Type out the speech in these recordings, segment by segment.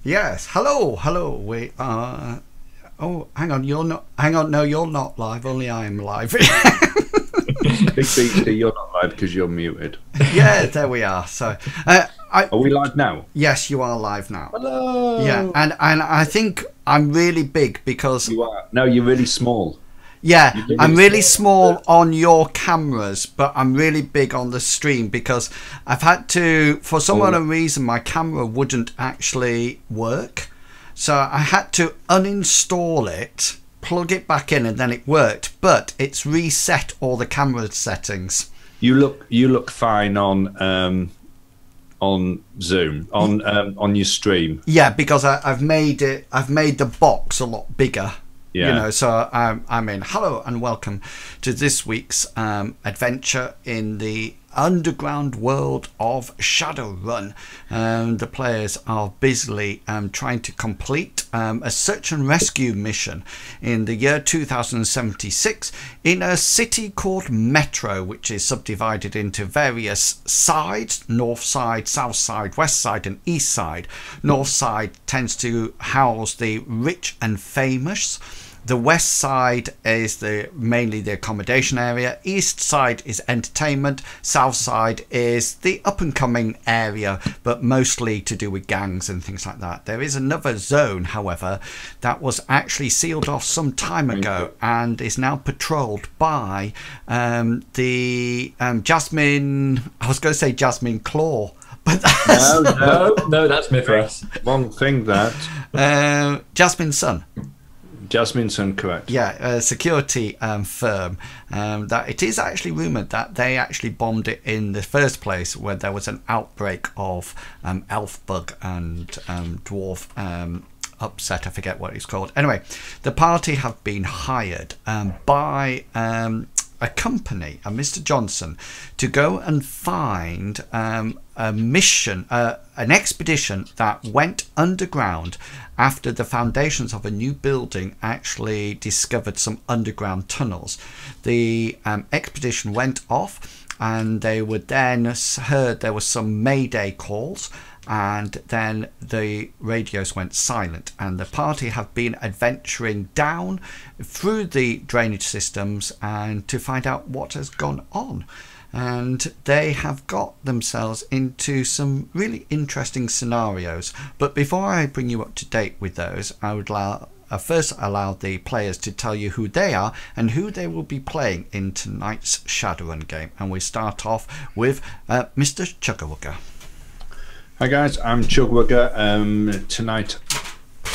Yes. Hello. Hello. We Oh, hang on. You're not. Hang on. No, you're not live. Only I am live. Big Beastie, you're not live because you're muted. Yeah. There we are. So, Are we live now? yes, you are live now. Hello. Yeah, and I think I'm really big because You are. No, you're really small. yeah, You're I'm really really small on your cameras, but I'm really big on the stream because I've had to, for some other reason, my camera wouldn't actually work. So I had to uninstall it, plug it back in, and then it worked. But it's reset all the camera settings. You look fine on Zoom on your stream. Yeah, because I've made it. I've made the box a lot bigger. Yeah. You know, so I mean, hello and welcome to this week's adventure in the underground world of Shadowrun. The players are busily trying to complete a search and rescue mission in the year 2076 in a city called Metro, which is subdivided into various sides: north side, south side, west side and east side. North side tends to house the rich and famous. The west side is mainly the accommodation area. East side is entertainment. South side is the up-and-coming area, but mostly to do with gangs and things like that. There is another zone, however, that was actually sealed off some time ago and is now patrolled by the Jasmine. I was going to say Jasmine Claw, but that's No, that's Mithras. One thing that Jasmine Sun. Jasmine's incorrect. Yeah, a security firm. That it is actually rumoured that they actually bombed it in the first place, where there was an outbreak of elf bug and dwarf upset. I forget what it's called. Anyway, the party have been hired by a company, Mr. Johnson, to go and find a mission, an expedition that went underground after the foundations of a new building actually discovered some underground tunnels. The expedition went off and they were then heard there was some mayday calls, and then the radios went silent, and the party have been adventuring down through the drainage systems and to find out what has gone on. And they have got themselves into some really interesting scenarios. But before I bring you up to date with those, I would first allow the players to tell you who they are and who they will be playing in tonight's Shadowrun game. And we start off with Mr. Chuggerwugger. Hi guys, I'm Chugwugger. Tonight,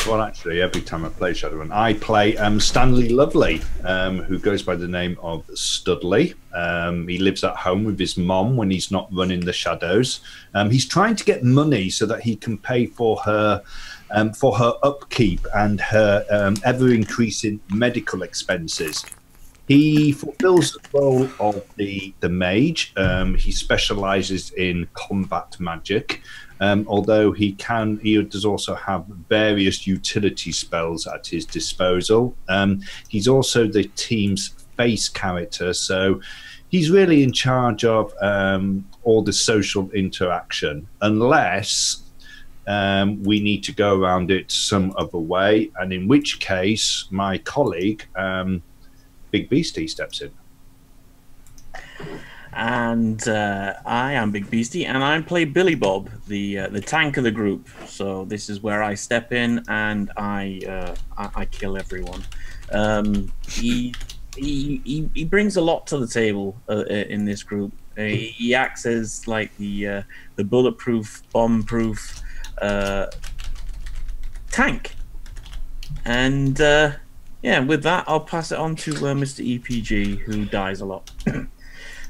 well, actually, every time I play Shadowrun, I play Stanley Lovely, who goes by the name of Studley. He lives at home with his mom when he's not running the shadows. He's trying to get money so that he can pay for her upkeep and her ever-increasing medical expenses. He fulfills the role of the mage. He specialises in combat magic. Although he does also have various utility spells at his disposal. He's also the team's face character, so he's really in charge of all the social interaction, unless we need to go around it some other way, and in which case my colleague, Big Beastie, steps in. And I am Big Beastie, and I play Billy Bob, the tank of the group. So this is where I step in and I kill everyone. He brings a lot to the table in this group. He acts as like the bulletproof, bomb-proof tank. And yeah, with that, I'll pass it on to Mr. EPG, who dies a lot.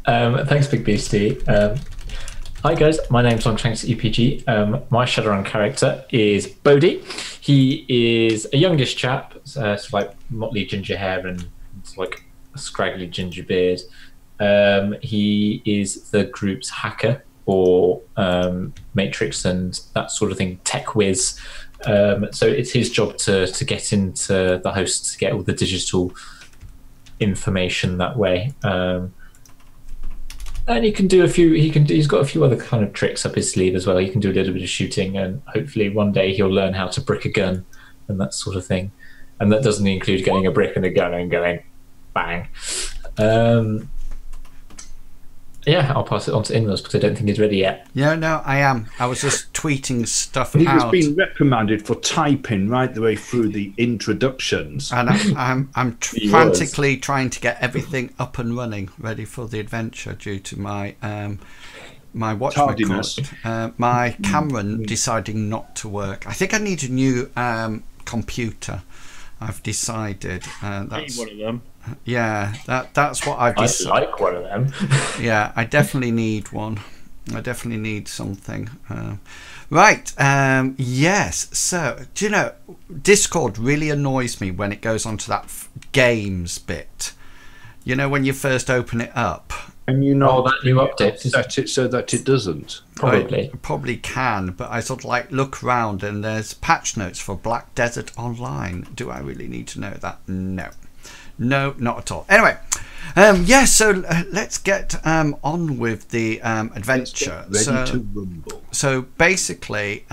Thanks, Big Beastie. Hi guys, my name's Longshanks EPG. My Shadowrun character is Bodhi. He is a youngish chap, sort of like motley ginger hair and like a scraggly ginger beard. He is the group's hacker, or matrix and that sort of thing, tech whiz. So it's his job to get into the host to get all the digital information that way. And he can do a few. He's got a few other kind of tricks up his sleeve as well. He can do a little bit of shooting, and hopefully one day he'll learn how to brick a gun and that sort of thing. And that doesn't include getting a brick and a gun and going bang. Yeah, I'll pass it on to Inlos because I don't think he's ready yet. Yeah, no, I am. I was just tweeting stuff He out. was being reprimanded for typing right the way through the introductions. And I'm frantically trying to get everything up and running, ready for the adventure due to my my watch Tardiness. record. My camera deciding not to work. I think I need a new computer. I've decided. That's Need one of them. yeah. That's what I've I decided. like one of them. Yeah, I definitely need one. I definitely need something. Right. Yes. So, do you know, Discord really annoys me when it goes onto that games bit. You know, when you first open it up. And you know that new update set it so that it doesn't. Probably. I probably can, but I sort of like look around and there's patch notes for Black Desert Online. Do I really need to know that? No. No, not at all. Anyway, yeah, so let's get on with the adventure. Ready to rumble. So basically,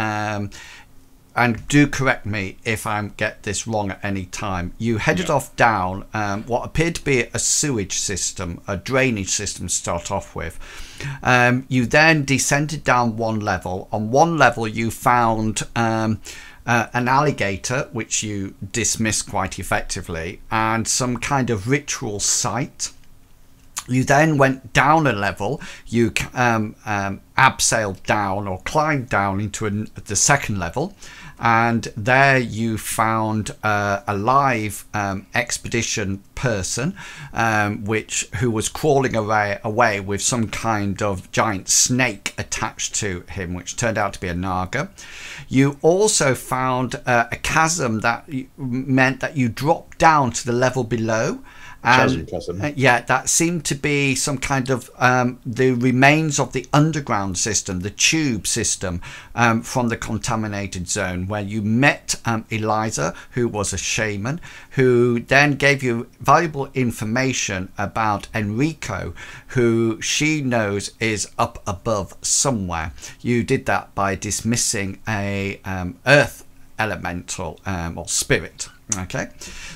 and do correct me if I get this wrong at any time, you headed off down what appeared to be a sewage system, a drainage system to start off with. You then descended down one level. On one level you found an alligator, which you dismissed quite effectively, and some kind of ritual site. You then went down a level. You abseiled down or climbed down into the second level, and there you found a live expedition person who was crawling away with some kind of giant snake attached to him, which turned out to be a naga. You also found a chasm that meant that you dropped down to the level below. And yeah, that seemed to be some kind of the remains of the underground system, the tube system from the contaminated zone, where you met Eliza, who was a shaman, who then gave you valuable information about Enrico, who she knows is up above somewhere. You did that by dismissing a earth elemental or spirit. Okay,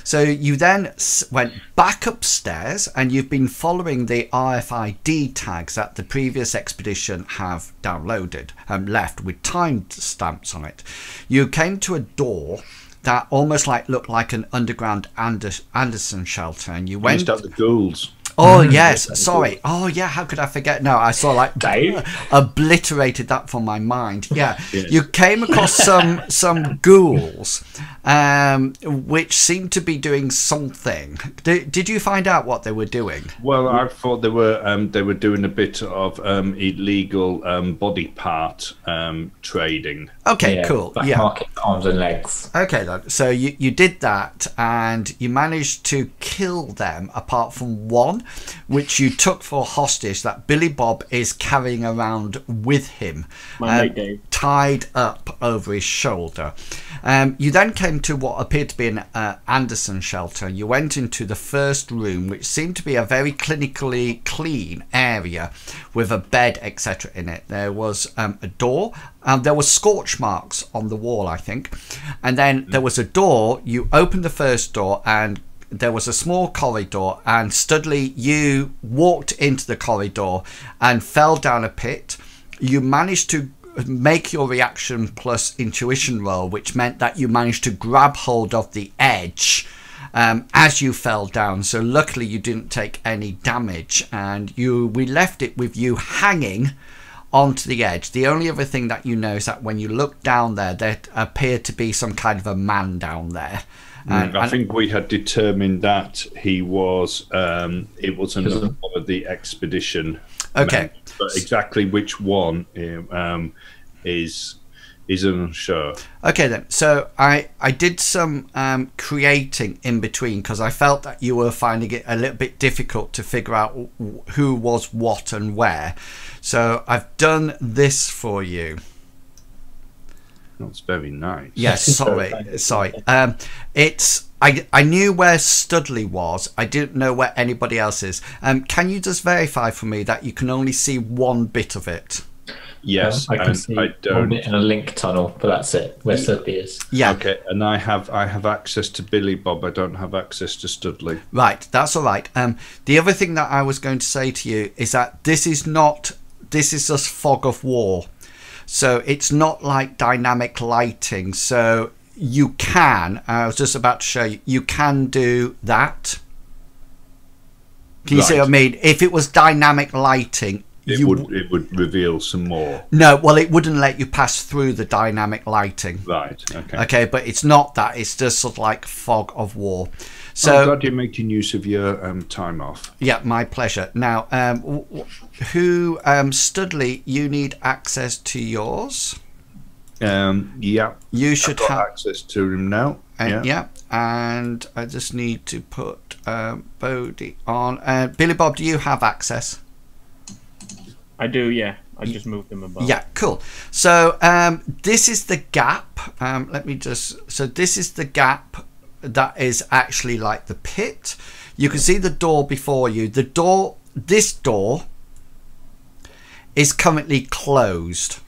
so you then went back upstairs, and you've been following the RFID tags that the previous expedition have downloaded and left with time stamps on it. You came to a door that almost looked like an underground Anderson shelter, and you went out the ghouls. Oh yes, sorry. Oh yeah, how could I forget? No, I saw obliterated that from my mind. Yeah, yes. You came across some ghouls, which seemed to be doing something. Did you find out what they were doing? Well, I thought they were doing a bit of illegal body part trading. Okay, cool. Black market arms and legs. Okay, then. So you did that, and you managed to kill them, apart from one, which you took for hostage, that Billy Bob is carrying around with him, tied up over his shoulder. You then came to what appeared to be an Anderson shelter. You went into the first room, which seemed to be a very clinically clean area with a bed, etc. in it. There was a door. There were scorch marks on the wall, I think. And then there was a door. You opened the first door, and there was a small corridor, and Studley, you walked into the corridor and fell down a pit. You managed to make your reaction plus intuition roll, which meant that you managed to grab hold of the edge as you fell down. So luckily you didn't take any damage, and we left it with you hanging onto the edge. The only other thing that you know is that when you look down there appeared to be some kind of a man down there. I think we had determined that he was. It was another one of the expedition. Okay, men, but exactly which one is unsure. Okay, then. So I did some creating in between, because I felt that you were finding it a little bit difficult to figure out who was what and where. So I've done this for you. That's very nice. Yes, sorry. I knew where Studley was. I didn't know where anybody else is. Can you just verify for me that you can only see one bit of it? Yes, I can see one bit in a link tunnel, but that's it. Where Studley is. Yeah. Okay, and I have access to Billy Bob. I don't have access to Studley. Right, that's all right. The other thing that I was going to say to you is that this is just fog of war. So it's not like dynamic lighting. So you can, I was just about to show you, you can do that. Can you see what I mean? If it was dynamic lighting, it would reveal some more. No, well, it wouldn't let you pass through the dynamic lighting. Right, okay. Okay, but it's not that. It's just sort of like fog of war. So, I'm glad you're making use of your time off. Yeah, my pleasure. Now, Studley, you need access to yours. Yeah. You should have access to him now. Yeah, and I just need to put Bodhi on. Billy Bob, do you have access? I do, yeah. I just moved them above. Yeah, cool. So this is the gap. So this is the gap that is actually like the pit. You can see the door before you. This door is currently closed.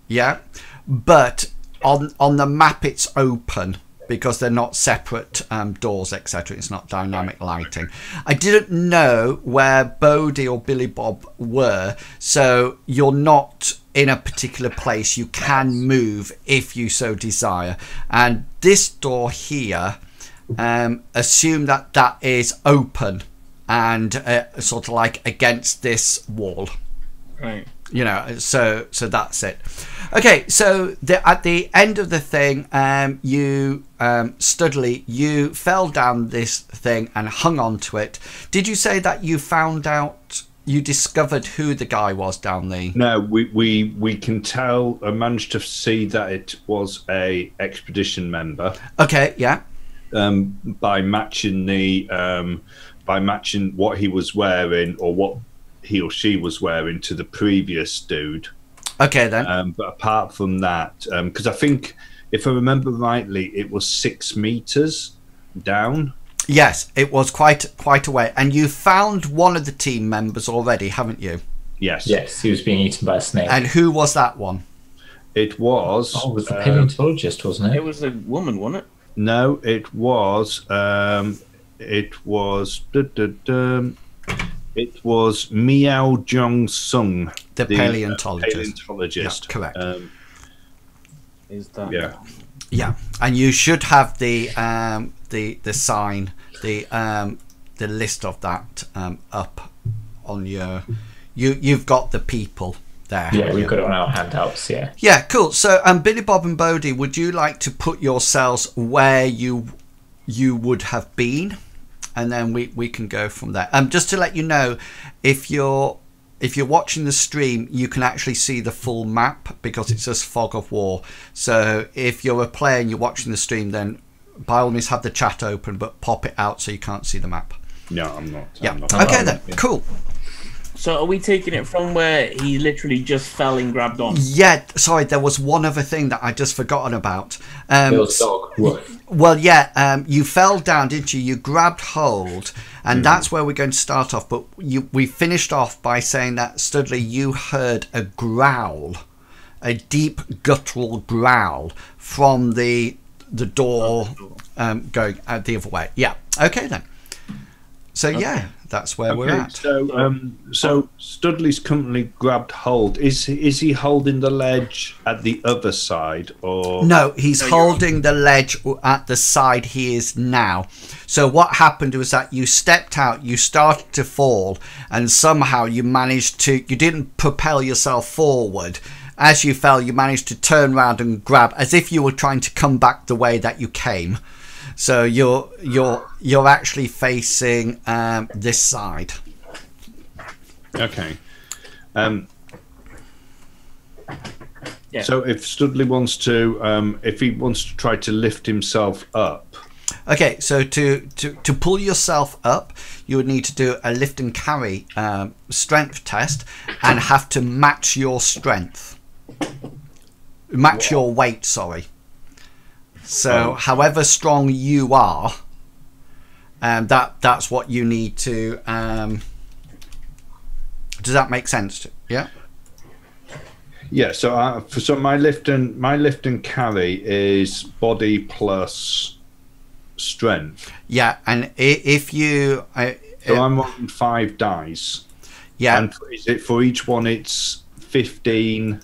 Yeah, but on the map it's open because they're not separate doors, etc. It's not dynamic lighting. I didn't know where Bodhi or Billy Bob were, so you're not in a particular place. You can move if you so desire. And this door here, assume that is open and sort of like against this wall. Right. You know, so that's it. Okay, so at the end of the thing, Studley, you fell down this thing and hung on to it. Did you say that you discovered who the guy was down the... No, we can tell, I managed to see that it was a expedition member. Okay, yeah. By matching what he was wearing or what he or she was wearing to the previous dude. Okay, then. But apart from that, because I think, if I remember rightly, it was 6 meters down. Yes, it was quite a way. And you found one of the team members already, haven't you? Yes. Yes, he was being eaten by a snake. And who was that one? It was... Oh, it was the paleontologist, wasn't it? It was a woman, wasn't it? No, it was... It was Miao Jong Sung, the paleontologist. Paleontologist, yeah, correct. Is that? Yeah, yeah, and you should have the sign, the list of that up on your. You've got the people there. Yeah, we've got it on our handouts. Yeah. Yeah, cool. So, Billy Bob and Bodhi, would you like to put yourselves where you would have been? And then we can go from there. Just to let you know, if you're watching the stream, you can actually see the full map because it's just fog of war. So if you're a player and you're watching the stream, then by all means have the chat open, but pop it out so you can't see the map. No, I'm not. Yeah. I'm not. Okay then. Cool. So are we taking it from where he literally just fell and grabbed on? Yeah. Sorry, there was one other thing that I just forgotten about. Dog. Well, yeah, you fell down, didn't you? You grabbed hold, and that's where we're going to start off. But we finished off by saying that, Studley, you heard a growl, a deep guttural growl from the door going out the other way. Yeah. Okay, then. So, yeah, that's where we're at. So Studley's currently grabbed hold. Is he holding the ledge at the other side, or no? He's holding the ledge at the side he is now. So what happened was that you stepped out, you started to fall, and somehow you managed to. You didn't propel yourself forward. As you fell, you managed to turn around and grab, as if you were trying to come back the way that you came. So you're actually facing this side. Okay. Yeah. So if Studley wants to, if he wants to try to lift himself up. Okay, so to pull yourself up, you would need to do a lift and carry strength test and have to match your strength. match your weight. Sorry. So, however strong you are, that's what you need to. Does that make sense? Yeah. Yeah. So, so my lift and carry is body plus strength. Yeah, and if you. So I'm on 5 dice. Yeah. And is it for each one? It's 15.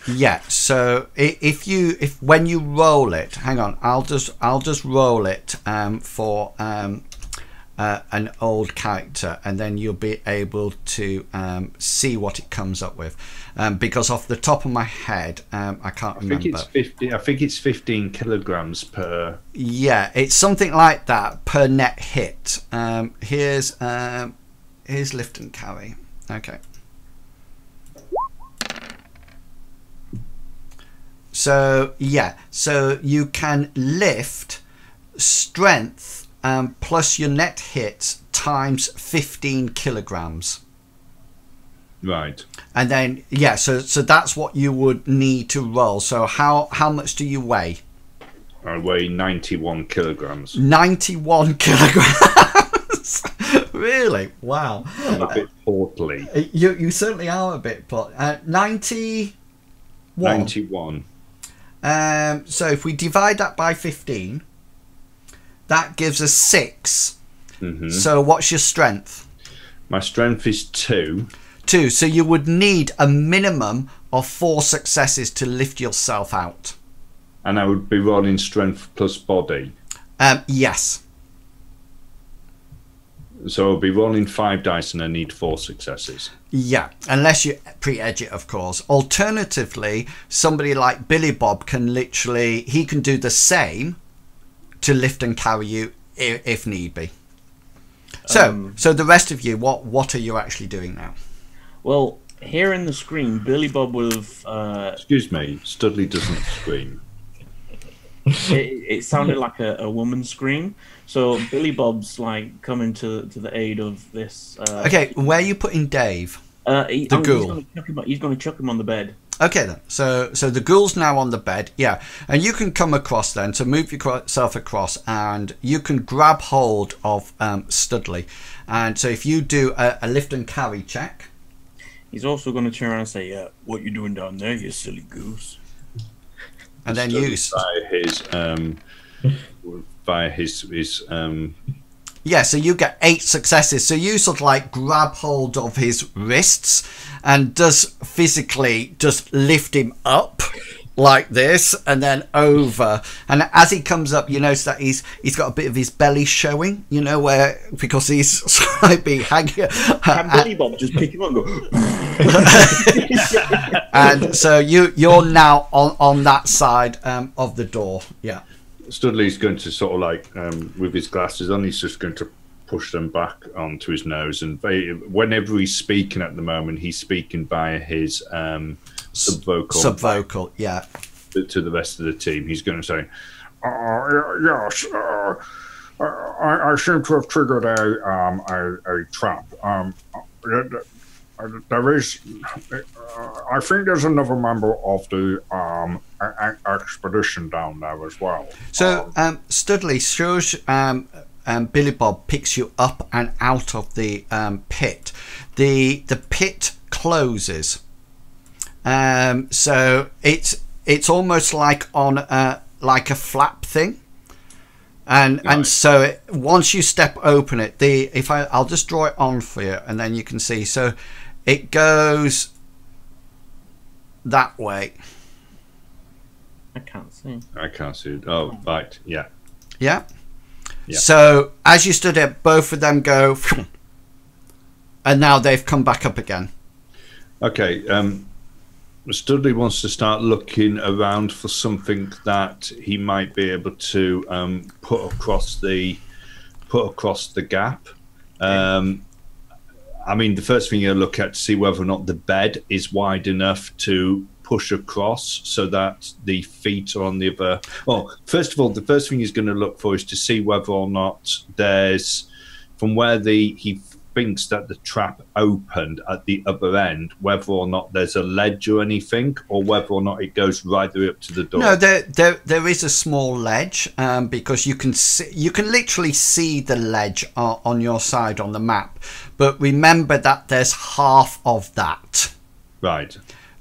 Yeah. So if when you roll it, hang on, I'll just roll it for an old character, and then you'll be able to see what it comes up with. Because off the top of my head, I can't remember. I think it's 15 kilograms per. Yeah, it's something like that per net hit. Here's lift and carry. Okay. So yeah, so you can lift strength plus your net hits times 15 kilograms. Right. And then yeah, so that's what you would need to roll. So how much do you weigh? I weigh 91 kilograms. 91 kilograms. Really? Wow. I'm a bit portly. You certainly are a bit portly. 91. 91. So if we divide that by 15, that gives us 6. Mm-hmm. So what's your strength? My strength is 2. 2. So you would need a minimum of 4 successes to lift yourself out. And I would be rolling strength plus body. Yes. So I'll be rolling 5 dice and I need 4 successes. Yeah, unless you pre-edge it, of course. Alternatively, somebody like Billy Bob can literally, he can do the same to lift and carry you if need be. So the rest of you, what are you actually doing now? Well, here in the screen, Billy Bob will have... Excuse me, Studley doesn't scream. It sounded like a woman's scream. So Billy Bob's like coming to the aid of this. Okay, where are you putting Dave? The ghoul. He's going to chuck him on the bed. Okay then. So the ghoul's now on the bed. Yeah, and you can come across then to move yourself across, and you can grab hold of Studley. And so if you do a lift and carry check, he's also going to turn around and say, "What you doing down there, you silly goose?" And then use by his yeah, so you get 8 successes. So you sort of like grab hold of his wrists and just physically just lift him up like this and then over. And as he comes up, you notice that he's got a bit of his belly showing, you know, where because he's slightly hanging. Can Billy Bob just pick him up and go? And so you're now on that side of the door. Yeah. Studley's going to sort of like with his glasses on, he's just going to push them back onto his nose, and whenever he's speaking at the moment, he's speaking by his subvocal, yeah, to the rest of the team. He's going to say, yes, I seem to have triggered a trap. There is, I think there's another member of the expedition down there as well. So Studley shows Billy Bob picks you up and out of the pit. The pit closes. So it's almost like on like a flap thing. And so once you open it, I'll just draw it on for you, and then you can see. So it goes that way. I can't see. I can't see it. Oh, right. Yeah. Yeah. Yeah. So as you stood there, both of them go, and now they've come back up again. Okay. Studley wants to start looking around for something that he might be able to put across the gap. I mean, the first thing you look at to see whether or not the bed is wide enough to push across so that the feet are on the other. Well, first of all, the first thing he's going to look for is to see whether or not there's, from where he thinks that the trap opened at the other end, whether or not there's a ledge or anything, or whether or not it goes right the way up to the door? No, there is a small ledge, because you can literally see the ledge on your side on the map. But remember that there's half of that. Right.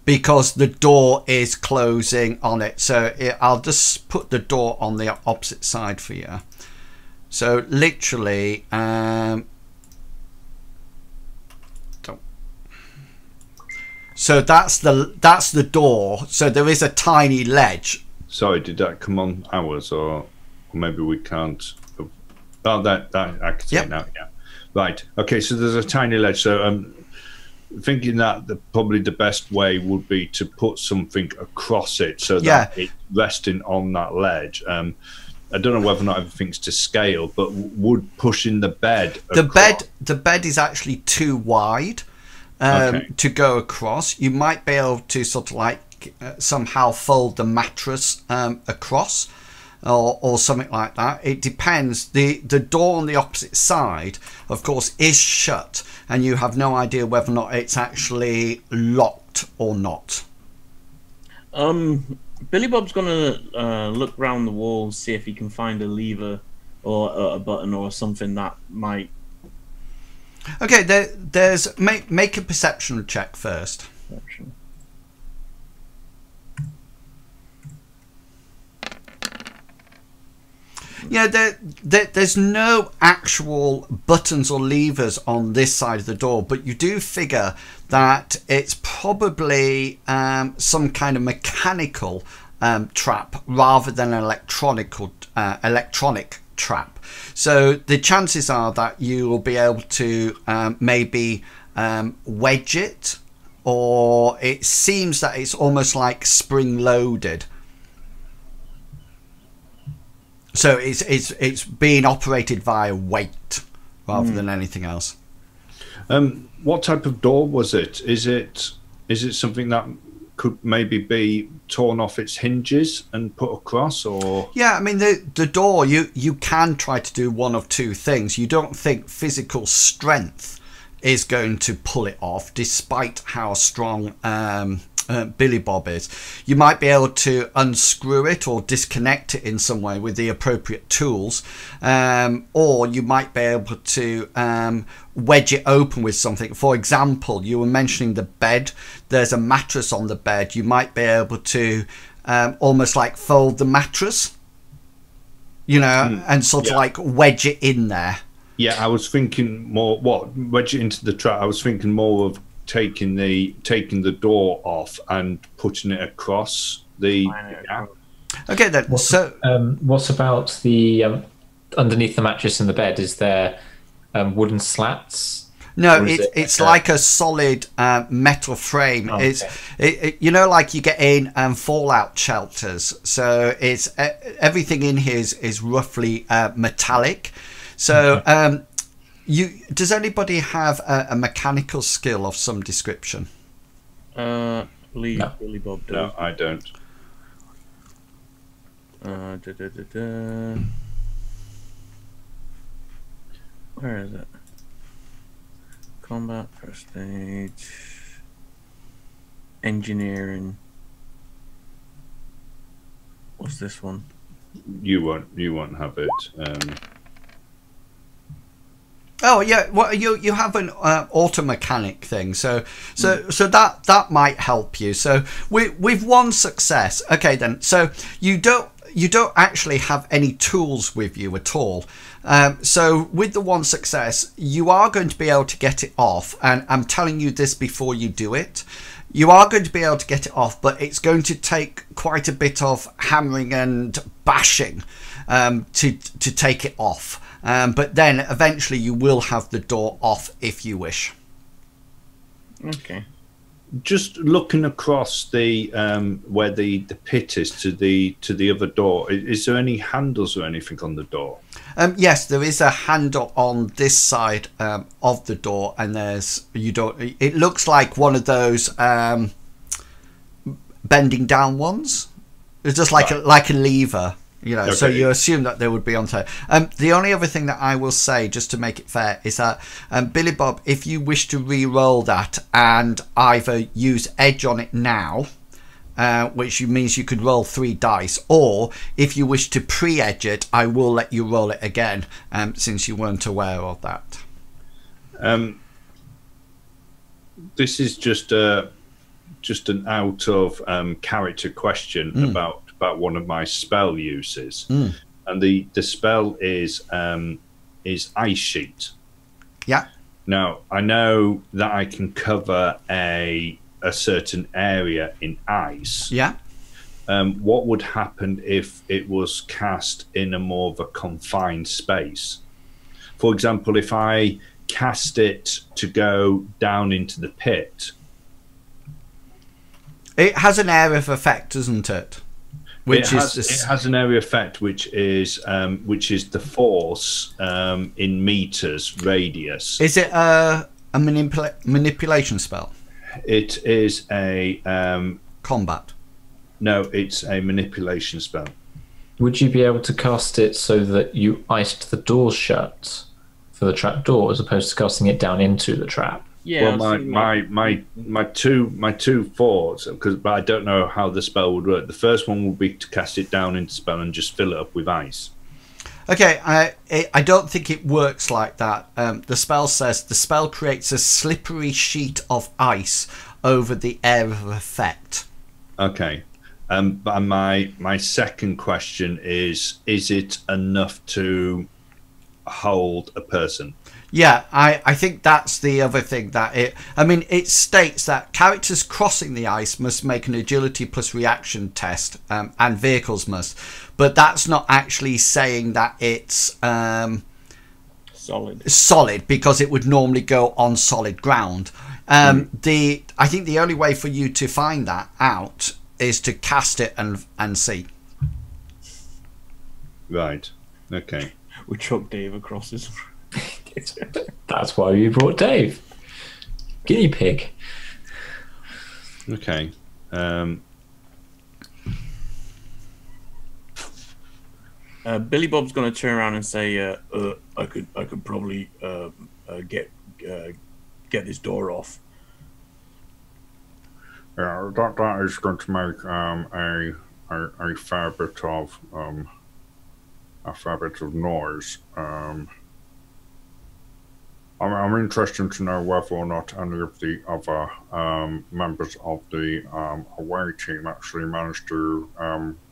Because the door is closing on it. So I'll just put the door on the opposite side for you. So literally, so that's the door. So there is a tiny ledge. Sorry, did that come on ours, or maybe we can't? Oh, that I can see it now. Yeah, right. Okay, so there's a tiny ledge. So thinking that probably the best way would be to put something across it so that it's resting on that ledge. I don't know whether or not everything's to scale, but would pushing the bed across... The bed is actually too wide to go across. You might be able to sort of like somehow fold the mattress across, or something like that. It depends. The door on the opposite side, of course, is shut, and you have no idea whether or not it's actually locked or not. Billy Bob's gonna look round the wall, see if he can find a lever or a button or something that might. Okay, there's make a perception check first. Perception. Yeah, there's no actual buttons or levers on this side of the door, but you do figure that it's probably some kind of mechanical trap rather than an electronic trap. So the chances are that you will be able to maybe wedge it, or it seems that it's almost like spring loaded. So it's being operated via weight rather than anything else. What type of door was it? Is it something that could maybe be torn off its hinges and put across, or? Yeah, I mean the door, you can try to do one of two things. You don't think physical strength is going to pull it off, despite how strong Billy Bob is. You might be able to unscrew it or disconnect it in some way with the appropriate tools, or you might be able to wedge it open with something. For example, you were mentioning the bed. There's a mattress on the bed. You might be able to almost like fold the mattress, and sort of like wedge it in there. Yeah, I was thinking more wedge it into the trap. I was thinking more of taking the door off and putting it across the gap. Okay, then. What about the underneath the mattress and the bed? Is there wooden slats? No, it's like a solid metal frame. Oh, it's like you get in fallout shelters. So it's everything in here is roughly metallic. So does anybody have a mechanical skill of some description? Billy Bob does. No, I don't. Where is it? Combat, first aid, engineering. What's this one? You won't have it. Oh yeah, well you have an auto mechanic thing, so that might help you. So with one success, okay then. So you don't actually have any tools with you at all. So with the one success, you are going to be able to get it off, and I'm telling you this before you do it. You are going to be able to get it off, but it's going to take quite a bit of hammering and bashing to take it off. But then eventually you will have the door off if you wish. Okay. Just looking across the where the pit is to the other door, is there any handles or anything on the door? Yes, there is a handle on this side of the door, and it looks like one of those bending down ones. It's just like a lever. You know, so you assume that they would be on top. The only other thing that I will say, just to make it fair, is that Billy Bob, if you wish to re-roll that and either use edge on it now, which means you could roll 3 dice, or if you wish to pre-edge it, I will let you roll it again, since you weren't aware of that. This is just an out of character question about one of my spell uses, and the spell is Ice Sheet. Yeah. Now I know that I can cover a certain area in ice. Yeah. What would happen if it was cast in a more of a confined space? For example, if I cast it to go down into the pit. It has an area of effect, doesn't it? It has an area effect, which is the force in meters radius. Is it a manipulation spell? It is a combat. No, it's a manipulation spell. Would you be able to cast it so that you iced the doors shut for the trap door, as opposed to casting it down into the trap? Yeah. Well, my two thoughts, but I don't know how the spell would work. The first one would be to cast it down into spell and just fill it up with ice. Okay, I don't think it works like that. The spell says the spell creates a slippery sheet of ice over the area of effect. Okay. But my second question is it enough to hold a person? Yeah, I think that's the other thing that it states that characters crossing the ice must make an agility plus reaction test, and vehicles must, but that's not actually saying that it's solid, because it would normally go on solid ground. I think the only way for you to find that out is to cast it and see. Right. Okay. We chuck Dave across his. That's why you brought Dave. Guinea pig. Okay. Billy Bob's going to turn around and say, "I could probably get this door off." Yeah, that is going to make a fair bit of noise. I'm interested to know whether or not any of the other members of the away team actually managed to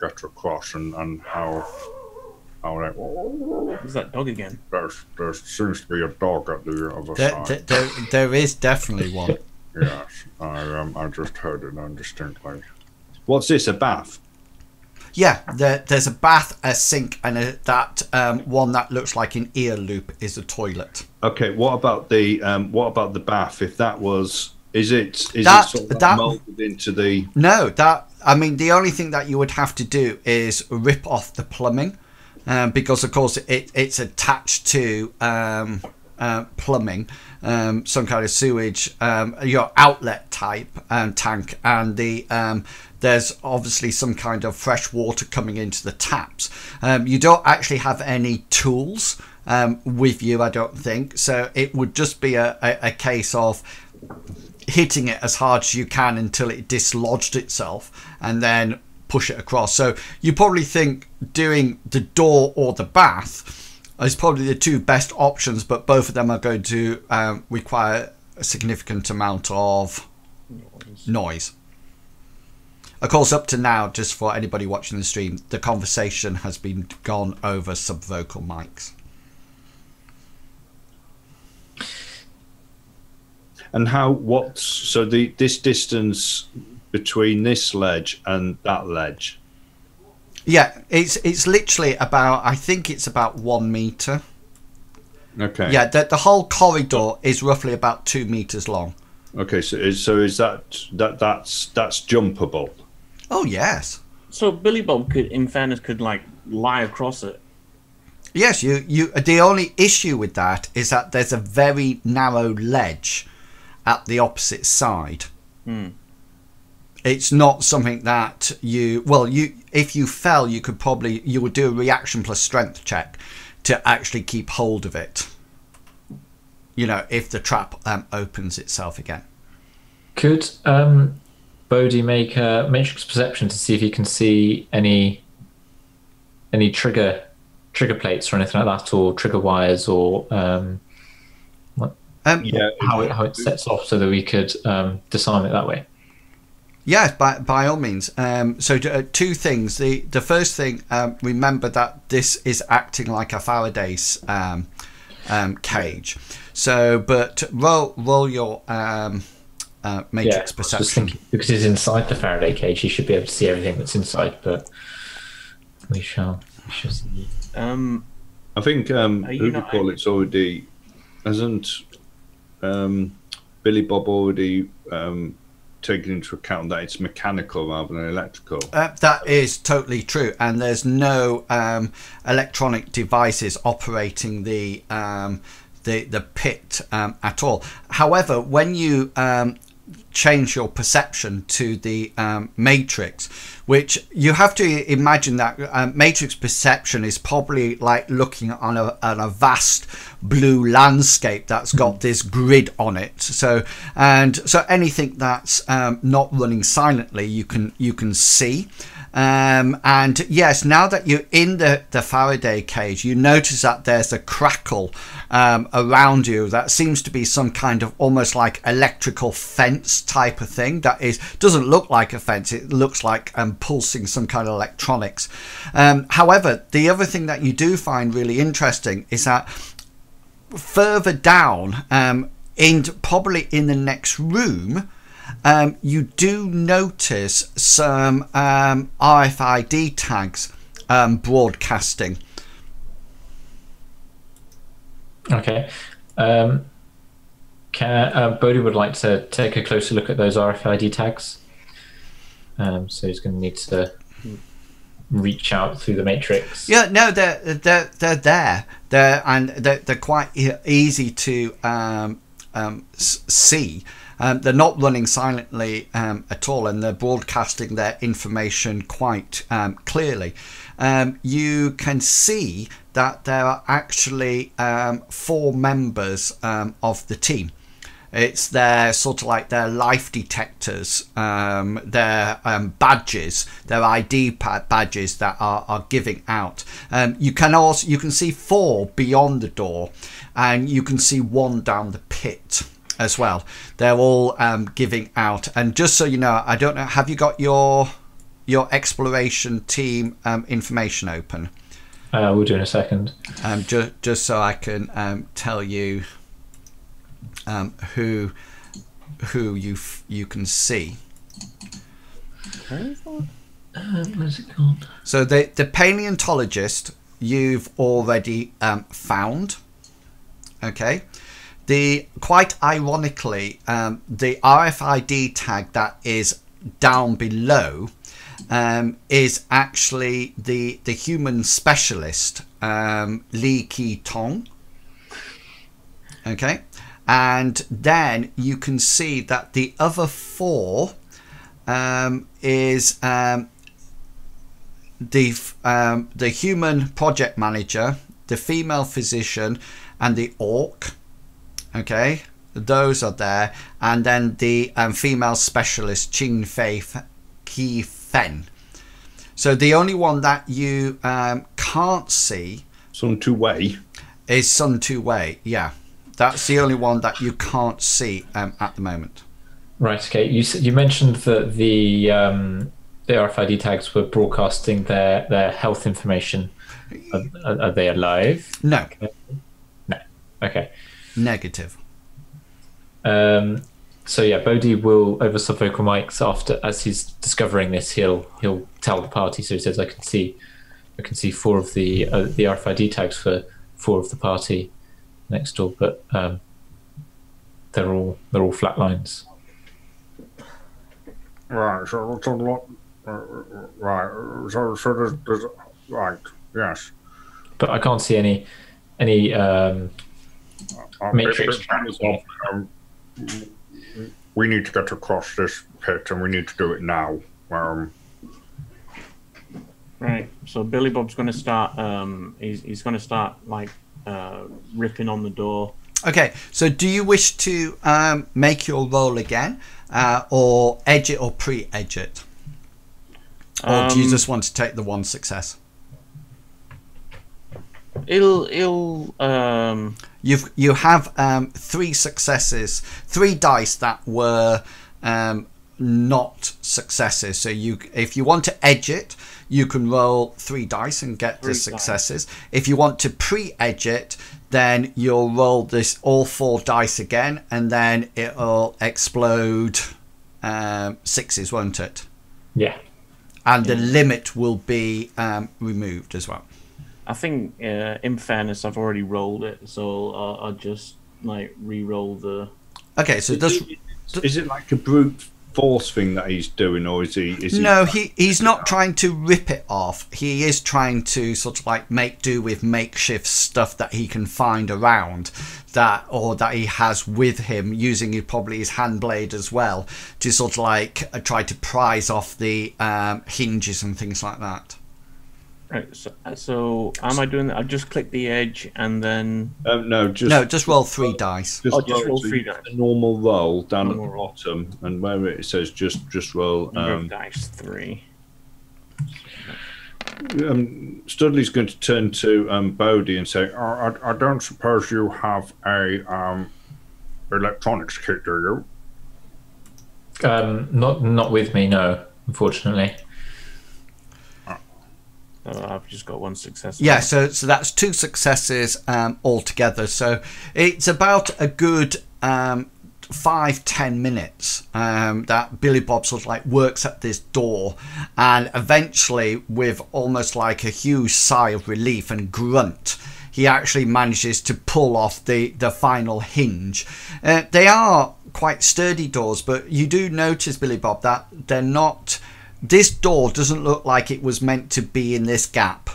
get across, and how they. Who's that dog again? There seems to be a dog at the other side. There is definitely one. Yes, I just heard it indistinctly. What's this? A bath? Yeah, there's a bath, a sink, and that one that looks like an ear loop is a toilet. Okay, what about the bath? If that was, is it sort of molded into the? No, the only thing that you would have to do is rip off the plumbing, because of course it's attached to plumbing, some kind of sewage, your outlet type tank, and there's obviously some kind of fresh water coming into the taps. You don't actually have any tools with you, I don't think, so it would just be a case of hitting it as hard as you can until it dislodged itself, and then push it across. So you probably think doing the door or the bath is probably the two best options, but both of them are going to require a significant amount of noise. Of course, up to now, just for anybody watching the stream, the conversation has been gone over subvocal mics. And so this distance between this ledge and that ledge? Yeah, it's literally about, I think it's about 1 meter. Okay. Yeah, the whole corridor is roughly about 2 meters long. Okay, so is that's jumpable? Oh yes. So Billy Bob could like lie across it. Yes, you. The only issue with that is that there's a very narrow ledge at the opposite side. it's not something that you if you fell, you would do a reaction plus strength check to actually keep hold of it. You know, if the trap opens itself again. Could Bodhi make a matrix perception to see if he can see any trigger plates or anything like that, or trigger wires, or how it sets off, so that we could disarm it that way? Yes, by all means. So two things. The first thing, remember that this is acting like a Faraday's cage. So, but roll your matrix perception. Just thinking, because he's inside the Faraday cage, he should be able to see everything that's inside. But we shall see. I think it's already hasn't Billy Bob already taken into account that it's mechanical rather than electrical. That is totally true, and there's no electronic devices operating the pit at all. However, when you change your perception to the matrix, which you have to imagine that matrix perception is probably like looking on a vast blue landscape that's got this grid on it. So anything that's not running silently, you can see. And yes, now that you're in the Faraday cage, you notice that there's a crackle around you that seems to be some kind of almost like electrical fence type of thing. That doesn't look like a fence. It looks like pulsing some kind of electronics. However, the other thing that you do find really interesting is that further down, probably in the next room, you do notice some RFID tags broadcasting. Okay. Bodhi would like to take a closer look at those RFID tags. So he's going to need to reach out through the matrix. Yeah, no, they're there. They're quite easy to see. They're not running silently at all, and they're broadcasting their information quite clearly. You can see that there are actually 4 members of the team. It's their sort of like their life detectors, their badges, their ID badges that are giving out. You can see 4 beyond the door, and you can see 1 down the pit as well. They're all giving out. And just so you know, I don't know, have you got your exploration team information open? We'll do in a second. Just so I can tell you who you can see. Where's it gone? So the paleontologist you've already found. Okay. Quite ironically, the RFID tag that is down below is actually the human specialist, Li Ki Tong. Okay, and then you can see that the other 4 is the human project manager, the female physician, and the orc. Okay, those are there, and then the female specialist Qing Fei Qi Fen. So the only one that you can't see, Sun Tu Wei, is Sun Tu Wei. Yeah, that's the only one that you can't see at the moment. Right. Okay. You mentioned that the RFID tags were broadcasting their health information. Are they alive? No. Okay. No. Okay. Negative. So yeah, Bodhi will, over subvocal mics, as he's discovering this, he'll tell the party. So he says, I can see 4 of the RFID tags for 4 of the party next door, but they're all flat lines. Right. So there's right. Yes. But I can't see any matrix tracks. we need to get across this pit, and we need to do it now. Right. So Billy Bob's going to start. He's going to start like ripping on the door. Okay. So do you wish to make your roll again, or edge it or pre-edge it, or do you just want to take the one success? You have 3 successes, 3 dice that were not successes. So if you want to edge it, you can roll 3 dice and get the successes. If you want to pre-edge it, then you'll roll all 4 dice again, and then it'll explode 6s, won't it? Yeah. And the limit will be removed as well. I think, in fairness, I've already rolled it, so I'll just like re-roll the. Okay, so is it like a brute force thing that he's doing, or is he? No, he's not trying to rip it off. He is trying to sort of like make do with makeshift stuff that he can find around, that he has with him, using probably his hand blade as well to sort of like try to prise off the hinges and things like that. Right, so am I doing that? I just click the edge and then. Just roll 3 dice. Just roll 3 dice. A normal roll down at the bottom, and where it says just roll. Dice 3. Studley's going to turn to Bodhi and say, I don't suppose you have a electronics kit, do you? Not with me, no, unfortunately. I've just got 1 success. Yeah, so that's 2 successes altogether. So it's about a good 5-10 minutes that Billy Bob sort of like works at this door, and eventually, with almost like a huge sigh of relief and grunt, he actually manages to pull off the final hinge. They are quite sturdy doors, but you do notice, Billy Bob, that they're not. This door doesn't look like it was meant to be in this gap.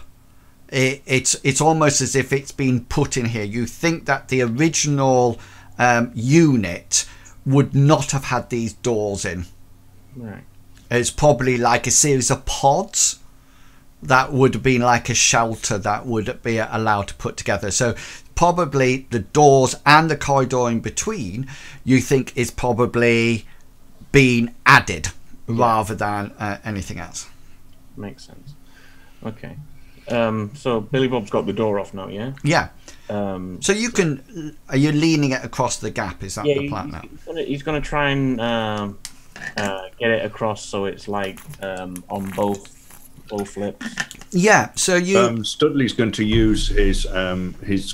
It's almost as if it's been put in here. You think that the original unit would not have had these doors in. Right. It's probably like a series of pods that would have been like a shelter that would be allowed to put together. So probably the doors and the corridor in between, you think is probably been added. Rather than anything else. Makes sense. Okay. So Billy Bob's got the door off now, yeah? Yeah. So you can. Are you leaning it across the gap? Is that the plan now? He's going to try and get it across so it's like on both flips. Yeah. So you. Studley's going to use his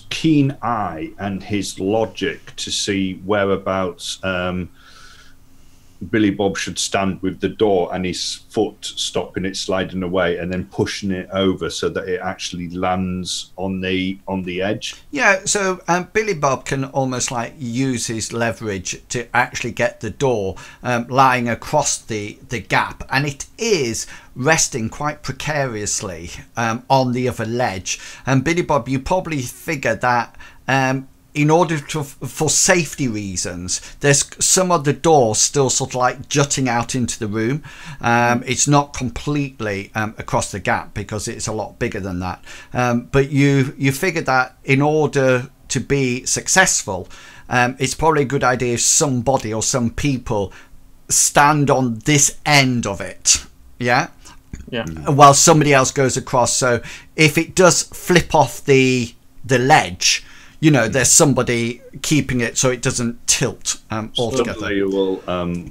keen eye and his logic to see whereabouts. Billy Bob should stand with the door and his foot stopping it sliding away, and then pushing it over so that it actually lands on the edge. Yeah, so Billy Bob can almost like use his leverage to actually get the door lying across the gap, and it is resting quite precariously on the other ledge. And Billy Bob, you probably figure that in order for safety reasons, there's some of the doors still sort of like jutting out into the room. It's not completely across the gap because it's a lot bigger than that. But you figure that in order to be successful, it's probably a good idea if somebody or some people stand on this end of it. Yeah. Yeah. While somebody else goes across. So if it does flip off the ledge, you know, there's somebody keeping it so it doesn't tilt altogether. Suddenly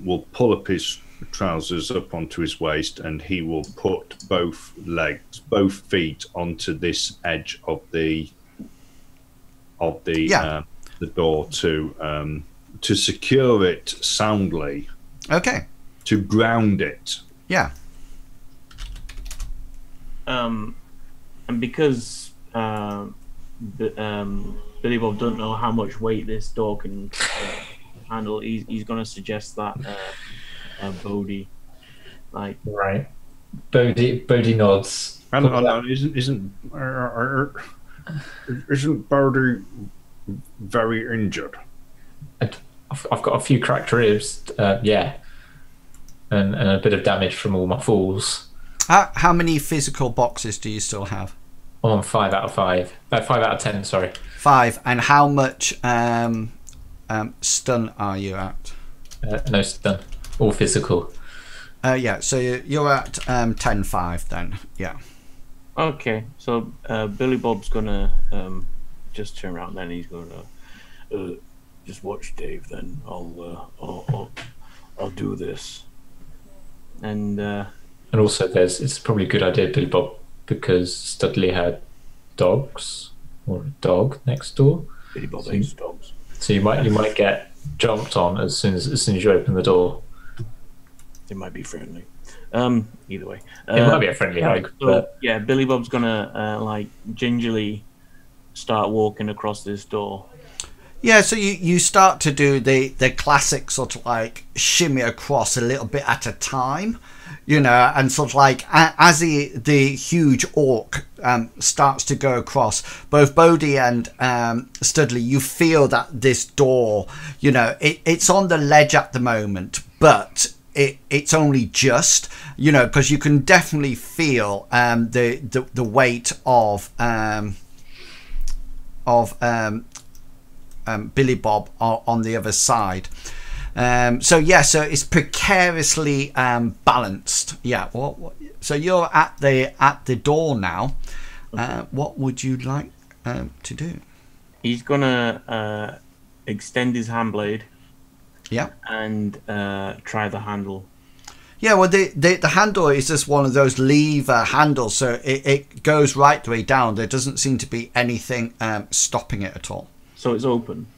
will pull up his trousers up onto his waist, and he will put both feet onto this edge of the door to secure it soundly. Okay. To ground it. Yeah. And because Billy Bob doesn't know how much weight this door can handle, he's going to suggest that Bodhi, like right. Bodhi nods. Hang on, isn't Bodhi very injured? I've got a few cracked ribs. Yeah, and a bit of damage from all my falls. How many physical boxes do you still have? I'm on 5 out of 5. 5 out of 10. Sorry. 5. And how much stun are you at? No stun. All physical. Yeah, so you're at 10-5 then. Yeah. Okay, so Billy Bob's gonna just turn around. Then he's gonna just watch Dave. Then I'll do this. And also, it's probably a good idea, Billy Bob, because Studley had dogs or a dog next door. Billy Bob hates dogs. So you might get jumped on as soon as you open the door. It might be friendly. Either way, it might be a friendly hug. So, but yeah, Billy Bob's gonna like gingerly start walking across this door. Yeah, so you start to do the classic sort of like shimmy across a little bit at a time, you know, and sort of like as the huge orc starts to go across, both Bodhi and Studley, you feel that this door, you know, it's on the ledge at the moment, but it's only just, you know, because you can definitely feel the weight of Billy Bob on the other side. So it's precariously balanced. Yeah. So you're at the door now. Okay. What would you like to do? He's gonna extend his hand blade. Yeah. And try the handle. Yeah, well, the handle is just one of those lever handles, so it goes right the way down. There doesn't seem to be anything stopping it at all. So it's open.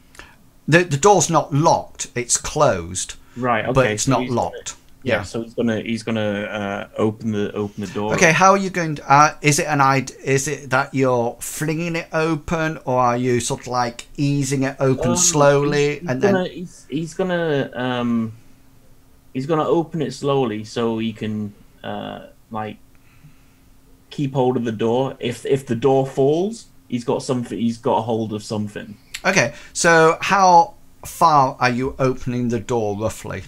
The door's not locked; it's closed. Right. Okay. But it's so not locked. Yeah. So he's gonna open the door. Okay. How are you going to? Is it that you're flinging it open, or are you sort of like easing it open slowly? He's gonna open it slowly so he can like keep hold of the door. If the door falls, he's got something. He's got a hold of something. Okay. So how far are you opening the door roughly?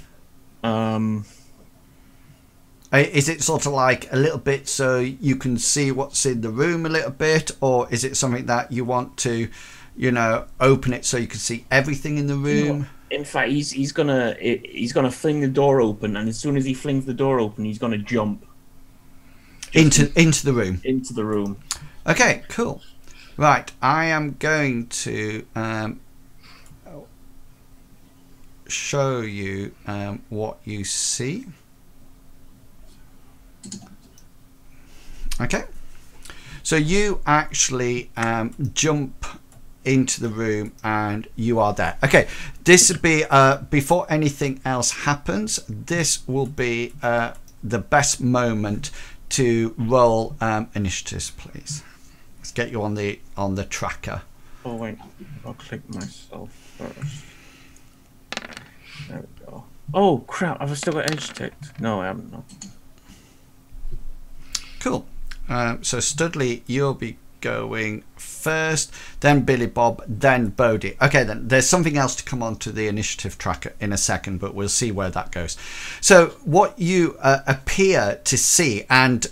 Is it sort of like a little bit so you can see what's in the room a little bit, or is it something that you want to, you know, open it so you can see everything in the room? In fact, he's gonna fling the door open, and as soon as he flings the door open, he's gonna jump into the room. Into the room. Okay, cool. Right, I am going to show you what you see. Okay, so you actually jump into the room and you are there. Okay, this would be before anything else happens, this will be the best moment to roll initiatives, please. Let's get you on the tracker. Oh wait, I'll click myself first. There we go. Oh crap, I've still got edge ticked. No, I haven't. No. Cool. So Studley, you'll be going first, then Billy Bob, then Bodhi. Okay, then there's something else to come onto the initiative tracker in a second, but we'll see where that goes. So what you appear to see, and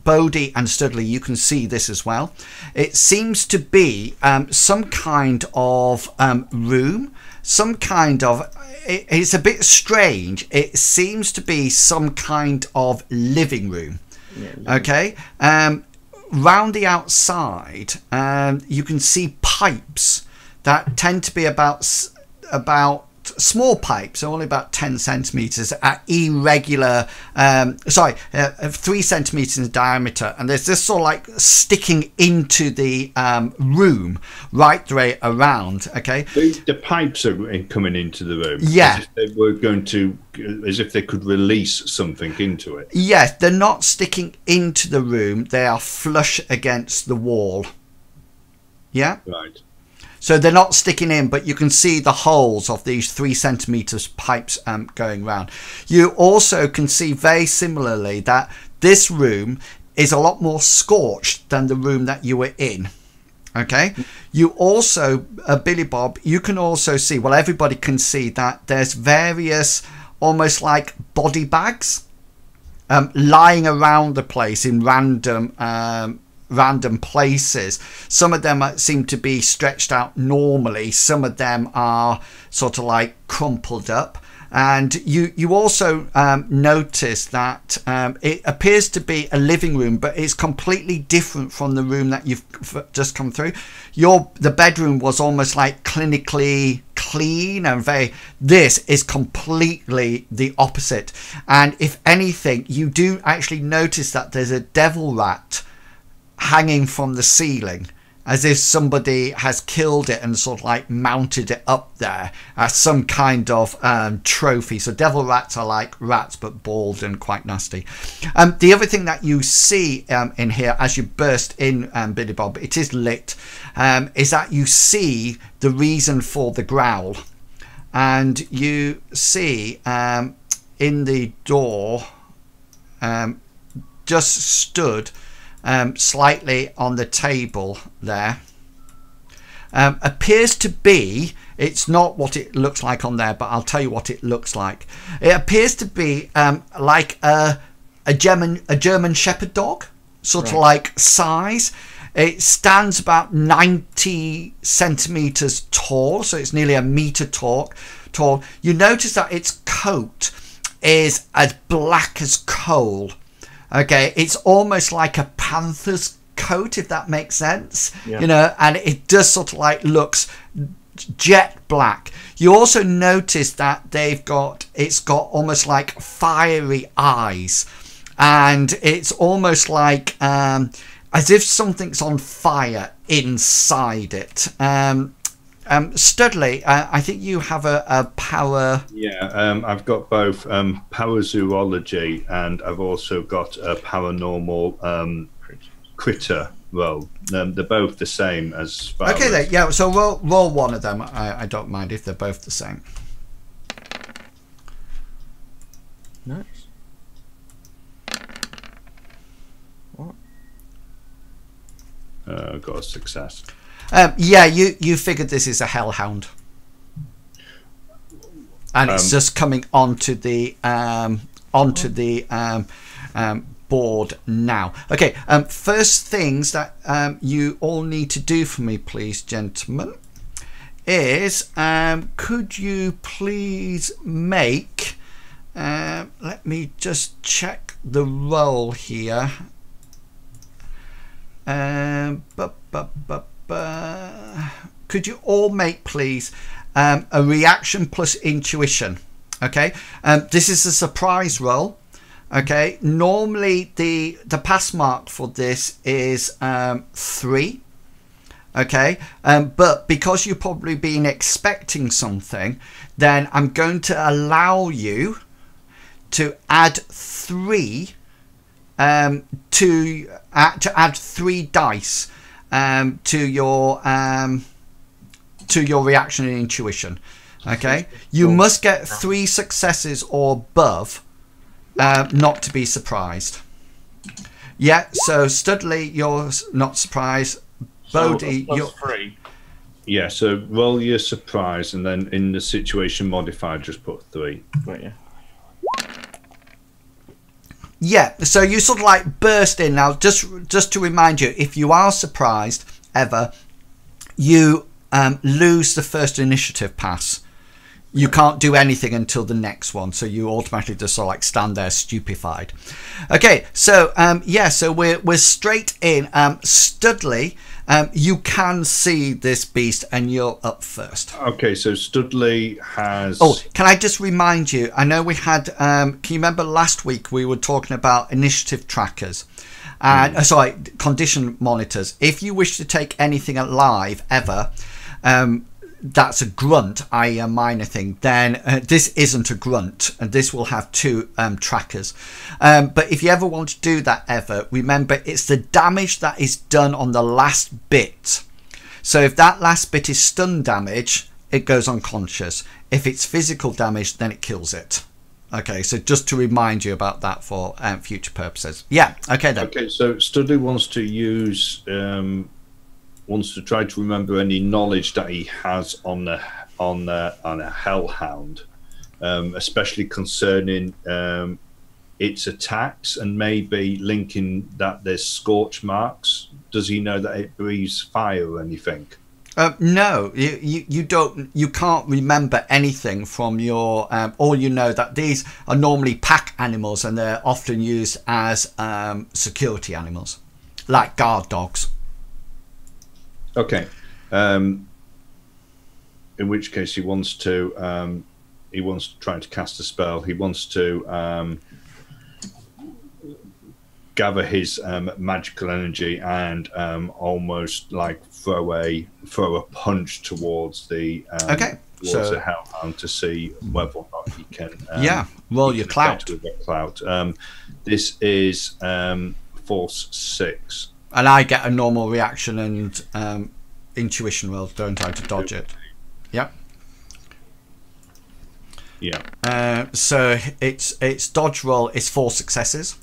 Bodhi and Studley, you can see this as well. It seems to be some kind of room, some kind of. It's a bit strange. It seems to be some kind of living room. Yeah, okay. Round the outside, you can see pipes that tend to be about small pipes, only about 10 centimeters at irregular, 3 centimeters in diameter, and there's this sort of like sticking into the room right the way around. Okay, the pipes are coming into the room. Yeah, as if they were going to, as if they could release something into it. Yes, they're not sticking into the room; they are flush against the wall. Yeah, right. So they're not sticking in, but you can see the holes of these 3 centimeters pipes going round. You also can see very similarly that this room is a lot more scorched than the room that you were in. Okay, you also, Billy Bob, you can also see, well, everybody can see that there's various almost like body bags lying around the place in random places. Some of them seem to be stretched out normally, some of them are sort of like crumpled up. And you also notice that it appears to be a living room, but it's completely different from the room that you've just come through. The bedroom was almost like clinically clean and this is completely the opposite. And if anything, you do actually notice that there's a devil rat hanging from the ceiling, as if somebody has killed it and sort of like mounted it up there as some kind of trophy. So devil rats are like rats but bald and quite nasty. The other thing that you see in here as you burst in, Billy Bob, it is lit, is that you see the reason for the growl. And you see in the door, just stood slightly on the table there, appears to be, it's not what it looks like on there, but I'll tell you what it looks like. It appears to be like a German Shepherd dog, sort of like size. It stands about 90 centimeters tall, so it's nearly a meter tall. You notice that its coat is as black as coal. Okay, it's almost like a panther's coat, if that makes sense. Yeah. You know, and it does sort of like looks jet black. You also notice that it's got almost like fiery eyes, and it's almost like as if something's on fire inside it. Studley, I think you have a power. Yeah, I've got both power zoology, and I've also got a paranormal critter. Well, they're both the same as far okay, as... then, yeah. So roll one of them. I don't mind if they're both the same. Nice. What? Got a success. Yeah, you figured this is a hellhound, and it's just coming onto the board now. Okay, first things that you all need to do for me, please, gentlemen, is could you please make let me just check the roll here. Could you all make, please, a reaction plus intuition? Okay, this is a surprise roll. Okay, normally the pass mark for this is 3. Okay, but because you've probably been expecting something, then I'm going to allow you to add 3 to add 3 dice to your reaction and intuition. Okay, you must get 3 successes or above not to be surprised. Yeah, so Studley, you're not surprised. Bodhi, so you're 3. Yeah, so roll your surprise, and then in the situation modifier, just put 3. Right, yeah. Yeah, so you sort of like burst in. Now, just to remind you, if you are surprised ever, you lose the first initiative pass. You can't do anything until the next one, so you automatically just sort of like stand there stupefied. Okay, so yeah, so we're straight in. Studley, you can see this beast, and you're up first. Okay, so Studley has... Oh, can I just remind you, I know we had, can you remember last week we were talking about initiative trackers? And sorry, condition monitors. If you wish to take anything alive ever, that's a grunt, i.e. a minor thing, then this isn't a grunt, and this will have 2 trackers. But if you ever want to do that ever, remember it's the damage that is done on the last bit. So if that last bit is stun damage, it goes unconscious. If it's physical damage, then it kills it. Okay, so just to remind you about that for future purposes. Yeah, okay then. Okay, so Studley wants to use wants to try to remember any knowledge that he has on a hellhound, especially concerning its attacks, and maybe linking that there's scorch marks. Does he know that it breathes fire or anything? No, you don't. You can't remember anything from your. All you know that these are normally pack animals, and they're often used as security animals, like guard dogs. Okay. In which case, he wants to try to cast a spell. He wants to gather his magical energy and almost like throw a punch towards the hellhound to see whether or not he can roll your clout. This is force 6, and I get a normal reaction and intuition roll, don't I, to dodge it? Yep. Yeah. So its dodge roll is 4 successes.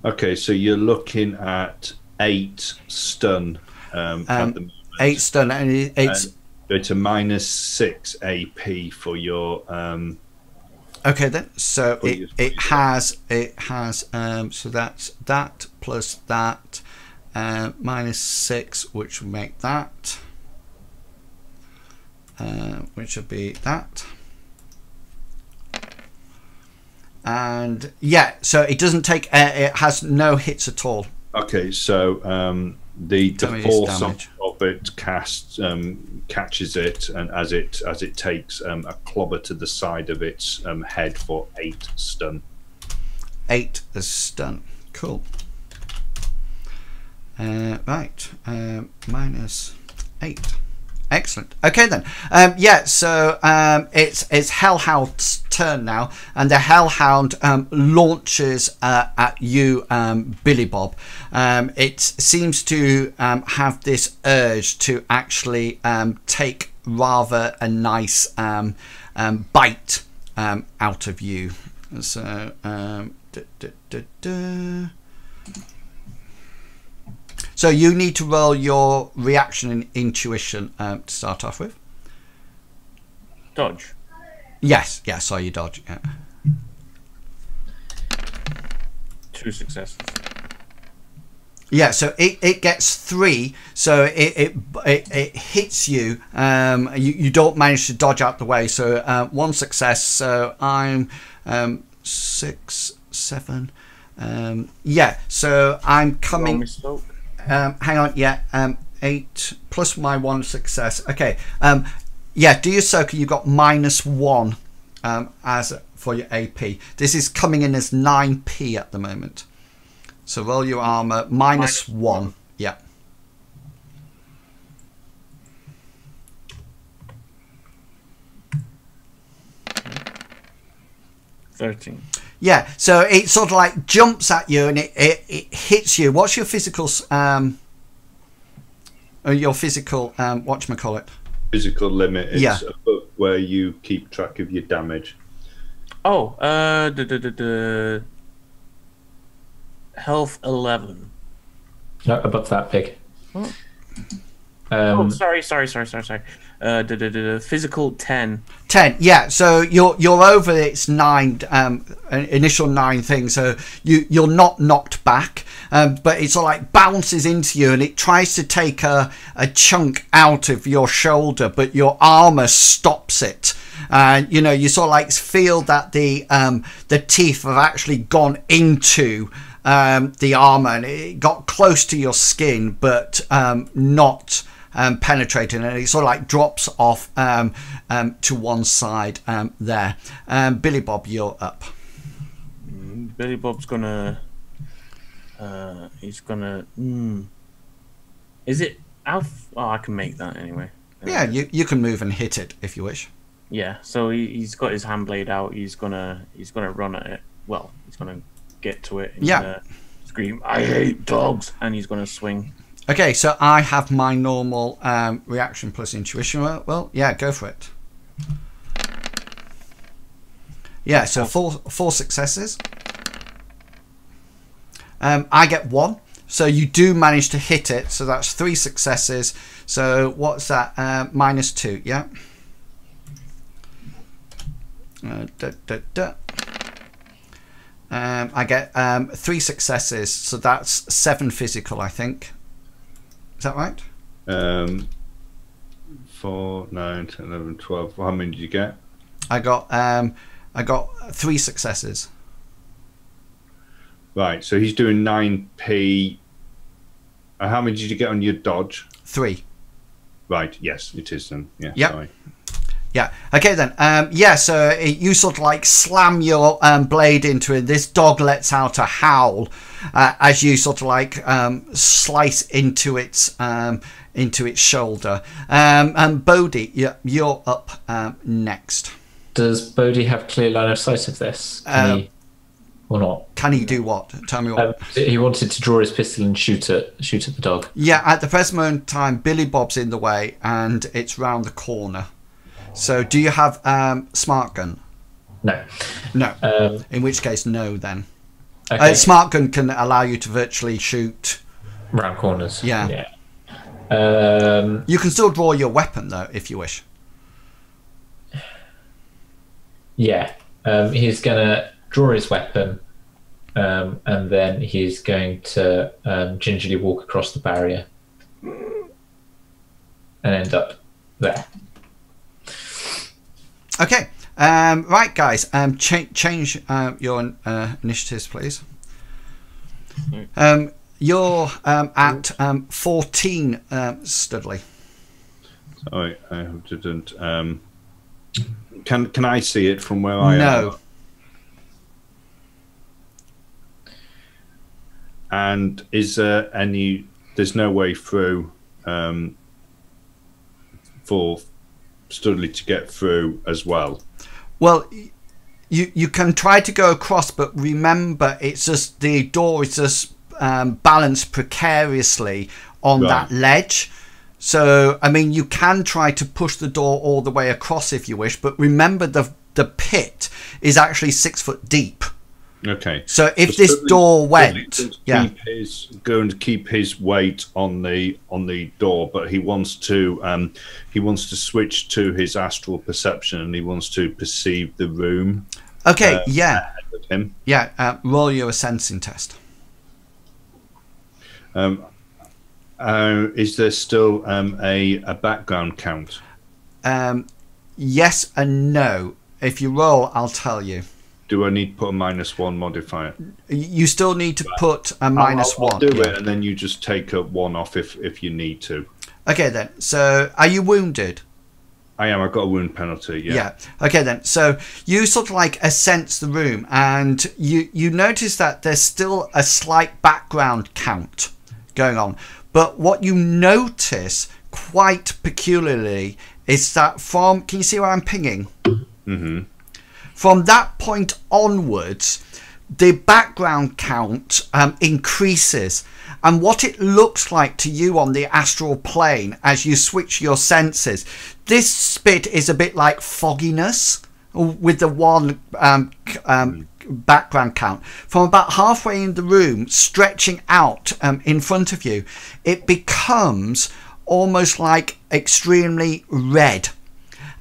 Okay, so you're looking at 8 stun at the moment. 8 stun, and it's a -6 AP for your. Okay then. So it has so that's that plus that -6, which will make that, which would be that. And yeah, so it doesn't take. It has no hits at all. Okay, so the force of it catches it, and as it takes a clobber to the side of its head for 8 stun. 8 is stun. Cool. Right, -8. Excellent. Okay then. Yeah. So it's Hellhound's turn now, and the Hellhound launches at you, Billy Bob. It seems to have this urge to actually take rather a nice bite out of you. So. So you need to roll your reaction and intuition to start off with. Dodge. Yes, sorry, you dodge. Yeah. 2 successes. Yeah, so it gets 3, so it hits you. You don't manage to dodge out the way, so 1 success. So I'm 6, 7. Yeah, so I'm coming. Hang on, yeah, 8 plus my 1 success. Okay, yeah, do your soaker. You've got -1 as for your AP. This is coming in as 9p at the moment. So roll your armor -1. Yeah. $13. Yeah, so it sort of like jumps at you and it hits you. What's your physical whatchamacallit? Physical limit. It's a book where you keep track of your damage. Oh, health 11. No, above that, pig. Oh. Sorry. Physical 10. 10, yeah. So you're over its 9 initial 9 thing. So you're not knocked back, but it sort of like bounces into you, and it tries to take a chunk out of your shoulder, but your armor stops it. You know, you sort of like feel that the teeth have actually gone into the armor, and it got close to your skin, but not penetrating, and it sort of like drops off to one side there. Billy Bob, you're up. Billy Bob's gonna he's gonna is it Alf? Oh, I can make that anyway. Yeah, you can move and hit it if you wish. Yeah, so he's got his hand blade out. He's gonna run at it. Well, he's gonna get to it and scream, "I hate dogs!" and he's gonna swing. Okay, so I have my normal reaction plus intuition. Well, yeah, go for it. Yeah, so four successes. I get 1. So you do manage to hit it. So that's 3 successes. So what's that? -2. Yeah. I get 3 successes. So that's 7 physical, I think. Is that right? 4, 9, 10, 11, 12. How many did you get? I got 3 successes. Right, so he's doing 9p. How many did you get on your dodge? 3. Right, yes, it is then. Yeah, yep. Sorry. Yeah. Okay then. Yeah. So you sort of like slam your blade into it. This dog lets out a howl as you sort of like slice into its shoulder. And Bodhi, you're up next. Does Bodhi have clear line of sight of this? Or not? Can he do what? Tell me what. He wanted to draw his pistol and shoot at the dog. Yeah. At the present moment in time, Billy Bob's in the way, and it's round the corner. So, do you have smart gun? No. No. In which case, no. Then. Okay. Smart gun can allow you to virtually shoot round corners. Yeah. Yeah. You can still draw your weapon though, if you wish. Yeah. He's gonna draw his weapon, and then he's going to gingerly walk across the barrier and end up there. Okay, right, guys. Change your initiatives, please. You're at 14, Studley. Sorry, I didn't. Can I see it from where I am? No. And is there any? There's no way through for Studley to get through as well. Well, you can try to go across, but remember, it's just the door is just balanced precariously on that ledge. So, I mean, you can try to push the door all the way across if you wish, but remember the pit is actually 6 foot deep. Okay. So if this door went, he's going to keep his weight on the door, but he wants to switch to his astral perception, and he wants to perceive the room. Okay. Yeah. Ahead of him. Yeah. Roll your sensing test. Is there still a background count? Yes and no. If you roll, I'll tell you. Do I need to put a -1 modifier? You still need to put a -1. I'll do it, and then you just take a 1 off if you need to. Okay then. So, are you wounded? I am. I've got a wound penalty. Yeah. Okay then. So you sort of like sense the room, and you notice that there's still a slight background count going on. But what you notice quite peculiarly is that from, can you see where I'm pinging? Mm-hmm. From that point onwards, the background count increases. And what it looks like to you on the astral plane as you switch your senses, this bit is a bit like fogginess with the one background count. From about halfway in the room, stretching out in front of you, it becomes almost like extremely red.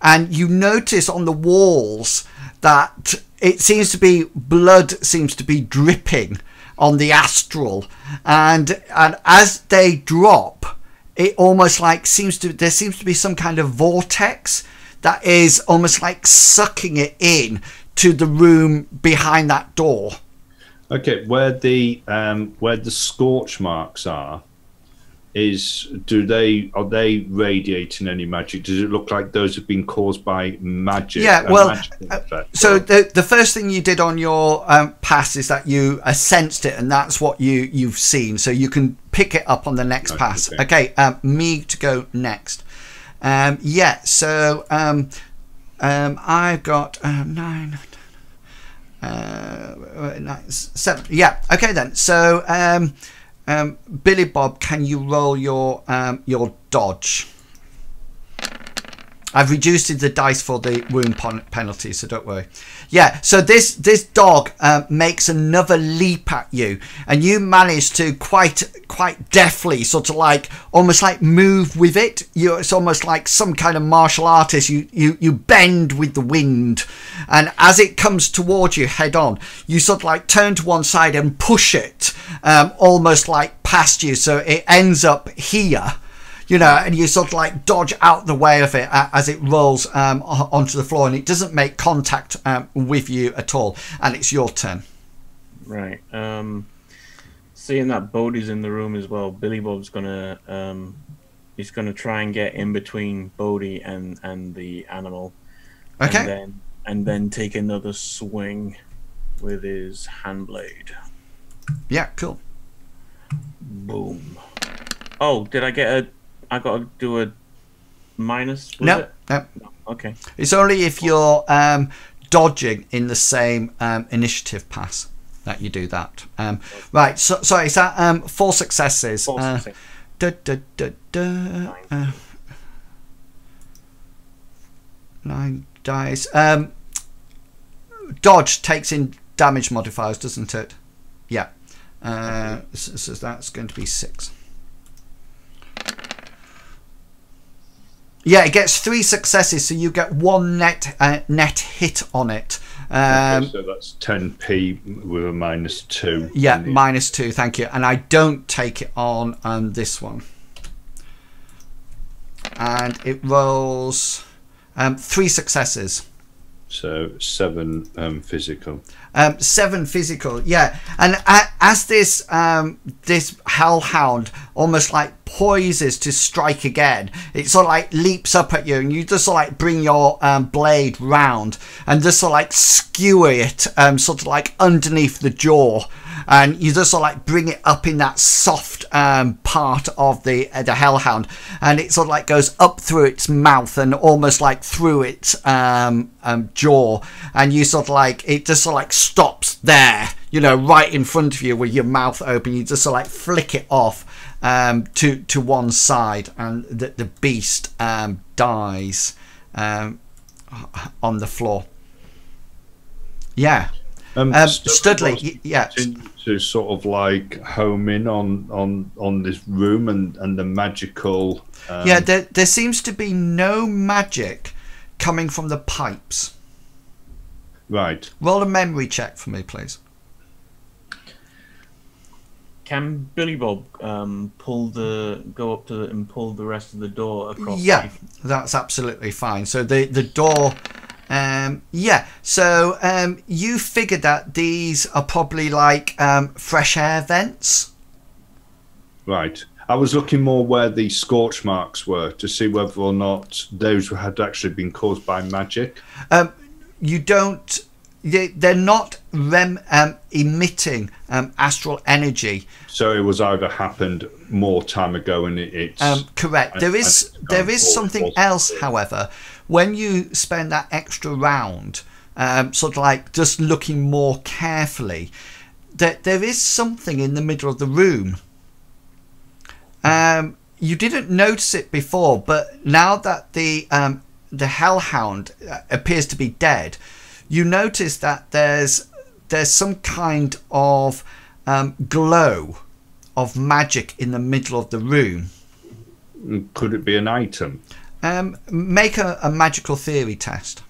And you notice on the walls that it seems to be blood seems to be dripping on the astral, and as they drop, it almost like there seems to be some kind of vortex that is almost like sucking it in to the room behind that door. Okay, where the scorch marks are are they radiating any magic? Does it look like those have been caused by magic? Yeah, well, so the first thing you did on your pass is that you sensed it, and that's what you've seen. So you can pick it up on the next pass. Okay, me to go next. Yeah, so I've got 9, 7. Yeah, okay then. So Billy Bob, can you roll your dodge? I've reduced the dice for the wound penalty, so don't worry. Yeah, so this dog makes another leap at you, and you manage to quite deftly sort of like almost like move with it. It's almost like some kind of martial artist. You bend with the wind, and as it comes towards you head on, you sort of like turn to one side and push it almost like past you, so it ends up here. You know, and you sort of like dodge out the way of it as it rolls onto the floor, and it doesn't make contact with you at all. And it's your turn. Right. Seeing that Bodhi's in the room as well, Billy Bob's gonna he's gonna try and get in between Bodhi and the animal. Okay. And then take another swing with his hand blade. Yeah. Cool. Boom. Oh, did I get a? I got to do a minus? No. Okay. It's only if you're dodging in the same initiative pass that you do that. Right. So sorry. Is that 4 successes? 4 successes. 9 dice. Dodge takes in damage modifiers, doesn't it? Yeah. So that's going to be 6. Yeah, it gets 3 successes, so you get 1 net hit on it. Okay, so that's 10p with a -2. Yeah, -2, thank you. And I don't take it on this one. And it rolls 3 successes. So 7 physical. 7 physical, yeah. And as this this hellhound almost like poises to strike again, it sort of like leaps up at you, and you just sort of like bring your blade round and just sort of like skewer it sort of like underneath the jaw, and you just sort of like bring it up in that soft part of the hellhound, and it sort of like goes up through its mouth and almost like through its jaw, and you sort of like, it just sort of like stops there, you know, right in front of you with your mouth open. You just sort of like flick it off to one side, and the beast dies on the floor. Yeah. Studley, yeah. To sort of like home in on this room and the magical. Yeah, there seems to be no magic coming from the pipes. Right. Roll a memory check for me, please. Can Billy Bob go up to and pull the rest of the door across? Yeah, that's absolutely fine. So the door. Yeah, so you figured that these are probably like fresh air vents. Right. I was looking more where the scorch marks were to see whether or not those had actually been caused by magic. You don't. They're not emitting astral energy. So it was either happened more time ago, and it's correct. There is something else, however. When you spend that extra round, sort of like just looking more carefully, that there is something in the middle of the room. You didn't notice it before, but now that the hellhound appears to be dead, you notice that there's some kind of glow of magic in the middle of the room. Could it be an item? Make a magical theory test.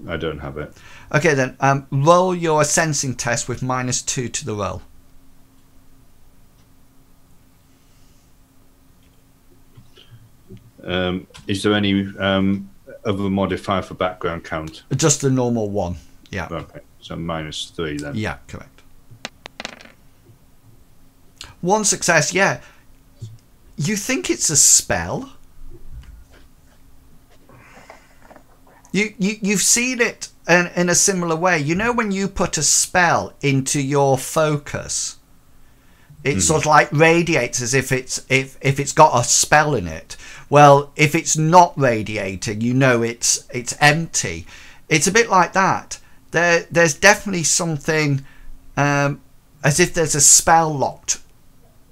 I don't have it. Okay, then roll your sensing test with -2 to the roll. Is there any other modifier for background count? Just the normal one. Yeah. Okay, so -3 then. Yeah, correct. 1 success. Yeah. You think it's a spell? You've seen it in a similar way. You know, when you put a spell into your focus, it sort of like radiates as if it's got a spell in it. Well, if it's not radiating, you know it's empty. It's a bit like that. There's definitely something as if there's a spell locked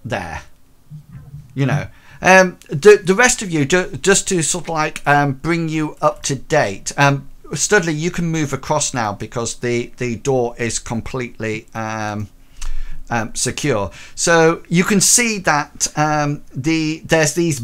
there, you know. The rest of you, just to sort of like bring you up to date, Studley, you can move across now because the door is completely secure. So you can see that there's these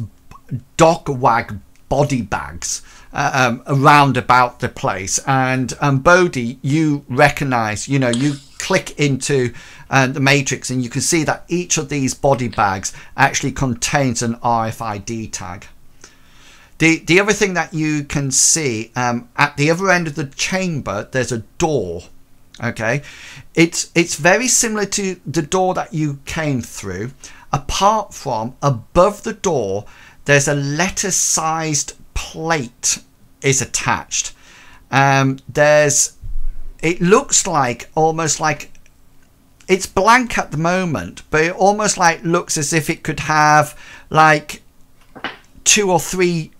dog wag body bags around about the place, and Bodhi, you recognize, you click into the matrix and you can see that each of these body bags actually contains an RFID tag. The other thing that you can see, at the other end of the chamber, there's a door. Okay, it's very similar to the door that you came through, apart from above the door there's a letter-sized plate is attached. It looks like, almost like, it's blank at the moment, but it almost like looks as if it could have like 2 or 3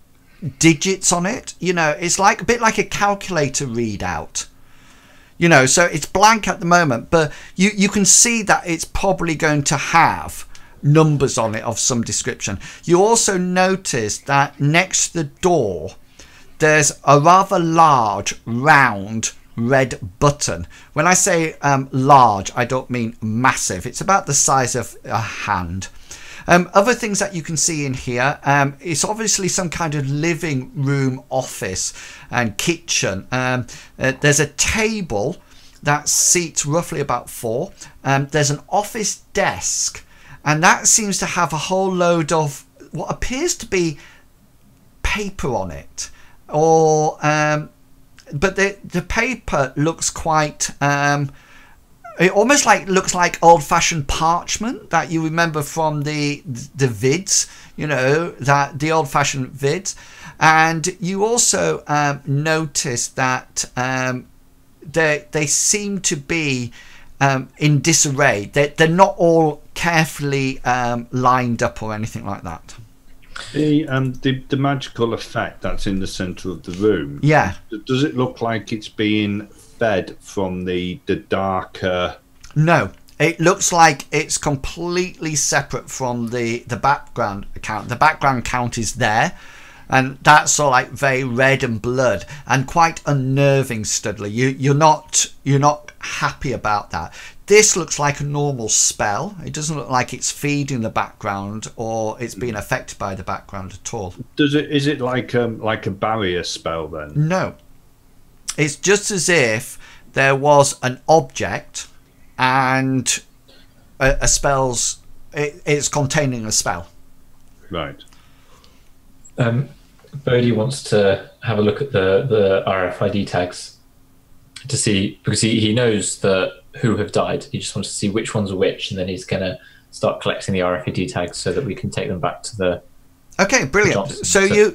digits on it. It's like a bit like a calculator readout. So it's blank at the moment, but you can see that it's probably going to have numbers on it of some description. You also notice that next to the door there's a rather large round red button. When I say large, I don't mean massive. It's about the size of a hand. Other things that you can see in here, it's obviously some kind of living room, office and kitchen. There's a table that seats roughly about 4. There's an office desk, and that seems to have a whole load of what appears to be paper on it, or but the paper looks quite it almost looks like old-fashioned parchment that you remember from the vids, that the old-fashioned vids. And you also notice that they seem to be in disarray. They're not all carefully lined up or anything like that. The magical effect that's in the center of the room, yeah, does it look like it's being fed from the darker? No, it looks like it's completely separate from the background account. The background count is there, and that's all like very red and blood and quite unnerving. Studley, you're not happy about that. This looks like a normal spell. It doesn't look like it's feeding the background or it's being affected by the background at all. Is it like a barrier spell then? No, it's just as if there was an object and a spell's it's containing a spell. Right. Bodhi wants to have a look at the RFID tags to see, because he knows that who have died. He just wants to see which ones are which, and then he's going to start collecting the RFID tags so that we can take them back to the. Okay, brilliant. So you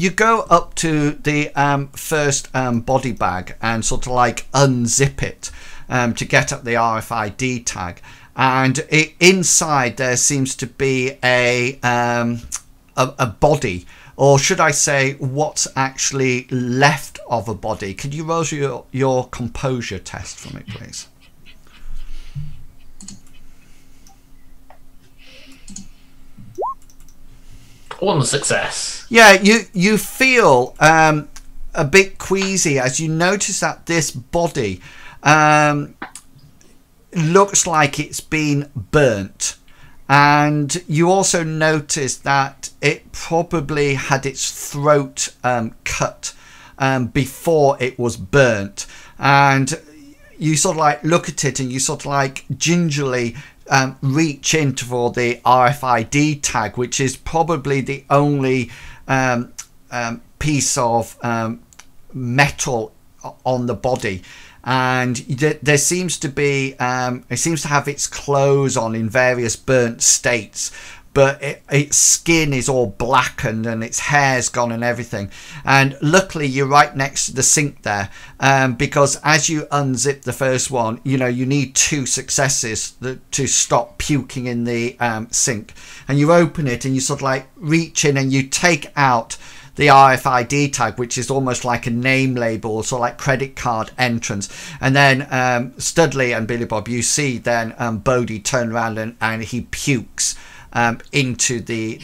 go up to the first body bag and sort of like unzip it to get at the RFID tag, and inside there seems to be a body, or should I say what's actually left of a body. Could you roll your composure test for me, please? One success. Yeah, you feel a bit queasy as you notice that this body looks like it's been burnt, and you also notice that it probably had its throat cut before it was burnt, and you sort of like look at it and you sort of like gingerly reach in for the RFID tag, which is probably the only piece of metal on the body, and there seems to be it seems to have its clothes on in various burnt states, but its skin is all blackened and its hair's gone and everything. And luckily you're right next to the sink there, because as you unzip the first one, you need 2 successes to stop puking in the sink, and you open it and you sort of like reach in and you take out the RFID tag, which is almost like a name label, sort of like credit card entrance. And then Studley and Billy Bob, you see then Bodhi turn around and he pukes into the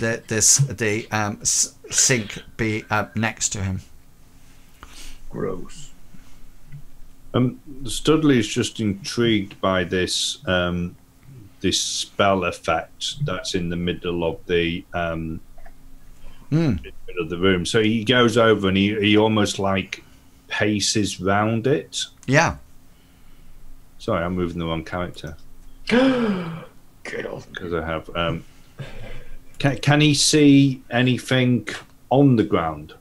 sink next to him. Gross. Studley is just intrigued by this this spell effect that's in the middle of the middle of the room. So he goes over and he almost like paces round it. Yeah. Sorry, I'm moving the wrong character. Good old. Because I have. Can he see anything on the ground?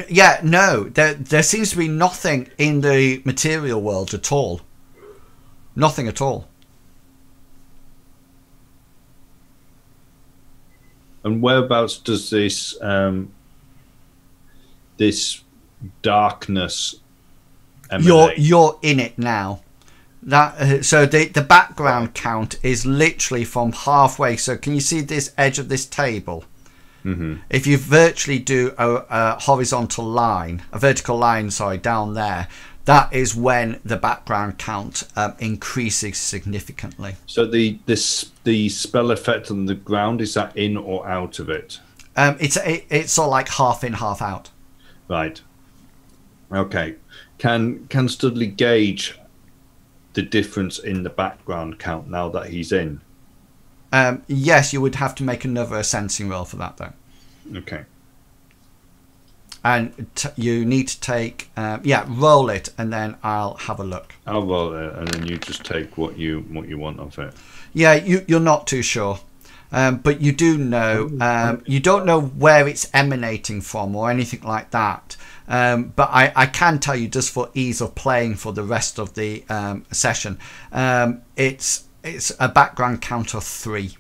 Yeah, no. There seems to be nothing in the material world at all. Nothing at all. And whereabouts does this this darkness emanate? You're in it now. So the background count is literally from halfway. So can you see this edge of this table? Mm-hmm. If you virtually do a horizontal line, a vertical line, sorry, down there, that is when the background count increases significantly. So the spell effect on the ground, is that in or out of it? It's sort of like half in, half out. Right. Okay. Can Studley gauge the difference in the background count now that he's in? Yes, you would have to make another sensing roll for that, though. Okay. And you need to take, roll it, and then I'll have a look. I'll roll it, and then you just take what you want of it. Yeah, you're not too sure, but you do know. You don't know where it's emanating from or anything like that. But I can tell you, just for ease of playing for the rest of the session, it's a background count of 3.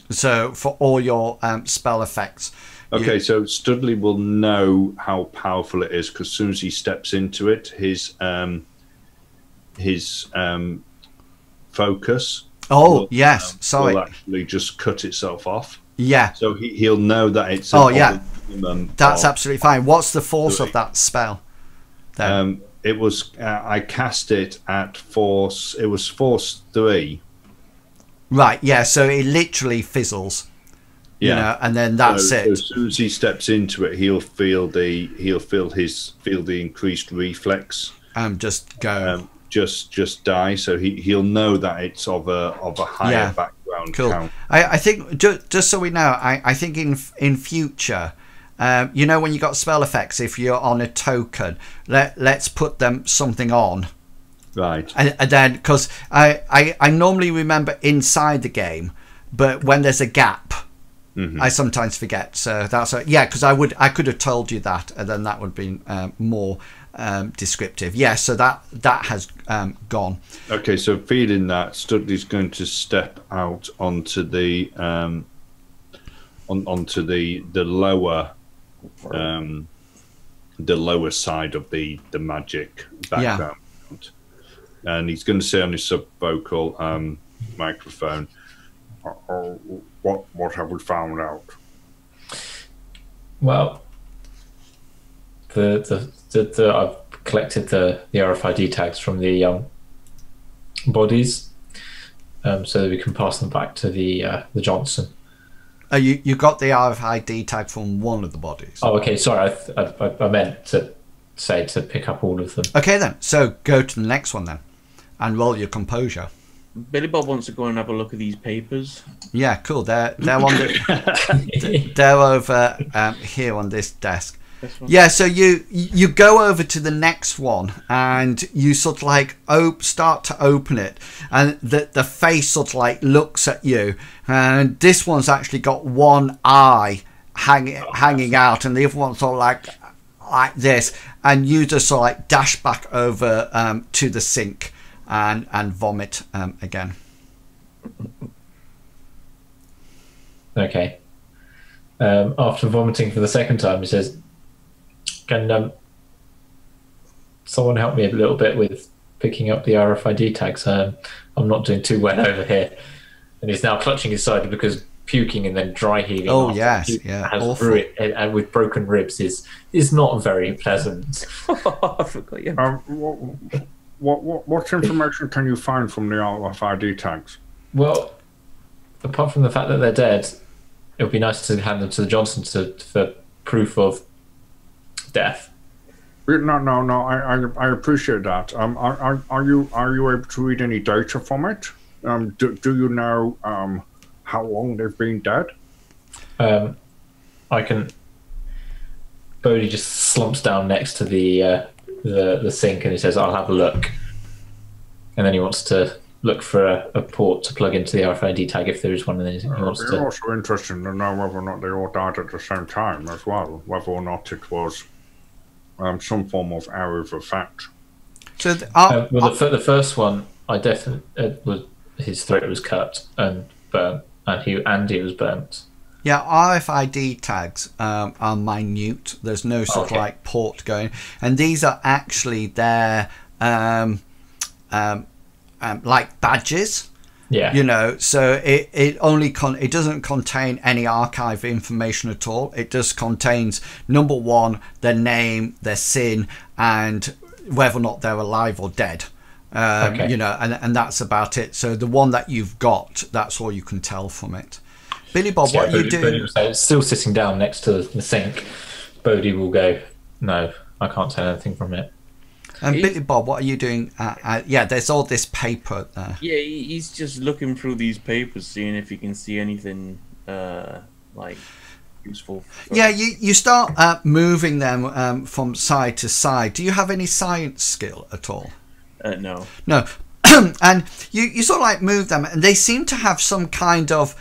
So for all your spell effects. Okay, so Studley will know how powerful it is because as soon as he steps into it, his focus. Oh yes, sorry. Will actually just cut itself off. Yeah. So he'll know that it's. That's absolutely fine. What's the force of that spell? It was. I cast it at force. It was force 3. Right. Yeah. So it literally fizzles. Yeah. You know, and then that's it. So as soon as he steps into it, he'll feel the increased reflex. Just go. Just die. So he'll know that it's of a higher background count. I think just so we know, I think in future, you know, when you got spell effects, if you're on a token, let's put them something on. Right. And then because I normally remember inside the game, but when there's a gap. Mm-hmm. I sometimes forget, so that's because I could have told you that, and then that would be more descriptive. Yes, so that has gone. Okay, so feeding that, Studley's going to step out onto the onto the lower side of the magic background, and he's going to say on his subvocal microphone. What have we found out? Well, I've collected the RFID tags from the bodies, so that we can pass them back to the Johnson. You got the RFID tag from one of the bodies. Oh, okay. Sorry, I meant to say to pick up all of them. Okay, then. So go to the next one then, and roll your composure. Billy Bob wants to go and have a look at these papers. Yeah, cool. They're on the, they're over here on this desk. Yeah, so you go over to the next one and you sort of like start to open it, and the face sort of like looks at you, and this one's actually got one eye hanging out, and the other one's sort of like this, and you just sort of like dash back over to the sink. And vomit again. Okay. After vomiting for the second time, he says, "Can someone help me a little bit with picking up the RFID tags? I'm not doing too well over here." And he's now clutching his side because puking and then dry heaving. Oh yes, yeah, awful. And with broken ribs is not very pleasant. I forgot you. What information can you find from the RFID tags? Well, apart from the fact that they're dead, it would be nice to hand them to the Johnson for proof of death. No. I appreciate that. Are you able to read any data from it? Do you know how long they've been dead? I can. Bodhi just slumps down next to the sink and he says, "I'll have a look." And then he wants to look for a port to plug into the RFID tag if there is one. And then he wants We're also interested to know whether or not they all died at the same time as well, whether or not it was some form of error of fact. So the first one, I definitely was his throat was cut and burnt, and he was burnt. Yeah, RFID tags are minute. There's no sort of like port going, and these are actually their like badges. Yeah, you know, so it doesn't contain any archive information at all. It just contains, number one, their name, their sin, and whether or not they're alive or dead. You know, and that's about it. So the one that you've got, that's all you can tell from it. Billy Bob, what are you doing? Still sitting down next to the sink, Bodhi will go, "No, I can't tell anything from it." And Billy Bob, what are you doing? Yeah, there's all this paper there. Yeah, he's just looking through these papers, seeing if he can see anything like useful. Yeah, you start moving them from side to side. Do you have any science skill at all? No. No. And you sort of like move them, and they seem to have some kind of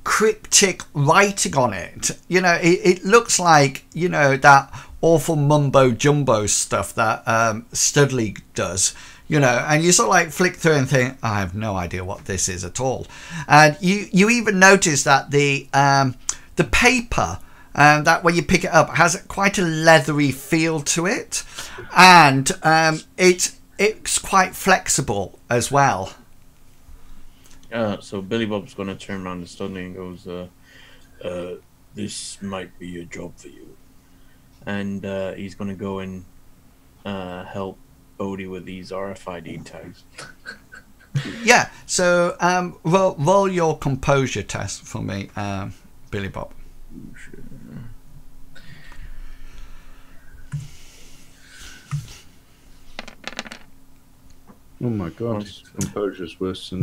cryptic writing on it. You know, it looks like, you know, that awful mumbo jumbo stuff that Studley does, you know, and you sort of like flick through and think, I have no idea what this is at all. And you even notice that the paper that when you pick it up has quite a leathery feel to it, and it's quite flexible as well. So Billy Bob's going to turn around to Studley and goes, "This might be a job for you." And he's going to go and help Bodhi with these RFID tags. Yeah, so roll your composure test for me, Billy Bob. Sure. Oh my god, his composure's worse than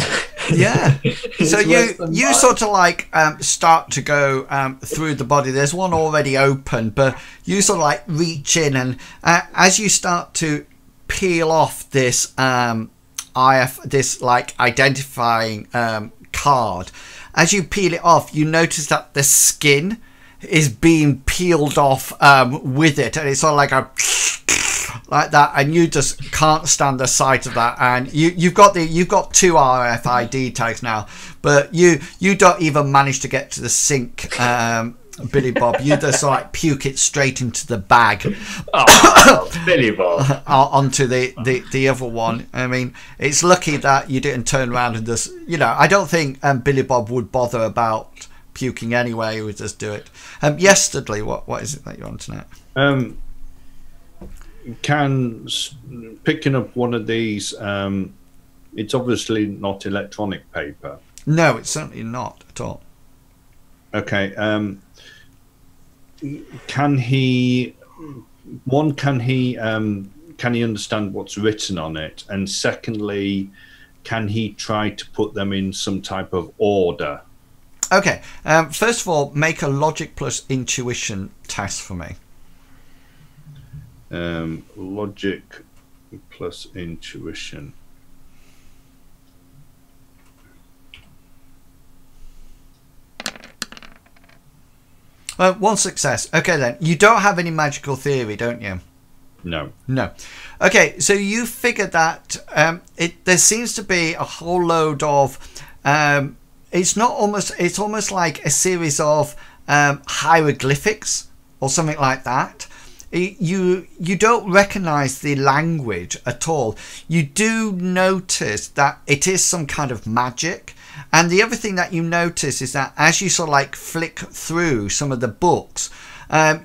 yeah. So you sort of like start to go through the body. There's one already open, but you sort of like reach in, and as you start to peel off this this like identifying card, as you peel it off, you notice that the skin is being peeled off with it, and it's sort of like a like that, and you just can't stand the sight of that. And you've got two RFID tags now, but you don't even manage to get to the sink, Billy Bob. You just like puke it straight into the bag. Billy Bob onto the other one. I mean, it's lucky that you didn't turn around and just, you know, I don't think Billy Bob would bother about puking anyway. He would just do it. Yesterday, what is it that you're on tonight? Picking up one of these, it's obviously not electronic paper. No, it's certainly not at all. Okay. Can he understand what's written on it? And secondly, can he try to put them in some type of order? Okay. First of all, make a logic plus intuition test for me. Logic plus intuition. One success. Okay, then. You don't have any magical theory, don't you? No. No. Okay, so you figure that there seems to be a whole load of... it's almost like a series of hieroglyphics or something like that. You don't recognize the language at all. You do notice that it is some kind of magic. And the other thing that you notice is that as you sort of like flick through some of the books,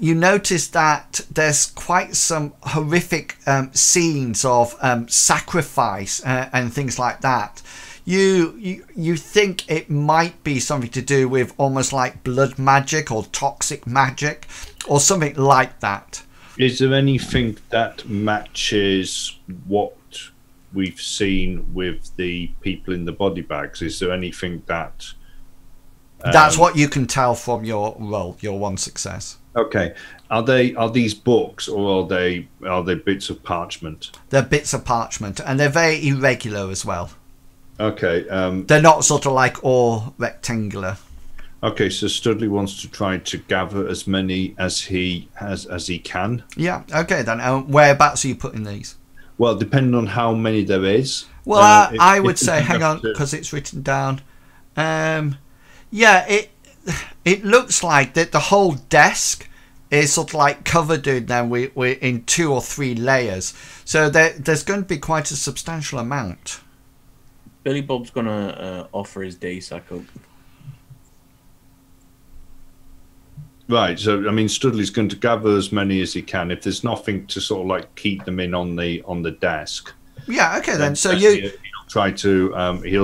you notice that there's quite some horrific scenes of sacrifice and things like that. you think it might be something to do with almost like blood magic or toxic magic or something like that. Is there anything that matches what we've seen with the people in the body bags? Is there anything that... That's what you can tell from your roll, your 1 success. Okay. Are these books, or are they bits of parchment? They're bits of parchment, and they're very irregular as well. Okay. They're not sort of like all rectangular. Okay, so Studley wants to try to gather as many as he can. Yeah. Okay then. Whereabouts are you putting these? Well, depending on how many there is. Well, I would say, hang on, because it's written down. Yeah, it looks like that the whole desk is sort of like covered in them. We're in 2 or 3 layers, so there's going to be quite a substantial amount. Billy Bob's gonna offer his day sack up. Right, so I mean, Studley's going to gather as many as he can. If there's nothing to sort of like keep them in on the desk. Yeah. Okay then. So he'll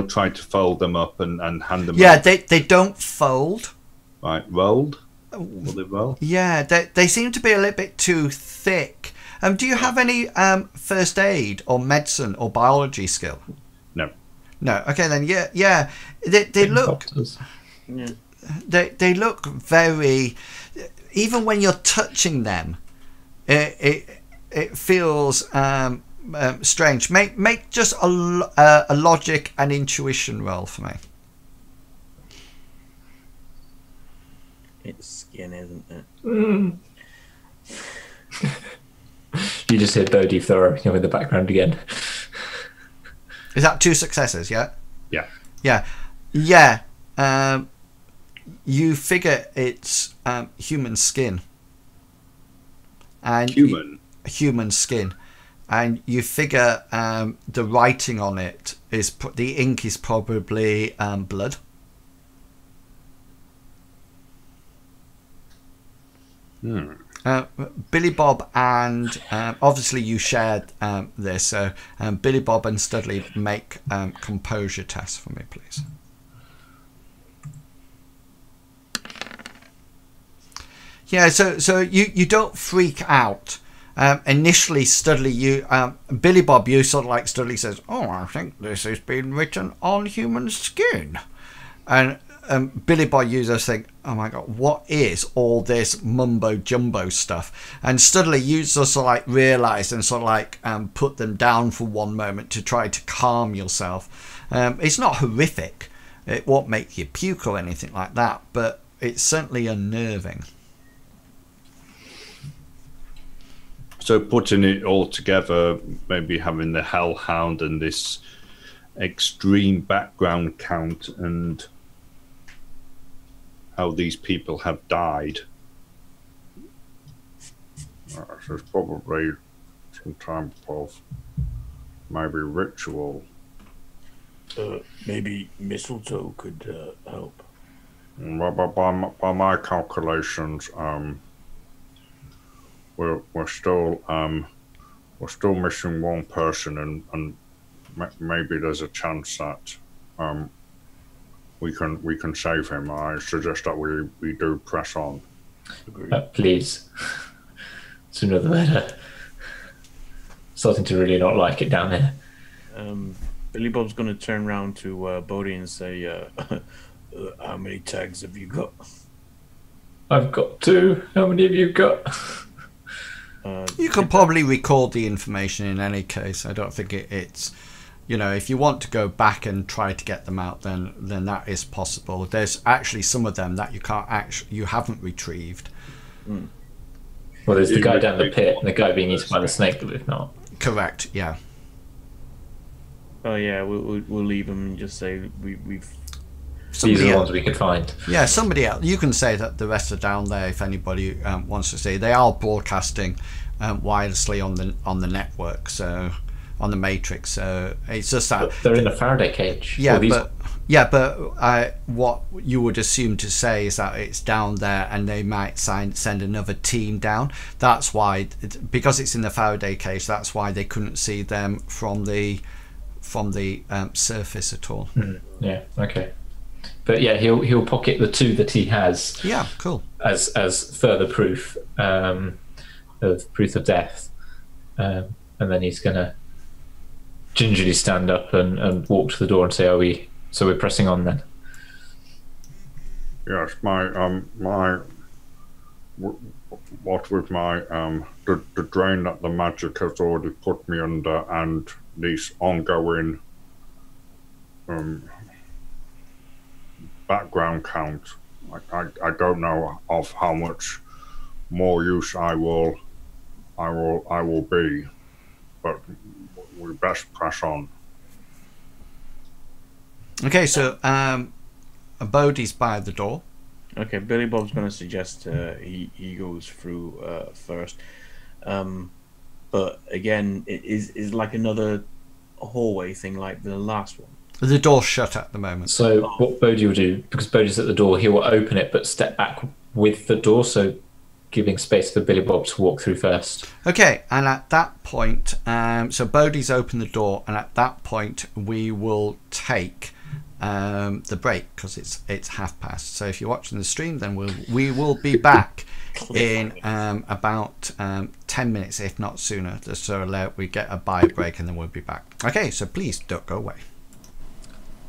try to fold them up and hand them. Yeah, out. they don't fold. Right, rolled. Will they roll? Yeah, they seem to be a little bit too thick. Do you have any first aid or medicine or biology skill? No. No. Okay then. Yeah. They look. Yeah. They look very. Even when you're touching them, it feels strange. Make just a logic and intuition roll for me. It's skin, isn't it? You just hear Bodhi throwing him in the background again. Is that 2 successes? Yeah. Yeah. You figure it's human skin. And human skin, and you figure the writing on it is the ink is probably blood. Billy Bob and obviously you shared this, so Billy Bob and Studley make composure tests for me, please. Yeah, so you don't freak out. Initially, Studley, Billy Bob, you sort of like Studley says, "Oh, I think this has been written on human skin," and Billy Bob, you just think, "Oh my God, what is all this mumbo jumbo stuff?" And Studley, you just sort of like realise and sort of like put them down for one moment to try to calm yourself. It's not horrific; it won't make you puke or anything like that, but it's certainly unnerving. So putting it all together, maybe having the hellhound and this extreme background count and how these people have died. There's probably some type of maybe ritual. Maybe mistletoe could help. By my calculations, we're still missing one person, and maybe there's a chance that we can save him. I suggest that we do press on. Please, sooner the better. Starting to really not like it down there. Billy Bob's going to turn around to Bodhi and say, "How many tags have you got?" I've got 2. How many have you got? You can probably record the information in any case. I don't think it's, if you want to go back and try to get them out, then that is possible. There's actually some of them that you haven't retrieved. Well, there's the guy down the pit and the guy being eaten by the snake, if not. Correct. Yeah. Oh yeah, we'll leave them and just say we've. These are the ones we could find. Yeah, somebody else. You can say that the rest are down there if anybody wants to see. They are broadcasting wirelessly on the network, so on the matrix. So it's just that they're in the Faraday cage. Yeah, but what you would assume to say is that it's down there, and they might send another team down. That's why, because it's in the Faraday cage. That's why they couldn't see them from from the surface at all. Yeah. Okay. But yeah, he'll pocket the 2 that he has. Yeah, cool. As further proof of death, and then he's gonna gingerly stand up and walk to the door and say, we're pressing on then? Yes, what with my the drain that the magic has already put me under, and these ongoing background count, I don't know of how much more use I will be, but we best press on. Okay, so Bodhi's by the door. Okay, Billy Bob's going to suggest he goes through first. But again, it is like another hallway thing like the last one. The door's shut at the moment. So what Bodhi will do, because Bodhi's at the door, he will open it but step back with the door, so giving space for Billy Bob to walk through first. Okay, and at that point, so Bodhi's opened the door, and at that point we will take the break, because it's 1:30. So if you're watching the stream, then we will be back in about 10 minutes, if not sooner, just so we get a bio break, and then we'll be back. Okay, so please don't go away.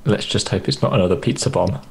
Let's just hope it's not another pizza bomb.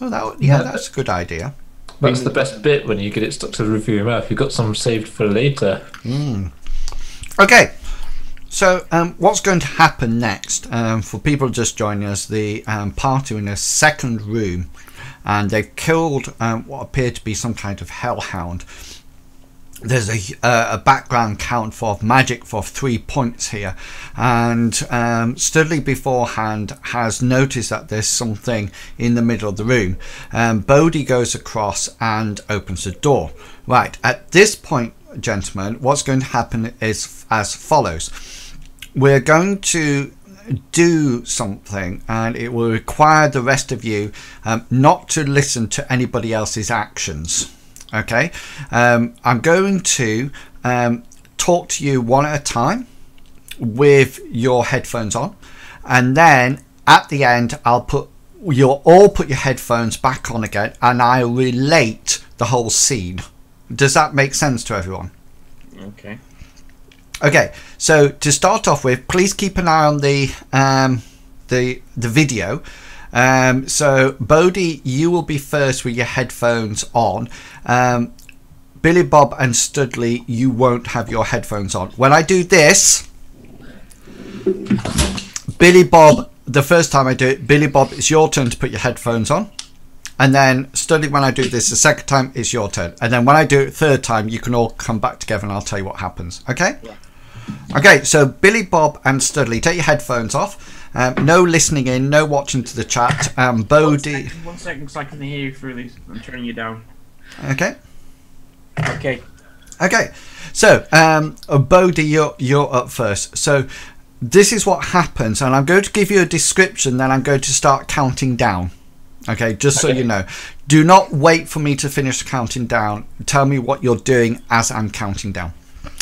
Oh, yeah, that's a good idea. That's the best bit when you get it stuck to the roof of your mouth. You've got some saved for later. Okay, so what's going to happen next? For people just joining us, the party are in a second room, and they've killed what appeared to be some kind of hellhound. There's a background count for magic for 3 points here, and Studley beforehand has noticed that there's something in the middle of the room. Bodhi goes across and opens the door. Right, at this point, gentlemen, what's going to happen is as follows. We're going to do something, and it will require the rest of you not to listen to anybody else's actions. Okay, I'm going to talk to you one at a time with your headphones on, and then at the end you'll all put your headphones back on again, and I'll relate the whole scene. Does that make sense to everyone? Okay. Okay, so to start off with, please keep an eye on the video. So Bodhi, you will be first with your headphones on. Billy Bob and Studley, you won't have your headphones on. When I do this, Billy Bob, the first time I do it, Billy Bob, it's your turn to put your headphones on. And then Studley, when I do this the second time, it's your turn. And then when I do it third time, you can all come back together and I'll tell you what happens. Okay? Yeah. Okay, so Billy Bob and Studley, take your headphones off. No listening in, no watching to the chat. Bodhi. 1 second, because I can hear you through these. I'm turning you down. Okay. Okay. Okay. So, Bodhi, you're up first. So, this is what happens, and I'm going to give you a description. Then I'm going to start counting down. Okay, just so you know. Do not wait for me to finish counting down. Tell me what you're doing as I'm counting down.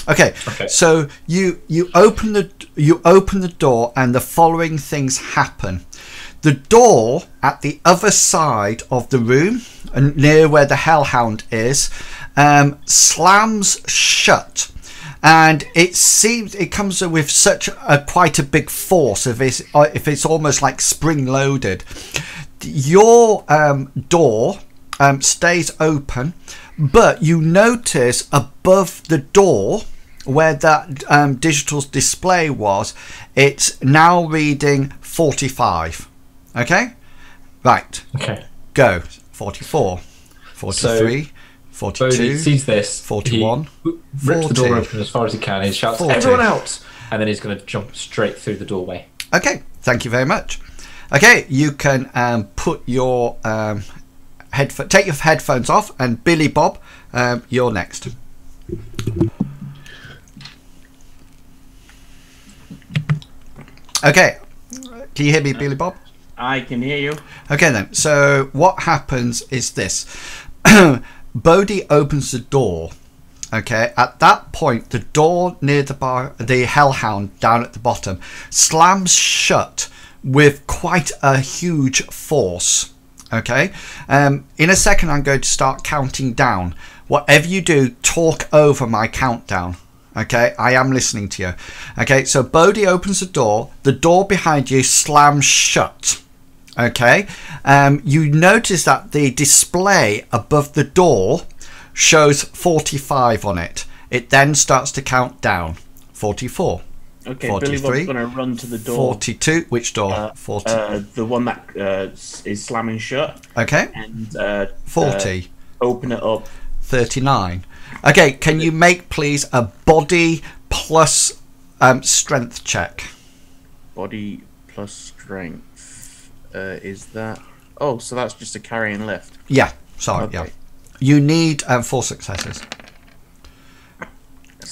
Okay. So you open the door, and the following things happen. The door at the other side of the room, and near where the hellhound is, slams shut, and it comes with such quite a big force. If it's almost like spring loaded. Your door stays open, but you notice above the door where that digital display was, it's now reading 45. Okay? Right. Okay. Go. 44, 43, 42, Bodhi sees this, 41, he rips the door open as far as he can, he shouts, 40. "Everyone out!" And then he's going to jump straight through the doorway. Okay, thank you very much. Okay, you can put your take your headphones off, and Billy Bob, you're next. Okay, can you hear me, Billy Bob? I can hear you. Okay then, so what happens is this. Bodhi opens the door. Okay, at that point, the door near the hellhound down at the bottom, slams shut with quite a huge force. Okay, in a second I'm going to start counting down. Whatever you do, talk over my countdown. Okay, I am listening to you. Okay, so Bodhi opens the door behind you slams shut. Okay, you notice that the display above the door shows 45 on it. It then starts to count down. 44. Okay, 43, Billy Bob's going to run to the door. 42. Which door? 40. The one that is slamming shut. Okay. And 40. Open it up. 39. Okay, can you make please a body plus strength check? Body plus strength. Is that? Oh, so that's just a carry and lift. Yeah. Sorry. Okay. Yeah. You need 4 successes.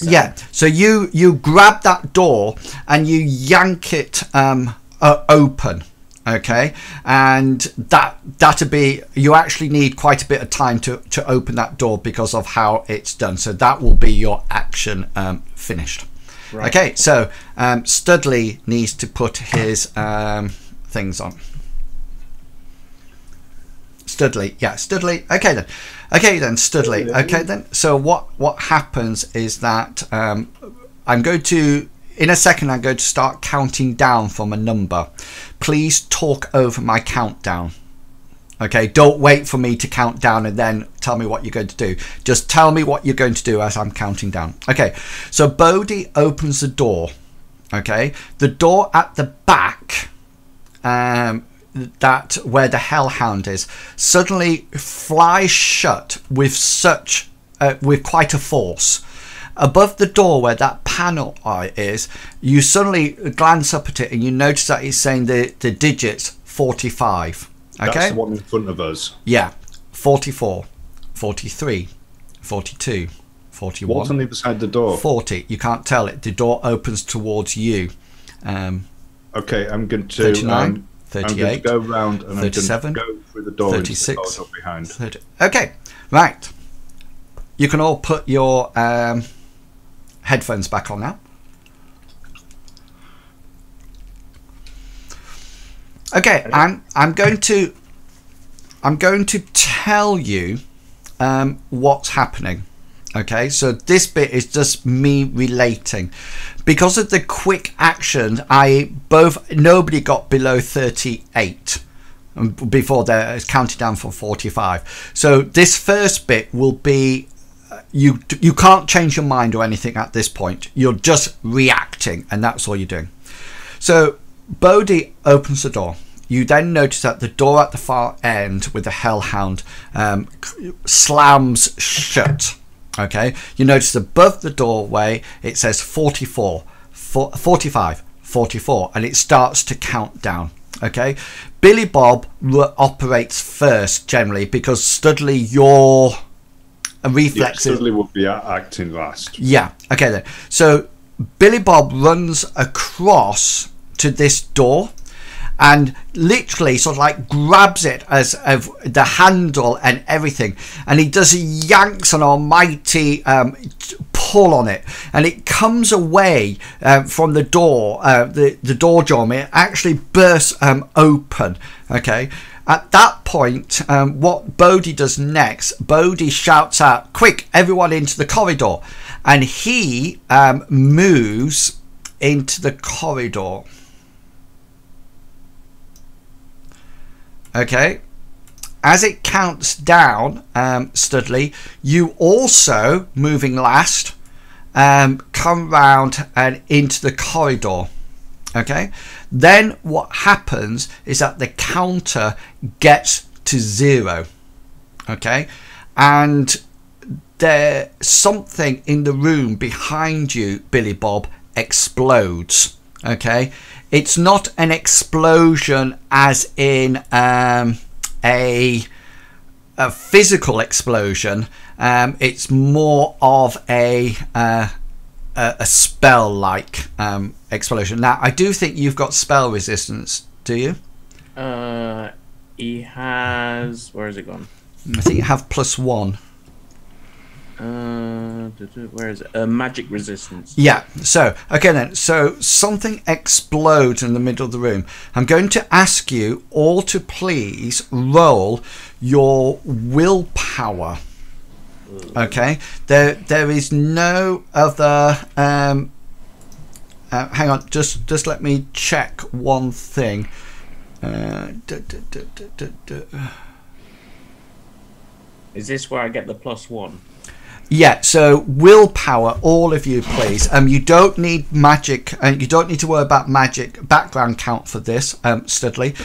Yeah, so you grab that door and you yank it open, okay, and that'll be, you actually need quite a bit of time to open that door because of how it's done. So that will be your action finished. Right. Okay, so Studley needs to put his things on. Studley, yeah, Studley. Okay then, Studley. Okay then. So what happens is that I'm going to, in a second, I'm going to start counting down from a number. Please talk over my countdown. Okay, don't wait for me to count down and then tell me what you're going to do. Just tell me what you're going to do as I'm counting down. Okay, so Bodhi opens the door. Okay, the door at the back, that where the hellhound is, suddenly flies shut with with quite a force. Above the door where that panel is, you suddenly glance up at it and you notice that it's saying the digits 45. Okay, that's the one in front of us. Yeah, 44, 43, 42, 41. What's on the other side of the door? 40. You can't tell it. The door opens towards you. Okay, I'm going to 39, 38, I'm going to go round and 37, I'm going to go through the door 36, into the door behind. 30. Okay, right. You can all put your headphones back on now. Okay, I'm going to tell you what's happening. Okay, so this bit is just me relating. Because of the quick action, nobody got below 38 before they're counted down from 45. So this first bit will be you can't change your mind or anything at this point. You're just reacting, and that's all you're doing. So Bodhi opens the door. You then notice that the door at the far end with the hellhound slams shut. Okay, you notice above the doorway it says 44, 45, 44, and it starts to count down. Okay, Billy Bob operates first generally because Studley, your reflexes. Yeah, Studley would be acting last. Yeah. Okay then. So Billy Bob runs across to this door and literally sort of like grabs it as of the handle and everything, and he yanks an almighty pull on it, and it comes away from the door, the door jamb. It actually bursts open. Okay, at that point, what Bodhi does next, Bodhi shouts out, "Quick, everyone into the corridor," and he moves into the corridor. Okay, as it counts down, Studley, you also, moving last, come round and into the corridor. Okay, then what happens is that the counter gets to 0. Okay, and there's something in the room behind you, Billy Bob, explodes. Okay, it's not an explosion as in a physical explosion. It's more of a spell-like explosion. Now, I do think you've got spell resistance. Do you? He has. Where has it gone? I think you have +1. Where is it? Magic resistance. Yeah. So okay then. So something explodes in the middle of the room. I'm going to ask you all to please roll your willpower. Okay. There is no other. Hang on. Just let me check one thing. Is this where I get the +1? Yeah, so willpower, all of you, please. You don't need magic, and you don't need to worry about magic background count for this, Studley.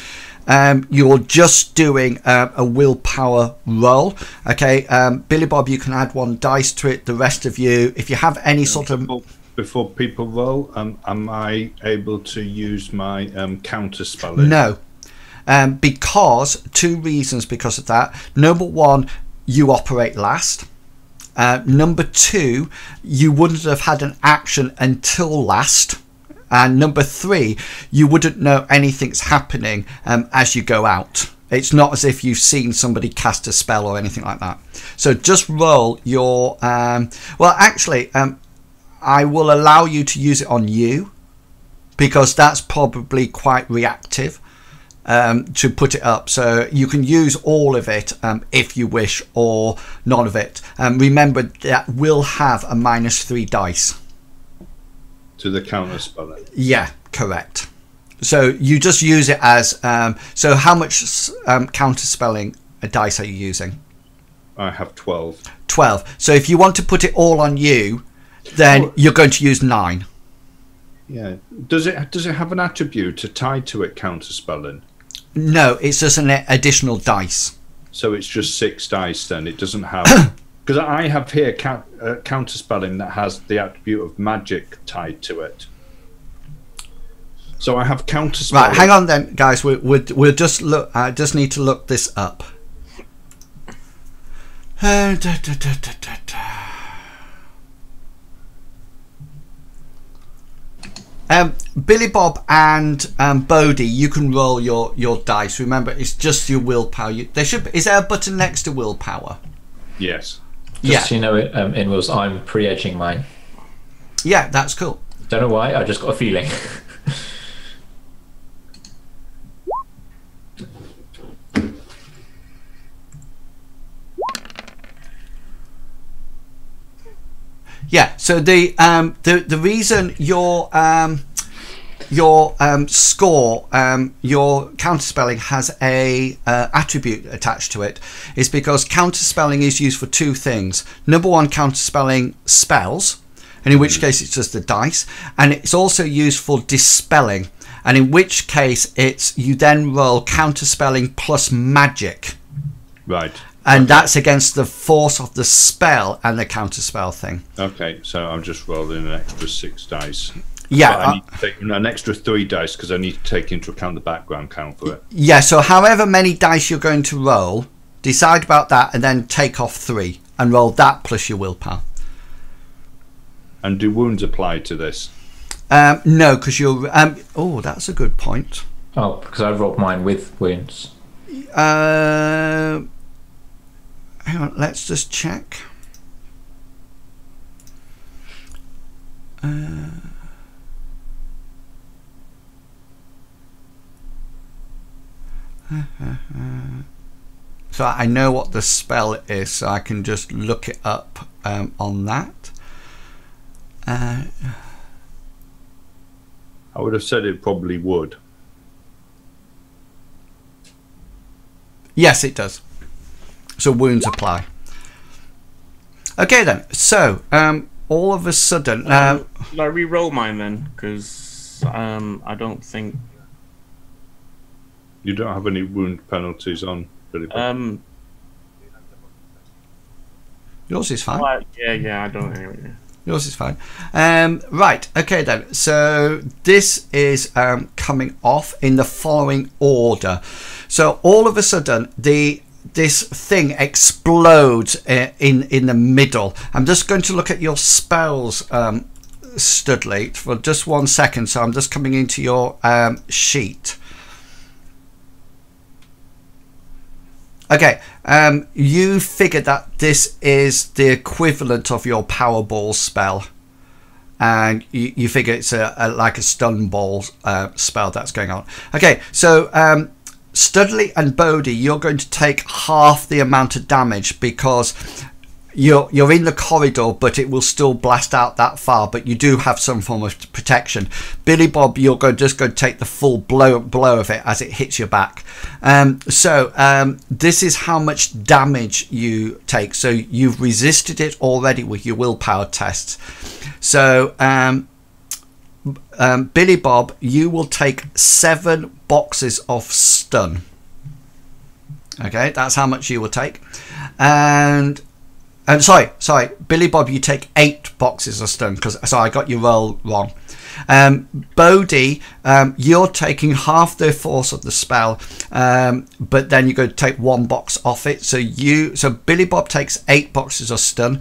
You're just doing a willpower roll. Okay, Billy Bob, you can add 1 dice to it. The rest of you, if you have any sort of... Before people roll, am I able to use my counter spelling? No, because 2 reasons because of that. Number 1, you operate last. Number 2, you wouldn't have had an action until last. And number 3, you wouldn't know anything's happening as you go out. It's not as if you've seen somebody cast a spell or anything like that. So just roll your... well, actually, I will allow you to use it on you, because that's probably quite reactive. To put it up, so you can use all of it if you wish, or none of it. Remember that will have a -3 dice to the counter spelling. Yeah, correct. So you just use it as so how much counterspelling dice are you using? I have 12. 12. So if you want to put it all on you, then you're going to use 9. Yeah. Does it have an attribute tied to it, counterspelling? No, it's just an additional dice. So it's just 6 dice then. It doesn't have, because I have here counterspelling that has the attribute of magic tied to it. So I have counterspelling. Right, hang on then, guys. We'll just look. I just need to look this up. Billy Bob and Bodhi, you can roll your dice. Remember, it's just your willpower. Is there a button next to willpower? Yes. Just so you know, in Wills, I'm pre-edging mine. Yeah, that's cool. Don't know why. I just got a feeling. Yeah. So the reason your score, your counterspelling has a attribute attached to it is because counterspelling is used for 2 things. Number 1, counterspelling spells, and in which case it's just the dice, and it's also used for dispelling, and in which case you then roll counterspelling plus magic. Right. And that's against the force of the spell and the counterspell thing. Okay, so I'm just rolling an extra 6 dice. Yeah, I need to take an extra 3 dice because I need to take into account the background count for it. Yeah, so however many dice you're going to roll, decide about that and then take off 3 and roll that plus your willpower. And do wounds apply to this? No, because you're... oh, that's a good point. Oh, because I rolled mine with wounds. Hang on, let's just check. So I know what the spell is, so I can just look it up on that. I would have said it probably would. Yes, it does. So wounds apply. Okay then. So all of a sudden, Should I re-roll mine then? Because I don't think you don't have any wound penalties on. Billy. yours is fine. well, yeah, I don't anyway. Yours is fine. Right. Okay then. So this is coming off in the following order. So all of a sudden this thing explodes in the middle. I'm just going to look at your spells, Studley, for just 1 second. So I'm just coming into your sheet. Okay, you figure that this is the equivalent of your Powerball spell, and you figure it's like a stun ball spell that's going on. Okay, so Studley and Bodhi, you're going to take half the amount of damage because you're in the corridor, but it will still blast out that far, but you do have some form of protection. Billy Bob, you're just going to take the full blow of it as it hits your back. So this is how much damage you take. So you've resisted it already with your willpower tests. So Billy Bob, you will take 7 boxes of stun. Okay, that's how much you will take. And sorry, Billy Bob, you take 8 boxes of stun because I got your roll wrong. Bodhi, you're taking half the force of the spell, but then you're going to take 1 box off it. So Billy Bob takes 8 boxes of stun.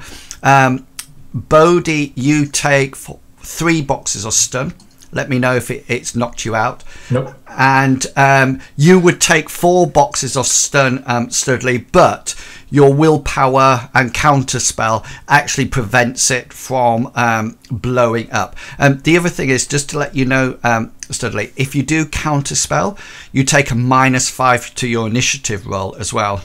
Bodhi, you take 3 boxes of stun. Let me know if it's knocked you out. Nope. And you would take 4 boxes of stun, Studley, but your willpower and counter spell actually prevents it from blowing up. The other thing is, just to let you know, Studley, if you do counter spell, you take a -5 to your initiative roll as well.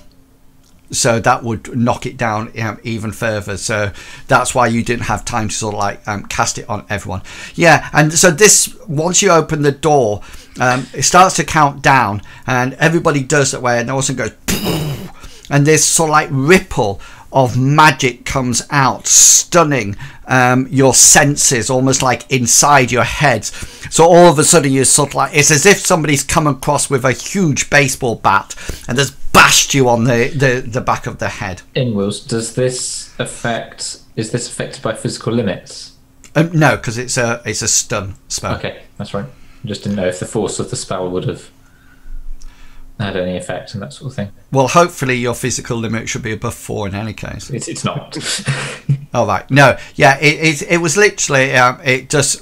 so that would knock it down even further. So that's why you didn't have time to sort of like cast it on everyone. Yeah, and so this, once you open the door, it starts to count down, and everybody does that way, and also goes, and this sort of like ripple of magic comes out, stunning your senses, almost like inside your head. So all of a sudden you're sort of like, it's as if somebody's come across with a huge baseball bat and has bashed you on the back of the head. Inwills, is this affected by physical limits? No, because it's a stun spell. Okay, that's right. I just didn't know if the force of the spell would have had any effect and that sort of thing. Well, hopefully your physical limit should be above 4 in any case. It's not. All right. No. Yeah. It was literally. It just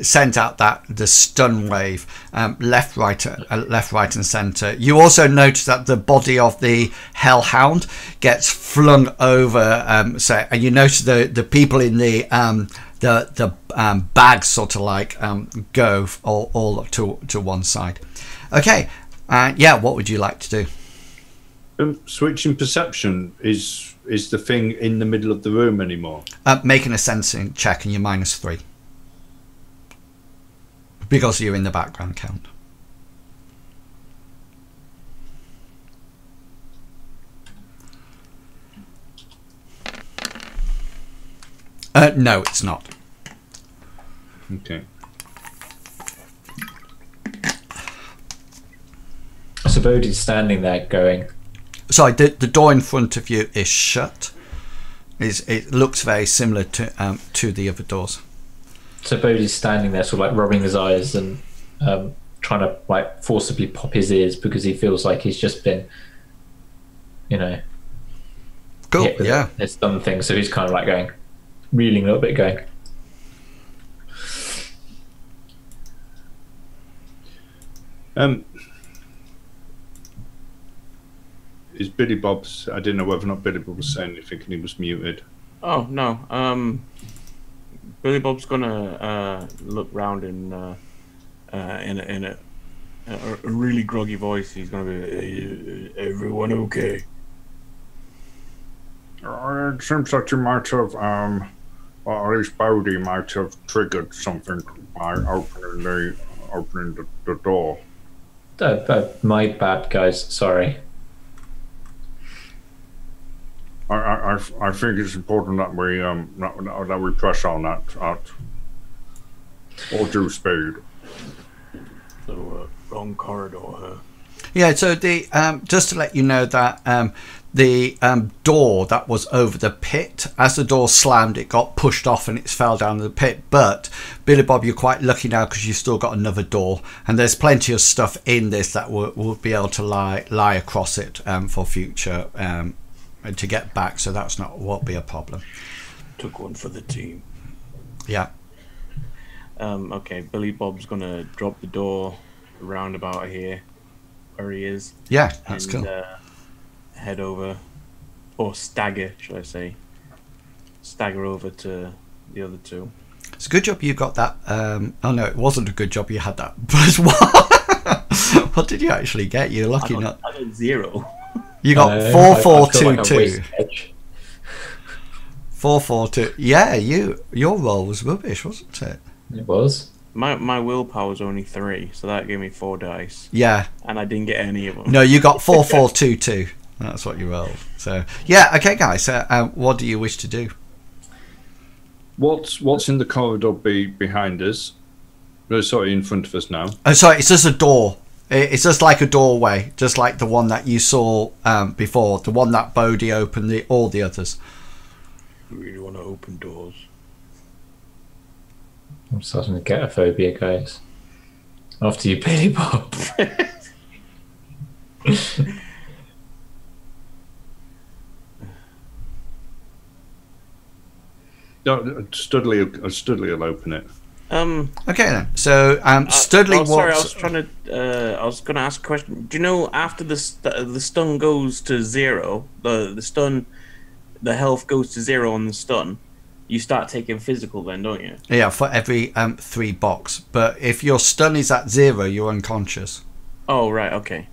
sent out the stun wave, left, right, and centre. You also notice that the body of the Hellhound gets flung over. And you notice the people in the bags sort of like go all to one side. Okay. Yeah. What would you like to do? Switching perception is the thing in the middle of the room anymore? Making a sensing check and you're -3 because you're in the background count. No, it's not. Okay. So Bodhi's standing there going... Sorry, the door in front of you is shut. It looks very similar to the other doors. So Bodhi's standing there, sort of like rubbing his eyes and trying to like forcibly pop his ears because he feels like he's just been, Cool. hit with Yeah. his stun thing. So he's kind of like going, reeling a little bit, going. Is Billy Bob's? I didn't know whether or not Billy Bob was saying anything, and he was muted. Oh no. Billy Bob's gonna look round in a really groggy voice. He's gonna be, everyone okay? It seems like you might have, or at least Bodhi might have triggered something by opening the door. My bad, guys. Sorry. I think it's important that we press on that at all due speed. So wrong corridor, huh? Yeah. So the just to let you know that the door that was over the pit, as the door slammed, it got pushed off and it fell down the pit. But Billy Bob, you're quite lucky now because you've still got another door, and there's plenty of stuff in this that will be able to lie across it for future. To get back, so that's not won't be a problem. Took one for the team. Yeah. Okay, Billy Bob's gonna drop the door around about here, where he is. Yeah, that's and, cool. Head over, or stagger, should I say? Stagger over to the other two. It's a good job you got that. Oh no, it wasn't a good job you had that. But what? What did you actually get? You're lucky not. I got 0. You got 4-4-2-2. 4-4-2. Yeah, your roll was rubbish, wasn't it? It was. My willpower was only 3, so that gave me 4 dice. Yeah. And I didn't get any of them. No, you got 4-4-2-2. That's what you rolled. So yeah, okay, guys. What do you wish to do? What's in the corridor behind us? No, sorry, in front of us now. Oh, sorry, it's just a door. It's just like a doorway, just like the one that you saw before, the one that Bodhi opened, all the others. You really want to open doors? I'm starting to get a phobia, guys. After you, Billy Bob. No, Studley will open it. Okay then. So Studley. Sorry, I was going to ask a question. Do you know after the stun goes to 0, the health goes to 0 on the stun, you start taking physical then, don't you? Yeah, for every 3 box. But if your stun is at 0, you're unconscious. Oh right, okay.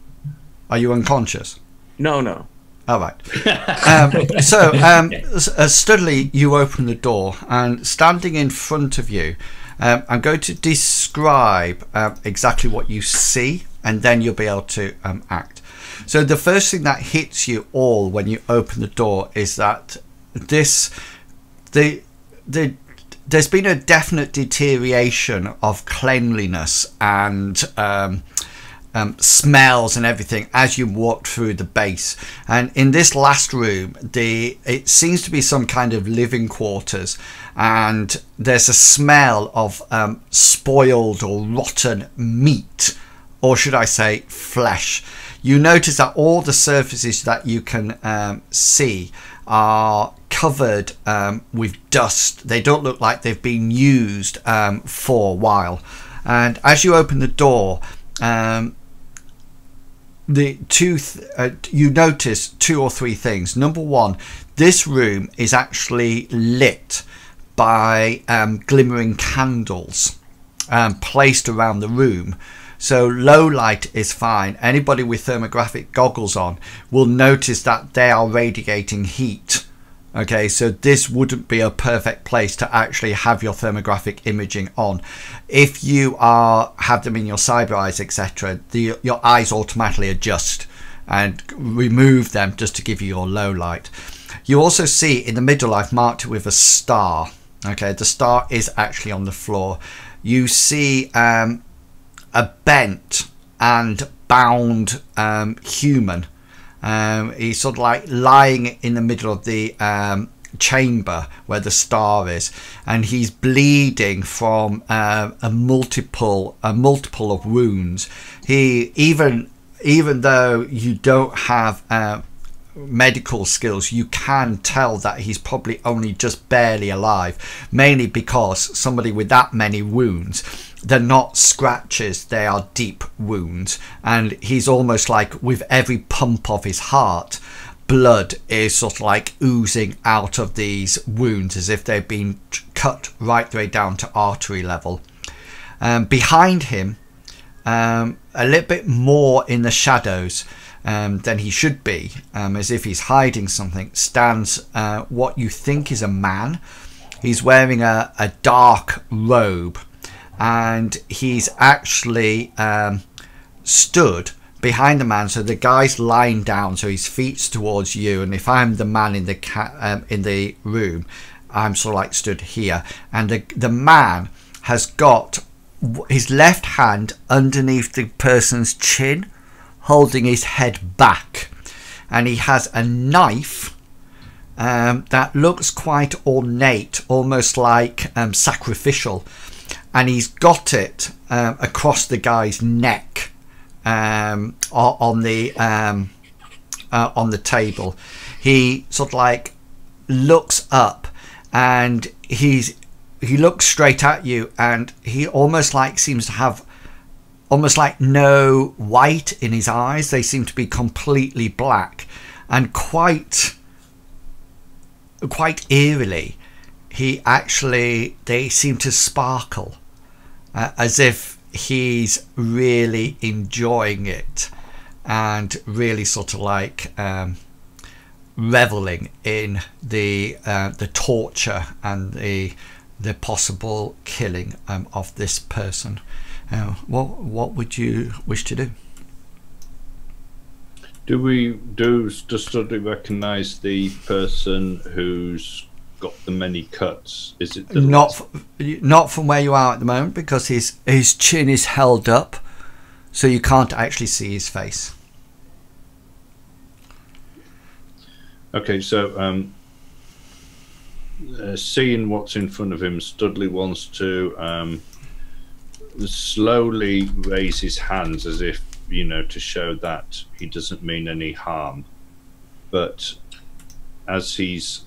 Are you unconscious? No. All right. Studley, you open the door, and standing in front of you, I'm going to describe exactly what you see, and then you'll be able to act. So the first thing that hits you all when you open the door is that there's been a definite deterioration of cleanliness and smells and everything as you walk through the base. And in this last room, it seems to be some kind of living quarters, and there's a smell of spoiled or rotten meat, or should I say flesh. You notice that all the surfaces that you can see are covered with dust. They don't look like they've been used for a while. And as you open the door, you notice 2 or 3 things. Number one, this room is actually lit by glimmering candles placed around the room. So low light is fine. Anybody with thermographic goggles on will notice that they are radiating heat. Okay, so this wouldn't be a perfect place to actually have your thermographic imaging on. If you have them in your cyber eyes, etc., your eyes automatically adjust and remove them just to give you your low light. You also see in the middle I've marked it with a star. Okay, the star is actually on the floor. You see a bent and bound human. He's sort of like lying in the middle of the chamber where the star is, and he's bleeding from a multiple of wounds. Even though you don't have medical skills, you can tell that he's probably only just barely alive, mainly because somebody with that many wounds, they're not scratches, they are deep wounds, and he's almost like with every pump of his heart, blood is sort of like oozing out of these wounds as if they've been cut right the way down to artery level. Behind him, a little bit more in the shadows than he should be, as if he's hiding something, stands what you think is a man. He's wearing a dark robe, and he's actually stood behind the man, so the guy's lying down, so his feet's towards you, and if I'm the man in the room, I'm sort of like stood here, and the man has got his left hand underneath the person's chin, holding his head back, and he has a knife that looks quite ornate, almost like sacrificial, and he's got it across the guy's neck on the table. He sort of like looks up, and he looks straight at you, and he almost like seems to have almost like no white in his eyes. They seem to be completely black, and quite eerily they seem to sparkle, as if he's really enjoying it and really sort of like reveling in the torture and the possible killing of this person. What would you wish to do? Does Studley recognise the person who's got the many cuts? Is it not from where you are at the moment, because his chin is held up, so you can't actually see his face. Okay, so seeing what's in front of him, Studley wants to slowly raise his hands as if, you know, to show that he doesn't mean any harm. But as he's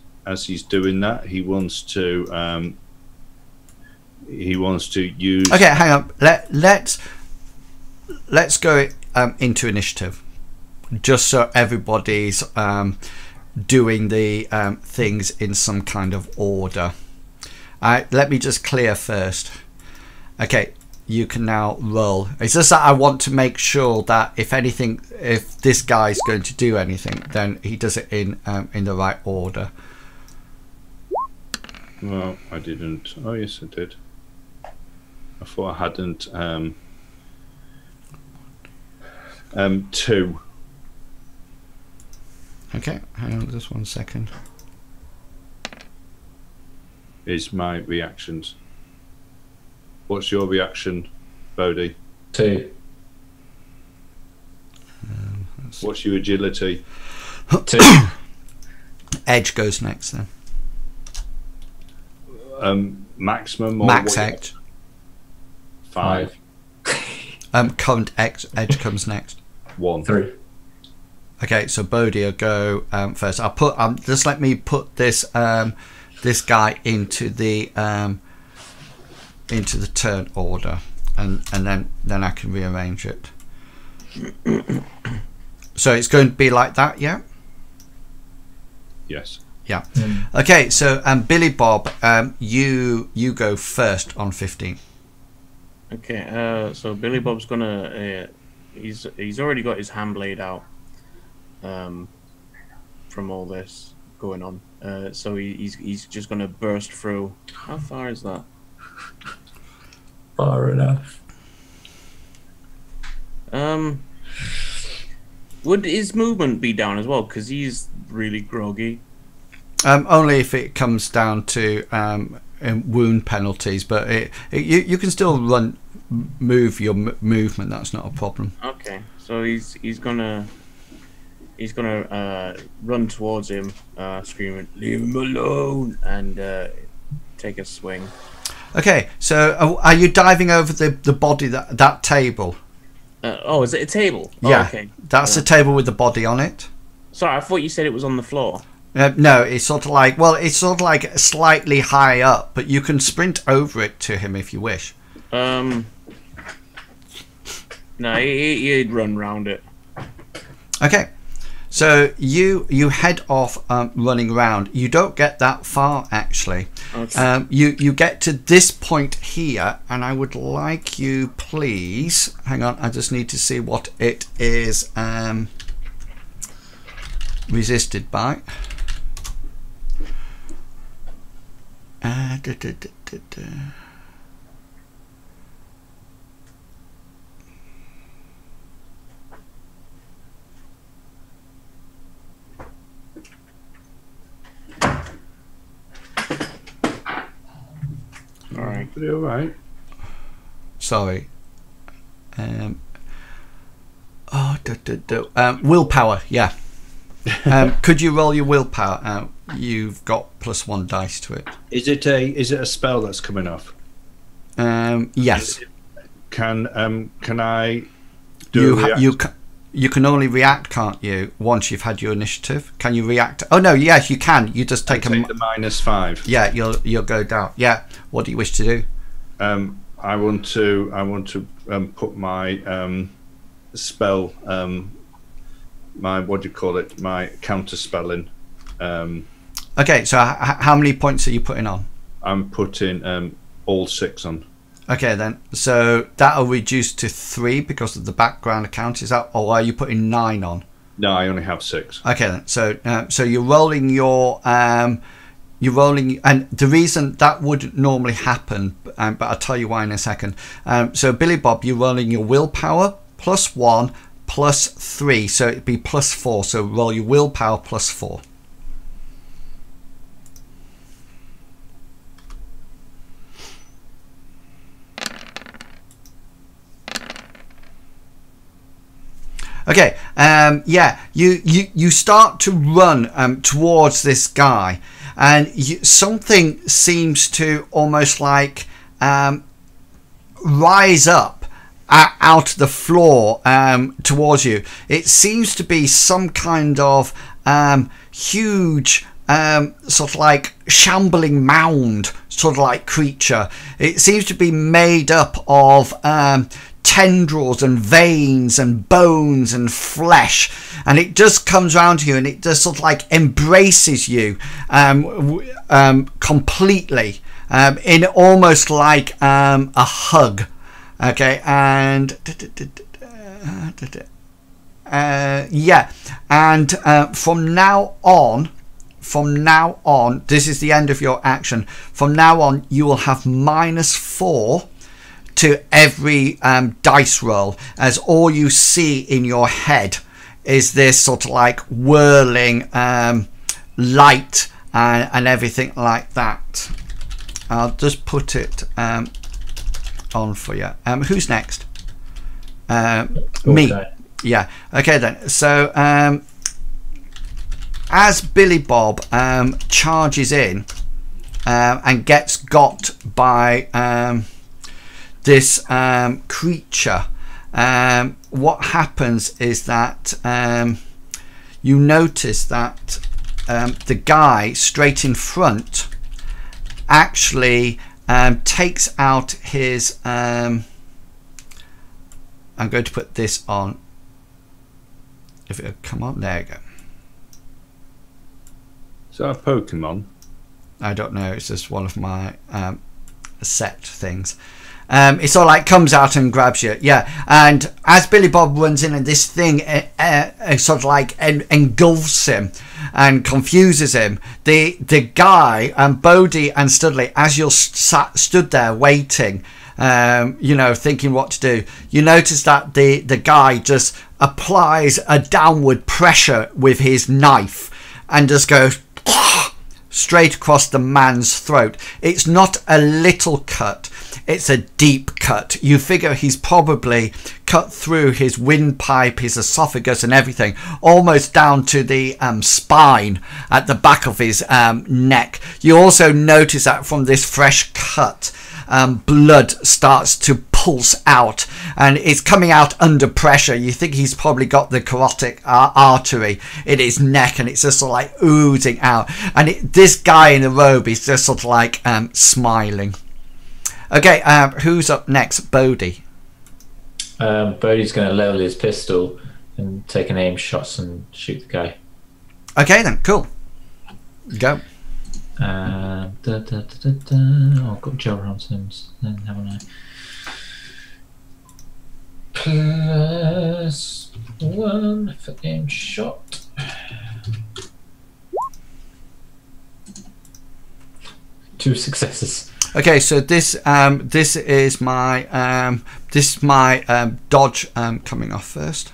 doing that, he wants to use. Okay, hang on. Let's go into initiative, just so everybody's doing the things in some kind of order. Let me just clear first. Okay, you can now roll. It's just that I want to make sure that if this guy's going to do anything, then he does it in the right order. Well, I didn't. Oh, yes, I did. I thought I hadn't. 2. Okay, hang on just 1 second. Is my reactions. What's your reaction, Bodhi? 2. What's your agility? 2. Edge goes next then. Maximum or Max what? edge. 5. Current edge comes next. 1. 3. Okay, so Bodhi will go first. I'll put just let me put this this guy into the turn order, and then I can rearrange it. So it's going to be like that, yeah. Yes. Yeah. Okay, so Billy Bob, you go first on 15. Okay, so Billy Bob's gonna he's already got his hand blade out from all this going on. So he's just gonna burst through. How far is that? Far enough. Would his movement be down as well? Because he's really groggy. Only if it comes down to wound penalties, but you can still move your movement. That's not a problem. Okay, so he's gonna run towards him, screaming, "Leave him alone!" and take a swing. Okay, so are you diving over the body that table? Oh, is it a table? Yeah, oh, okay. That's the table with the body on it. Sorry, I thought you said it was on the floor. No, it's sort of like slightly high up, but you can sprint over it to him if you wish. No, he'd run round it. Okay, so you head off running around. You don't get that far actually. Okay. You get to this point here, and I would like you, please. Hang on, I just need to see what it is resisted by. All right. Pretty all right. Sorry. Willpower, yeah. Could you roll your willpower? You've got +1 dice to it. Is it a spell that's coming off? Yes. Can I do you can only react, can't you? Once you've had your initiative, can you react? Oh no, yes, you can. You just take the -5. Yeah, you'll go down. Yeah. What do you wish to do? I want to put my spell, my what do you call it? My counter spelling. Okay, so how many points are you putting on? I'm putting all 6 on. Okay, then. So that'll reduce to 3 because of the background account. Is that, or are you putting 9 on? No, I only have 6. Okay, then. So you're rolling your and the reason that wouldn't normally happen, but I'll tell you why in a second. So Billy Bob, you're rolling your willpower +1 +3, so it'd be +4. So roll your willpower +4. Okay, yeah, you start to run towards this guy, and something seems to almost like rise up out of the floor towards you. It seems to be some kind of huge sort of like shambling mound sort of like creature. It seems to be made up of tendrils and veins and bones and flesh, and it just comes around to you and it just sort of like embraces you completely in almost like a hug. Okay, and yeah, and from now on, this is the end of your action. From now on, you will have -4 to every dice roll, as all you see in your head is this sort of like whirling light and everything like that. I'll just put it on for you. Who's next? Me. Yeah. Okay then. So as Billy Bob charges in and gets got by this creature, what happens is that you notice that the guy straight in front actually takes out his I'm going to put this on. If it'll come on, there you go. Is that a Pokemon? I don't know, it's just one of my set things. It sort of like comes out and grabs you, yeah. And as Billy Bob runs in, and this thing sort of like engulfs him and confuses him, the guy and Bodhi and Studley, as you're stood there waiting, you know, thinking what to do, you notice that the guy just applies a downward pressure with his knife and just goes straight across the man's throat. It's not a little cut, it's a deep cut. You figure he's probably cut through his windpipe, his esophagus and everything, almost down to the spine at the back of his neck. You also notice that from this fresh cut, blood starts to pulse out, and it's coming out under pressure. You think he's probably got the carotid artery in his neck, and it's just sort of like oozing out. And this guy in the robe is just sort of like smiling. Okay, who's up next? Bodhi. Bodhi's going to level his pistol and take an aim shots and shoot the guy. Okay then, cool. Go. I've got Joe Johnson's then, haven't I? +1 for aim shot. Two successes. Okay, so this is my dodge coming off first.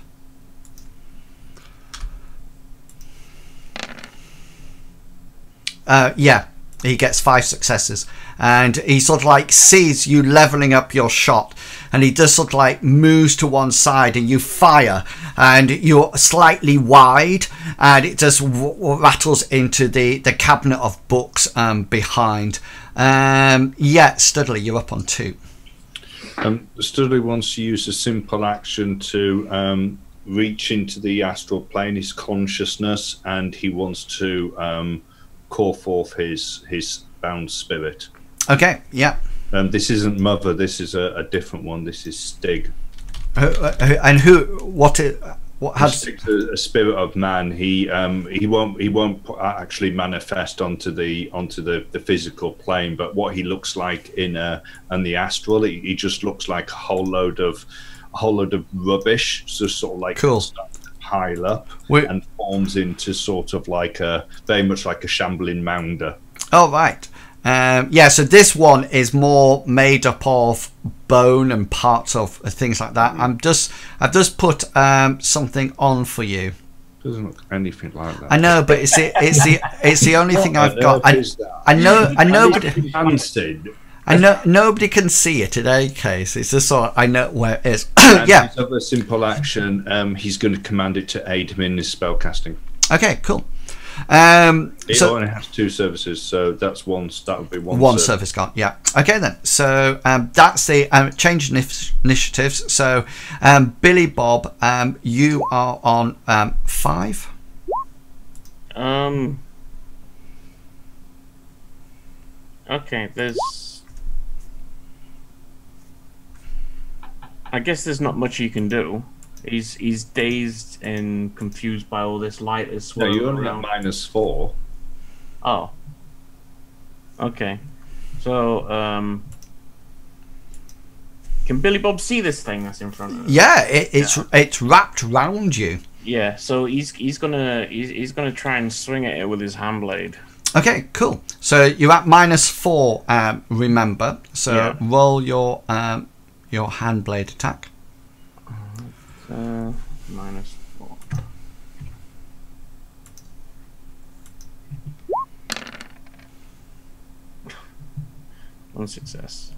Yeah, he gets 5 successes, and he sort of like sees you leveling up your shot, and he just sort of like moves to one side, and you fire, and you're slightly wide, and it just rattles into the cabinet of books behind. Yeah, Studley, you're up on 2. Studley wants to use a simple action to reach into the astral plane, his consciousness, and he wants to call forth his bound spirit. Okay, yeah. This isn't Mother. This is a different one. This is Stig. And who? What has Stig's a spirit of man. He won't actually manifest onto the physical plane. But what he looks like in the astral, he just looks like a whole load of rubbish. So sort of like cool. Pile up and forms into sort of like very much like a shambling mounder. Oh right. Yeah, so this one is more made up of bone and parts of things like that. I've just put something on for you. Doesn't look anything like that. I know, but it's the only thing I've got. I know, nobody can see it in any case. It's just so I know where it is. Yeah. His other simple action, he's going to command it to aid him in his spell casting. Okay, cool. It So only has 2 services, so that's one. That would be one service gone. Yeah. Okay then. So that's the change initiatives. So Billy Bob, you are on 5. Okay. I guess there's not much you can do. He's dazed and confused by all this light that's swirling you only around. got -4. Oh. Okay. So Can Billy Bob see this thing that's in front of him? Yeah, it's wrapped round you. Yeah, so he's gonna try and swing at it with his hand blade. Okay, cool. So you're at -4. Remember, so Yeah. roll your hand blade attack. -4. 1 success.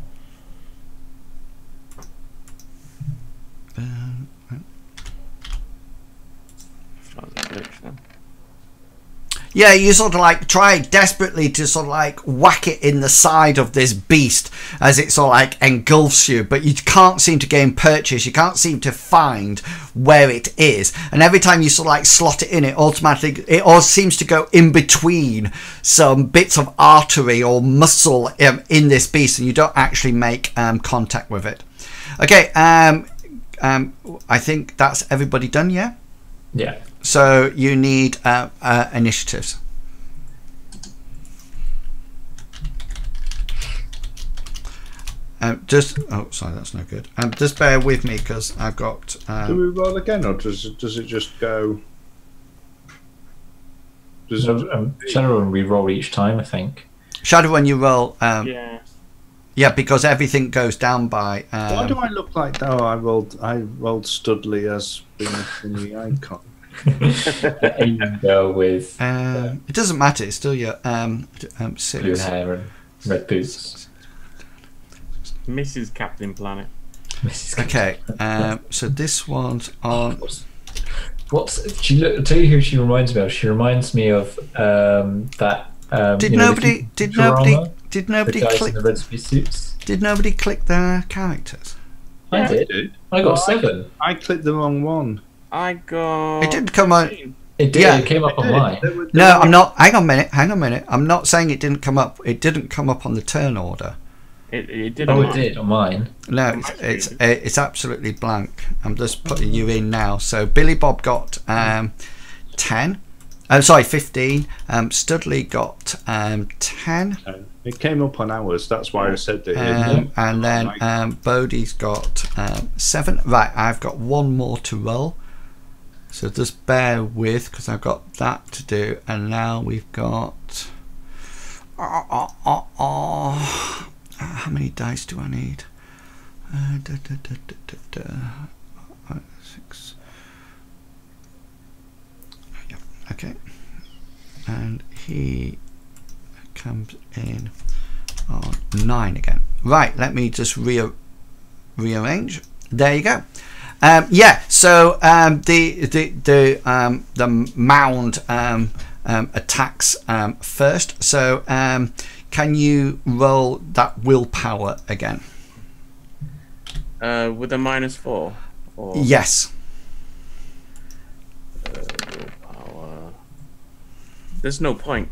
Yeah, you sort of like try desperately to sort of like whack it in the side of this beast as it sort of like engulfs you, but you can't seem to gain purchase. You can't seem to find where it is, and every time you sort of like slot it in, it automatically it all seems to go in between some bits of artery or muscle in this beast, and you don't actually make contact with it. Okay, I think that's everybody done. Yeah. Yeah. So you need initiatives. Sorry, that's no good. Just bear with me because I've got. Do we roll again, or does it just go? Shadowrun, we roll each time, I think. Shadowrun, you roll. Yeah. Yeah, because everything goes down by. Why do I look like that? Oh, I rolled Studley as being in the icon. The Asian girl with it doesn't matter. It's still your blue 6. hair and red boots. Mrs. Captain Planet. Okay, so this one's on. What's she? Look, I'll tell you who she reminds me of. She reminds me of that. Did you know, nobody the guys click? in the red suits? Did nobody click their characters? I did. I got 7. I clicked the wrong one. I got. It didn't come on. It did. Yeah. It came up on mine. No, I'm not. Hang on a minute. I'm not saying it didn't come up. It didn't come up on the turn order. It did. Oh, it did on mine. No, it's absolutely blank. I'm just putting you in now. So Billy Bob got 10. I'm sorry, 15. Studley got 10. It came up on ours. That's why I said that. And then Bodie's got 7. Right, I've got one more to roll. So just bear with, because I've got that to do. And now we've got. How many dice do I need? 6. Yeah, okay. And he comes in on 9 again. Right, let me just rearrange. There you go. Yeah, so the mound attacks first. So can you roll that willpower again? With a -4? Or... Yes. Willpower. There's no point.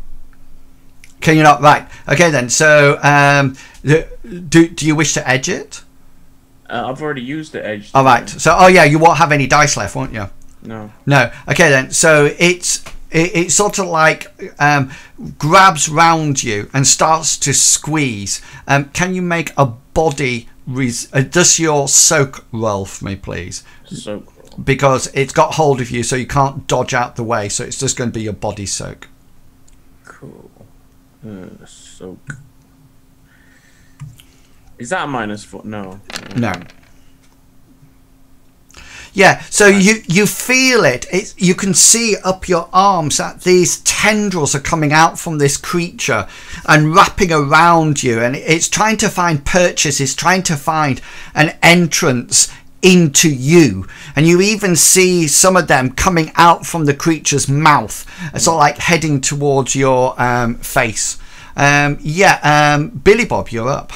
Can you not? Right. Okay then. So do you wish to edge it? I've already used the edge. All right. So yeah, you won't have any dice left, won't you? No. No. Okay then. So it's sort of like grabs round you and starts to squeeze. Can you make a body? Does your soak roll for me, please? Soak roll. Because it's got hold of you, so you can't dodge out the way. So it's just going to be your body soak. Cool. Soak. Is that a -4? No. No. Yeah, so you feel it. You can see up your arms that these tendrils are coming out from this creature and wrapping around you, and it's trying to find purchase. It's trying to find an entrance into you, and you even see some of them coming out from the creature's mouth, sort of like heading towards your face. Billy Bob, you're up.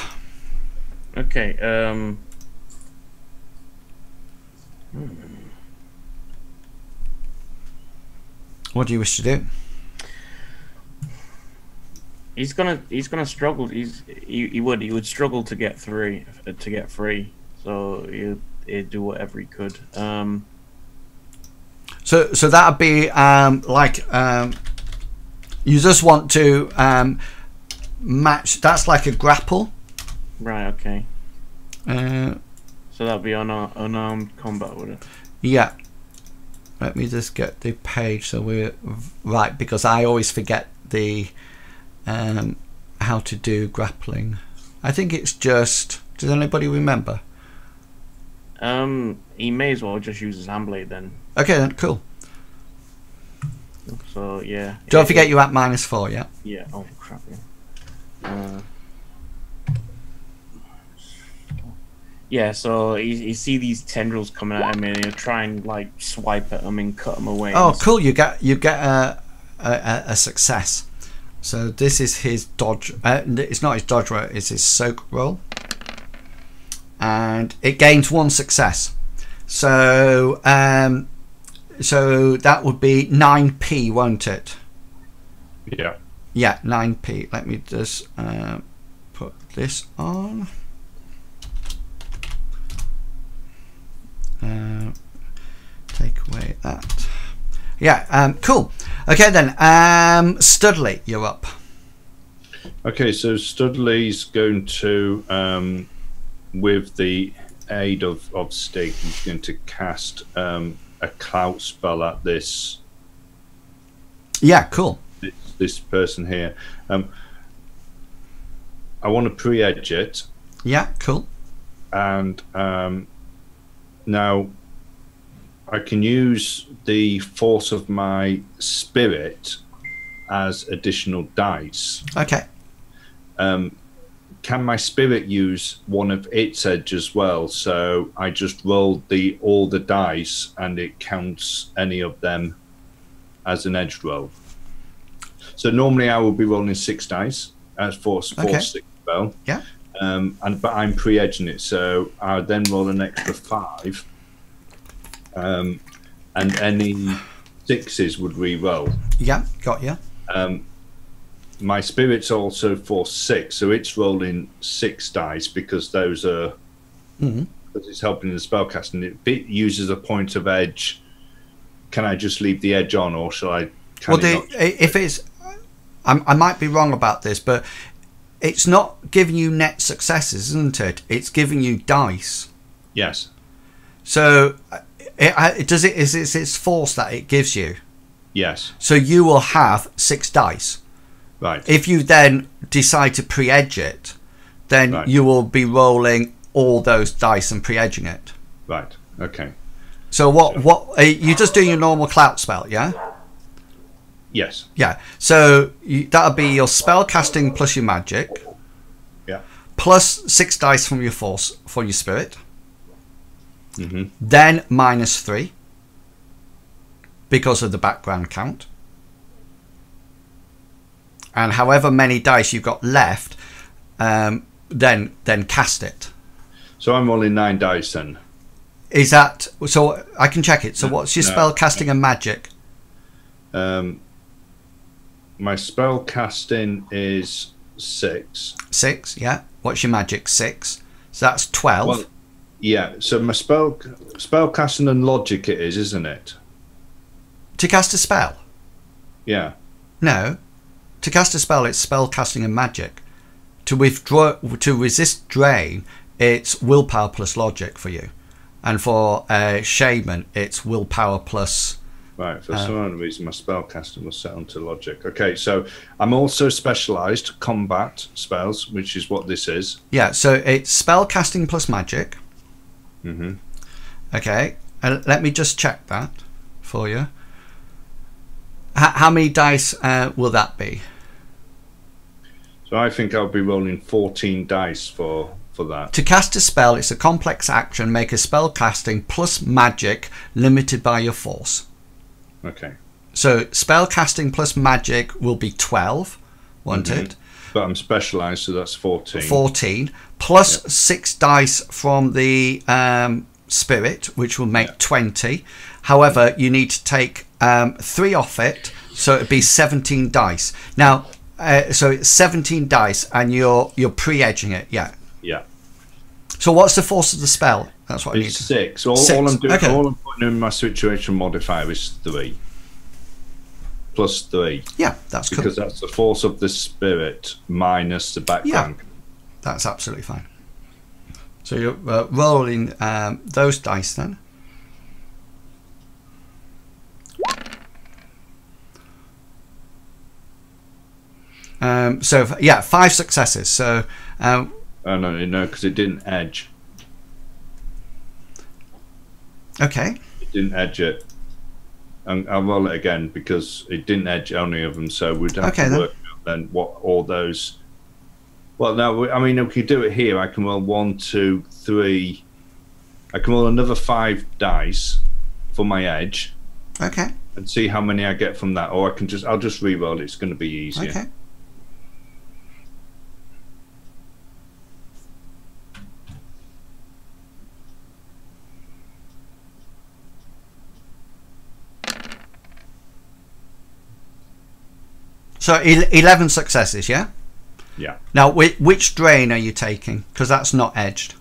Okay. What do you wish to do? He's gonna struggle. He would struggle to get free. So he'd do whatever he could. So that'd be you just want to match. That's like a grapple. Right. Okay. So that'd be unarmed combat, would it? Yeah. Let me just get the page so we're right, because I always forget the how to do grappling. I think it's just. Does anybody remember? He may as well just use his hand blade then. Okay, then cool. So yeah. Don't forget you're at -4. Yeah. Yeah. Oh crap. Yeah. Yeah, so you see these tendrils coming at him, and you try and like swipe at them and cut them away. Oh, cool! You get a success. So this is his dodge. It's not his dodge roll; it's his soak roll, and it gains 1 success. So so that would be 9p, won't it? Yeah. Yeah, 9p. Let me just put this on. Take away that. Yeah, cool. Okay then, Studley, you're up. Okay, so Studley's going to, with the aid of Stig, he's going to cast a clout spell at this. Yeah, cool. This person here. I want to pre-edge it. Yeah, cool. And now I can use the force of my spirit as additional dice. Okay. Can my spirit use one of its edge as well? So I just rolled all the dice and it counts any of them as an edge roll. So normally I will be rolling 6 dice as force 6 spell. Yeah. But I'm pre-edging it, so I'll then roll an extra 5. And any 6s would re-roll. Yeah, got you. My spirit's also for 6, so it's rolling 6 dice because those are because it's helping the spellcasting. If it uses a point of edge, can I just leave the edge on, or shall I? If it's, I might be wrong about this, but it's not giving you net successes, isn't it? It's giving you dice. Yes. So is its force that it gives you? Yes. So you will have 6 dice. Right. If you then decide to pre-edge it, then you will be rolling all those dice and pre-edging it. Right. Okay. So what you're just doing your normal clout spell, yeah? Yes. Yeah. So that'll be your spell casting plus your magic. Yeah. Plus 6 dice from your force for your spirit. Mm-hmm. Then -3 because of the background count. And however many dice you've got left, then cast it. So I'm rolling 9 dice then. Is that so? I can check it. So what's your spell casting and magic? My spell casting is 6. 6, yeah. What's your magic? 6. So that's 12. Well, yeah. So my spell casting and logic it is, isn't it? To cast a spell? Yeah. No. To cast a spell, it's spell casting and magic. To resist drain, it's willpower plus logic for you, and for a shaman, it's willpower plus. Right. For some reason, my spell casting was set onto logic. Okay. So I'm also specialised combat spells, which is what this is. Yeah. So it's spell casting plus magic. Mm-hmm. Okay. Let me just check that for you. How many dice will that be? So I think I'll be rolling 14 dice for that. To cast a spell, it's a complex action. Make a spell casting plus magic limited by your force. Okay. So spell casting plus magic will be 12, won't it? But I'm specialised, so that's 14. 14 plus 6 dice from the spirit, which will make 20. However, you need to take 3 off it, so it'd be 17 dice. Now, so it's 17 dice, and you're pre-edging it, yeah. Yeah. So what's the force of the spell? That's what I need. It's 6. All 6. I'm doing, Okay. all I'm putting in my situation modifier is 3. Plus 3. Yeah, that's cool. Because that's the force of the spirit minus the background. Yeah, that's absolutely fine. So you're rolling those dice then. So yeah, 5 successes. So oh no, because it didn't edge. Okay. It didn't edge it. And I'll roll it again because it didn't edge any of them. So we'd have to work out then what all those. Well, no, I mean, if we do it here, I can roll 1, 2, 3. I can roll another 5 dice for my edge. Okay. And see how many I get from that, or I'll just re-roll it. It's going to be easier. Okay. So 11 successes, yeah? Yeah. Now, which drain are you taking? Because that's not edged.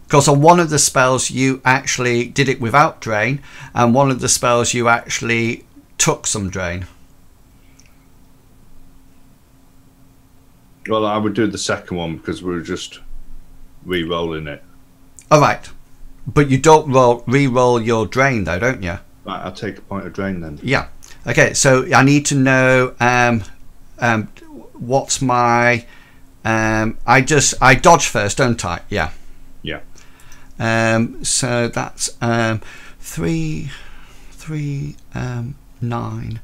Because on one of the spells you actually did it without drain, and one of the spells you actually took some drain. Well, I would do the second one because we were just re-rolling it. All right. But you don't re-roll your drain though, don't you? Right, I'll take a point of drain then. Yeah. Okay, so I need to know what's my I dodge first, don't I? Yeah. Yeah. So that's 3 9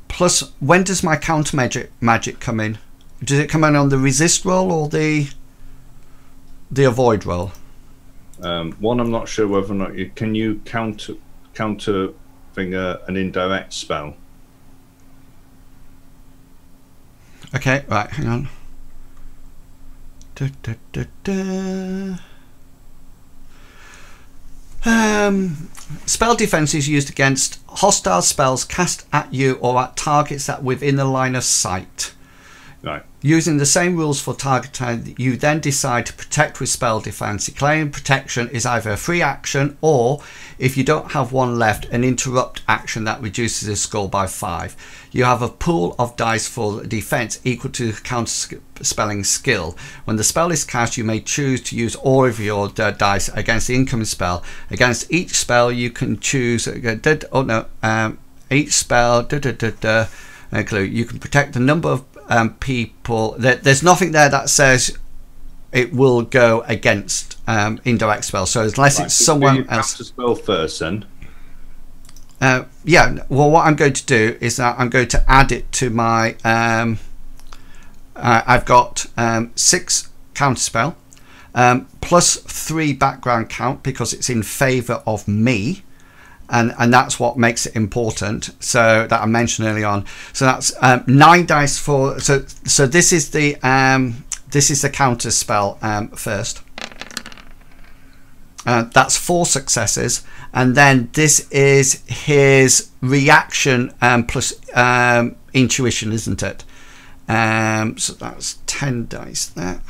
plus when does my counter magic come in? Does it come in on the resist roll or the avoid roll? One, I'm not sure whether or not you can counter finger an indirect spell. Okay, right, hang on. Spell defense is used against hostile spells cast at you or at targets that are within the line of sight. Right. Using the same rules for targeting, you then decide to protect with spell defense. Declaring protection is either a free action or, if you don't have one left, an interrupt action that reduces the score by 5. You have a pool of dice for defense equal to counter spelling skill. When the spell is cast, you may choose to use all of your dice against the incoming spell. Against each spell, you can choose. Each spell. You can protect the number of people. There's nothing there that says it will go against indirect spells. So unless it's someone else. To spell first, then. Yeah. Well, what I'm going to do is that I'm going to add it to my. I've got 6 counterspell plus 3 background count because it's in favour of me. And that's what makes it important. So that I mentioned early on. So that's 9 dice for. So this is the counter spell first. That's 4 successes, and then this is his reaction plus intuition, isn't it? So that's 10 dice there.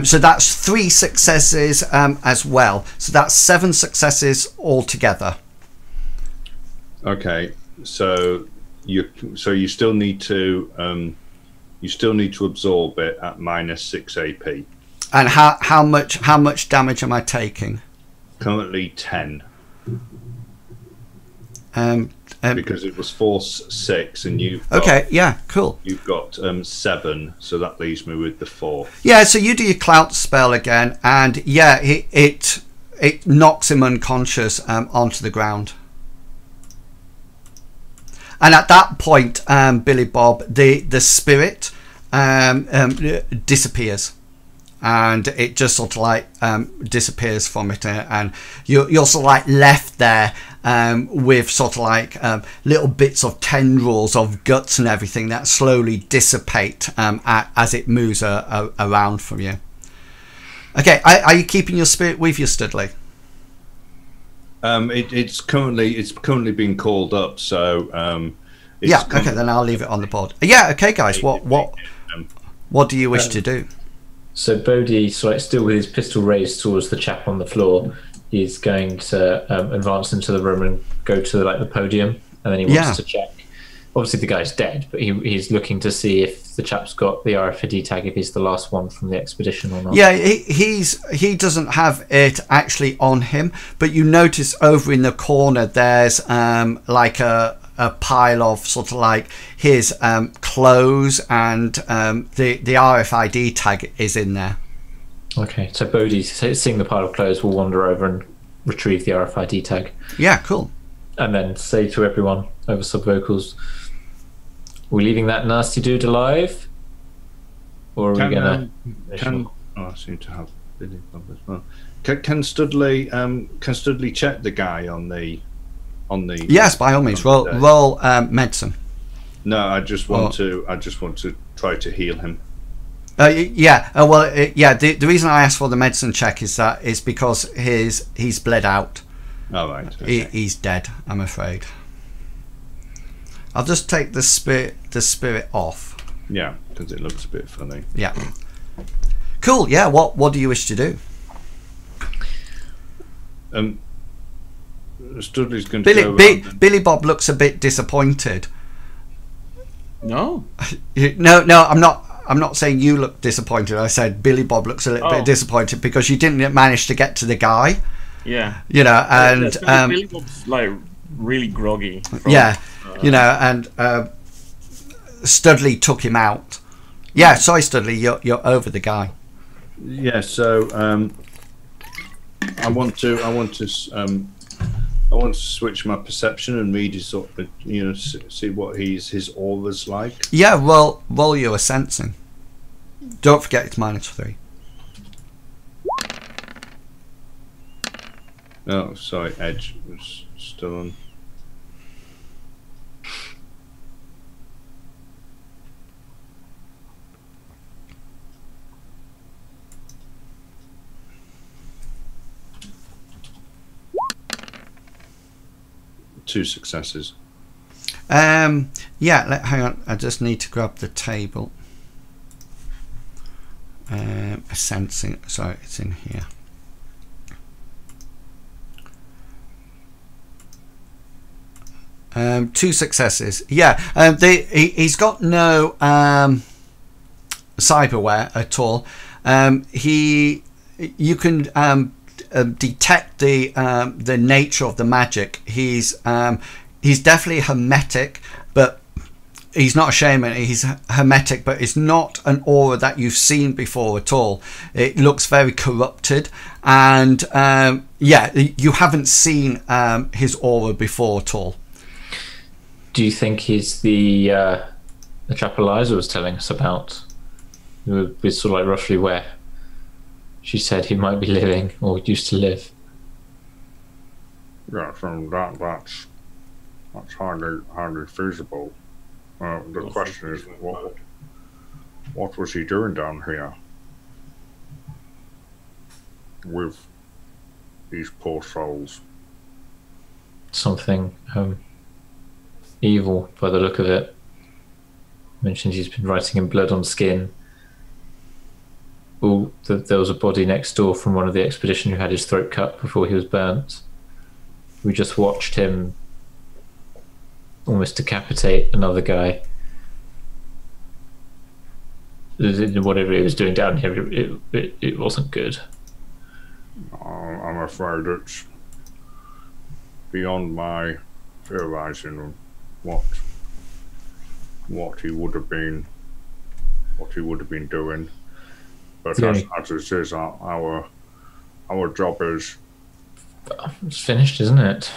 So that's 3 successes as well. So that's 7 successes altogether. Okay, so you still need to absorb it at -6 AP. And how much damage am I taking? Currently 10. Because it was force 6 and you've got, okay, yeah, cool. You've got 7, so that leaves me with the 4. Yeah, so you do your clout spell again, and yeah, it knocks him unconscious onto the ground. And at that point, Billy Bob, the spirit disappears. And it just sort of like disappears from it, and you're sort of like left there with sort of like little bits of tendrils of guts and everything that slowly dissipate as it moves around from you. Okay, are you keeping your spirit with you, Studley? It's currently being called up, so yeah. Okay, then I'll leave it on the board. Yeah. Okay, guys. What do you wish to do? So Bodhi, still with his pistol raised towards the chap on the floor, is going to advance into the room and go to the podium and then he wants to check. Obviously, the guy's dead, but he's looking to see if the chap's got the RFID tag, if he's the last one from the expedition or not. Yeah, he doesn't have it actually on him, but you notice over in the corner there's like a pile of sort of like his clothes, and the RFID tag is in there. Okay, so Bodhi, seeing the pile of clothes, will wander over and retrieve the RFID tag. Yeah, cool. And then say to everyone over sub-vocals, we're leaving that nasty dude alive? Or are we going to... I seem to have Billy Bob as well. Can Studley check the guy on the... Yes, by all means. Roll medicine. No, I just want to try to heal him. The reason I asked for the medicine check is because he's bled out. Oh, right. Okay. He's dead, I'm afraid. I'll just take the spirit off. Yeah, because it looks a bit funny. Yeah. Cool. Yeah. What do you wish to do? Studley's going to go around Billy Bob looks a bit disappointed. No. No, I'm not saying you look disappointed. I said Billy Bob looks a little bit disappointed because you didn't manage to get to the guy. Yeah. You know, and Billy Bob's like really groggy. And Studley took him out. Yeah, sorry, Studley, you're over the guy. Yeah, so I want to switch my perception and read his, see what his aura's like. Yeah, roll your sensing. Don't forget it's -3. Oh, sorry, Edge was still on. Two successes. Hang on. I just need to grab the table. Sensing. Sorry, it's in here. Two successes. Yeah. He's got no cyberware at all. You can detect the nature of the magic. He's definitely hermetic, but he's not a shaman. He's hermetic, but it's not an aura that you've seen before at all. It looks very corrupted, and you haven't seen his aura before at all. Do you think he's the chap Eliza was telling us about? With sort of like roughly where she said he might be living or used to live. Yeah, so that's hardly feasible. The question is, what was he doing down here with these poor souls? Something evil by the look of it. Mentioned he's been writing in blood on skin. Oh, there was a body next door from one of the expedition who had his throat cut before he was burnt. We just watched him almost decapitate another guy. Whatever he was doing down here, it wasn't good. I'm afraid it's beyond my theorizing of what he would have been doing. But as it is, our job is... It's finished, isn't it?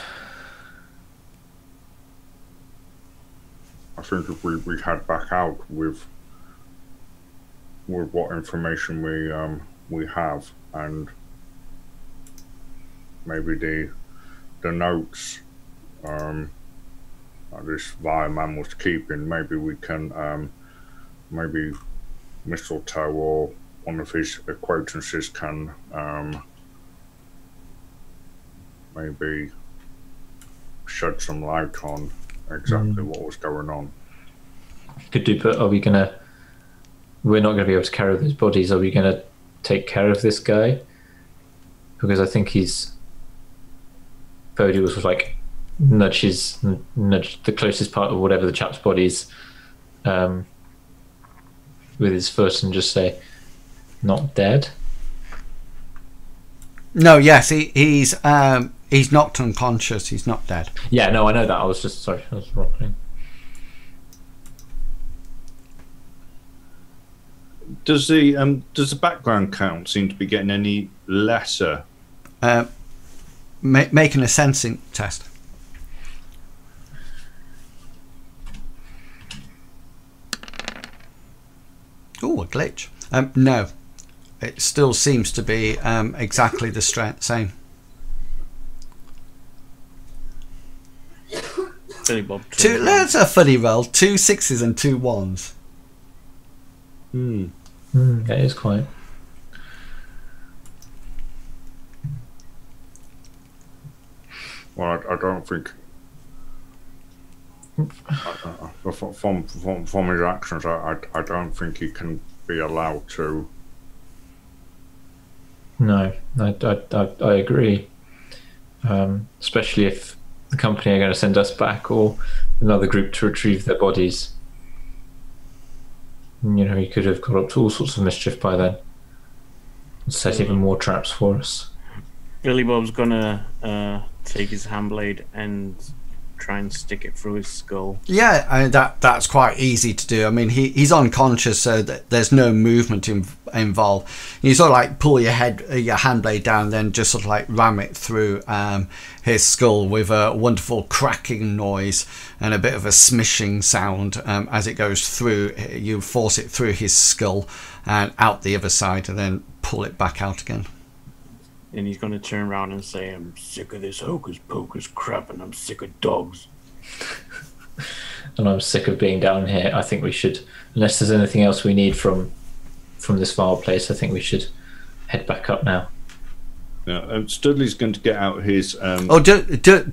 I think if we head back out with what information we have, and maybe the notes that this vile man was keeping, maybe we can maybe Mistletoe or one of his acquaintances can maybe shed some light on exactly what was going on. Could do, but we're not going to be able to carry those bodies. Are we going to take care of this guy? Because I think Bodhi was like nudge the closest part of whatever the chap's body is with his foot and just say, "Not dead." No, yes, he's knocked unconscious. He's not dead. Yeah, no, I know that. I was rocking. Does the background count seem to be getting any lesser? Making a sensing test. Oh, a glitch. No, it still seems to be exactly the same. Billy Bob. That's a funny roll. 2 6s and 2 1s. That is quite. Well, I don't think. From his actions, I don't think he can be allowed to. No, I agree. Especially if the company are going to send us back or another group to retrieve their bodies. You know, he could have got up to all sorts of mischief by then. And set even more traps for us. Billy Bob's gonna take his handblade and try and stick it through his skull. Yeah, that's quite easy to do. I mean, he's unconscious, so that there's no movement involved. You sort of like pull your handblade down, then just sort of like ram it through his skull with a wonderful cracking noise and a bit of a smishing sound as it goes through. You force it through his skull and out the other side, and then pull it back out again. And he's going to turn around and say, "I'm sick of this hocus pocus crap, and I'm sick of dogs." And I'm sick of being down here. I think we should, unless there's anything else we need from this fireplace, I think we should head back up now. Yeah, Studley's going to get out his.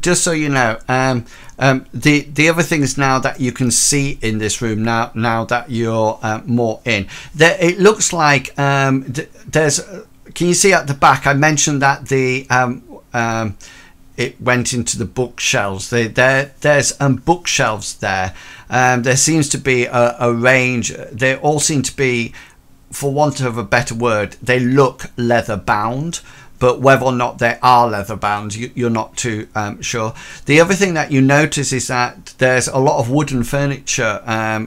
Just so you know, the other things now that you can see in this room now that you're more in, there it looks like there's. Can you see at the back? I mentioned that it went into the bookshelves. There's bookshelves there. There seems to be a range. They all seem to be, for want of a better word, they look leather bound. But whether or not they are leather bound, you're not too sure. The other thing that you notice is that there's a lot of wooden furniture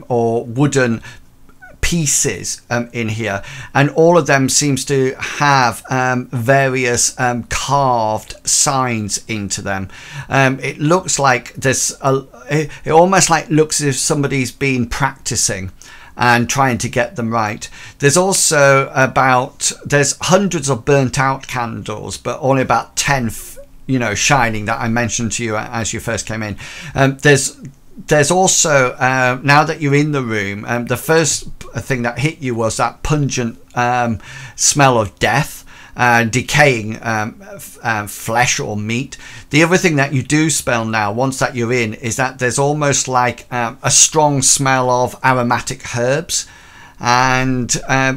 or wooden pieces in here, and all of them seems to have various carved signs into them. It looks like there's it almost like looks as if somebody's been practicing and trying to get them right. There's also there's hundreds of burnt out candles, but only about 10 shining that I mentioned to you as you first came in. There's also now that you're in the room, the first thing that hit you was that pungent smell of death, decaying flesh or meat. The other thing that you do smell now, once that you're in, is that there's almost like a strong smell of aromatic herbs, and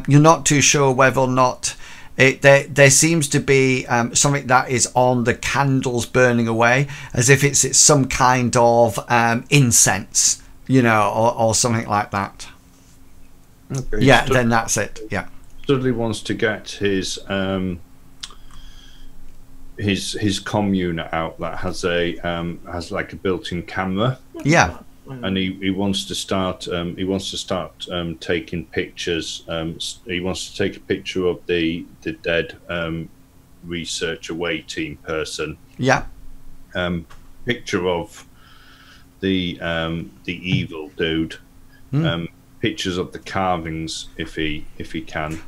you're not too sure whether or not there seems to be something that is on the candles burning away, as if it's some kind of incense, or something like that. Okay. Yeah, then that's it. Yeah. Studley wants to get his comm unit out that has like a built-in camera. Yeah. And he wants to start. Taking pictures. He wants to take a picture of the dead research away team person. Yeah. Picture of the evil dude. Pictures of the carvings if he can.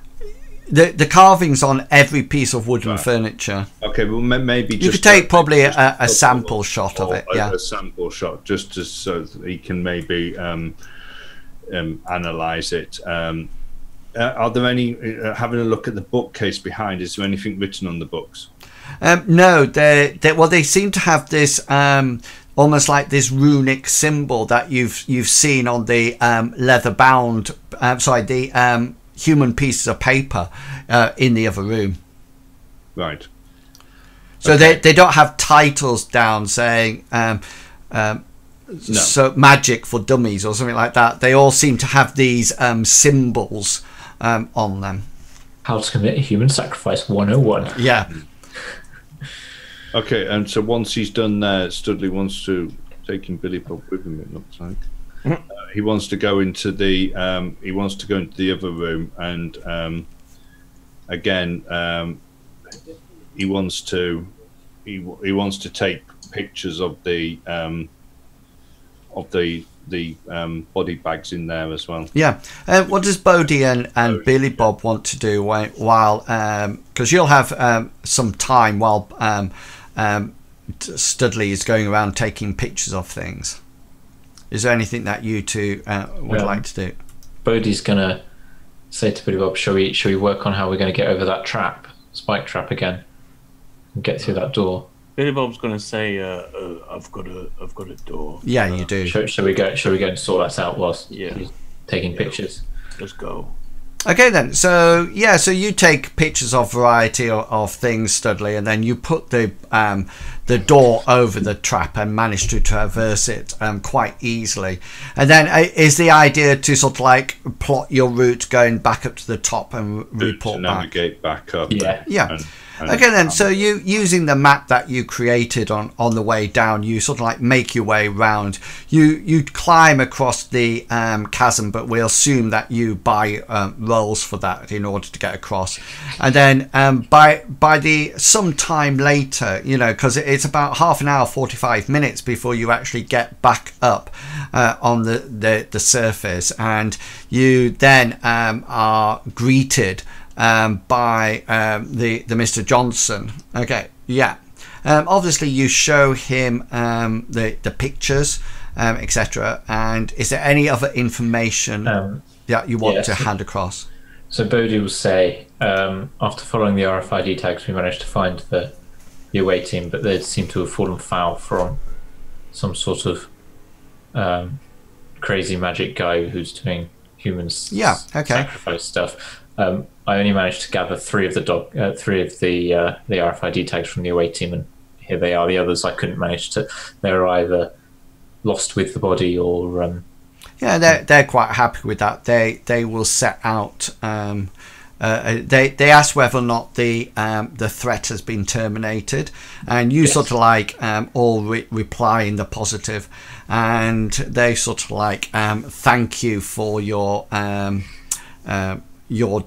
The carvings on every piece of wooden furniture. Okay, well maybe you could take probably a sample shot of it. Yeah, a sample shot just so that he can maybe analyze it. Are there any? Having a look at the bookcase behind, is there anything written on the books? No, they seem to have this almost like this runic symbol that you've seen on the leather bound. The human pieces of paper in the other room. Right. So they don't have titles down saying so magic for dummies or something like that. They all seem to have these symbols on them. How to commit a human sacrifice 101. Yeah. Okay, and so once he's done that, Studley wants to take Billy Bob with him. It looks like he wants to go into the other room, and again he wants to take pictures of the body bags in there as well. Yeah. What does Bodhi and Billy Bob want to do while because you'll have some time while Studley is going around taking pictures of things? Is there anything that you two would like to do? Bodhi's gonna say to Billy Bob, shall we work on how we're going to get over that spike trap again, and get through that door? Billy Bob's gonna say, "I've got a door." Yeah, you do. Shall we go and sort that out whilst he's taking pictures? Let's go. Okay then. So you take pictures of variety of things, Studley, and then you put the door over the trap and manage to traverse it quite easily. And then is the idea to sort of like plot your route going back up to the top and report to navigate back up? Yeah. Okay then, so you using the map that you created on the way down, you sort of like make your way round. You climb across the chasm, but we'll assume that you buy rolls for that in order to get across. And then by the some time later, because it's about half an hour, 45 minutes before you actually get back up on the surface, and you then are greeted by the Mr. Johnson. Okay, yeah. Obviously, you show him the pictures, etc. And is there any other information that you want to hand across? So Bodhi will say, after following the RFID tags, we managed to find the away team, but they seem to have fallen foul from some sort of crazy magic guy who's doing humans sacrifice stuff. I only managed to gather three of the RFID tags from the away team, and here they are. The others I couldn't manage to. They're either lost with the body or. They're quite happy with that. They will set out. They ask whether or not the threat has been terminated, and you sort of like all reply in the positive, and they sort of like thank you for your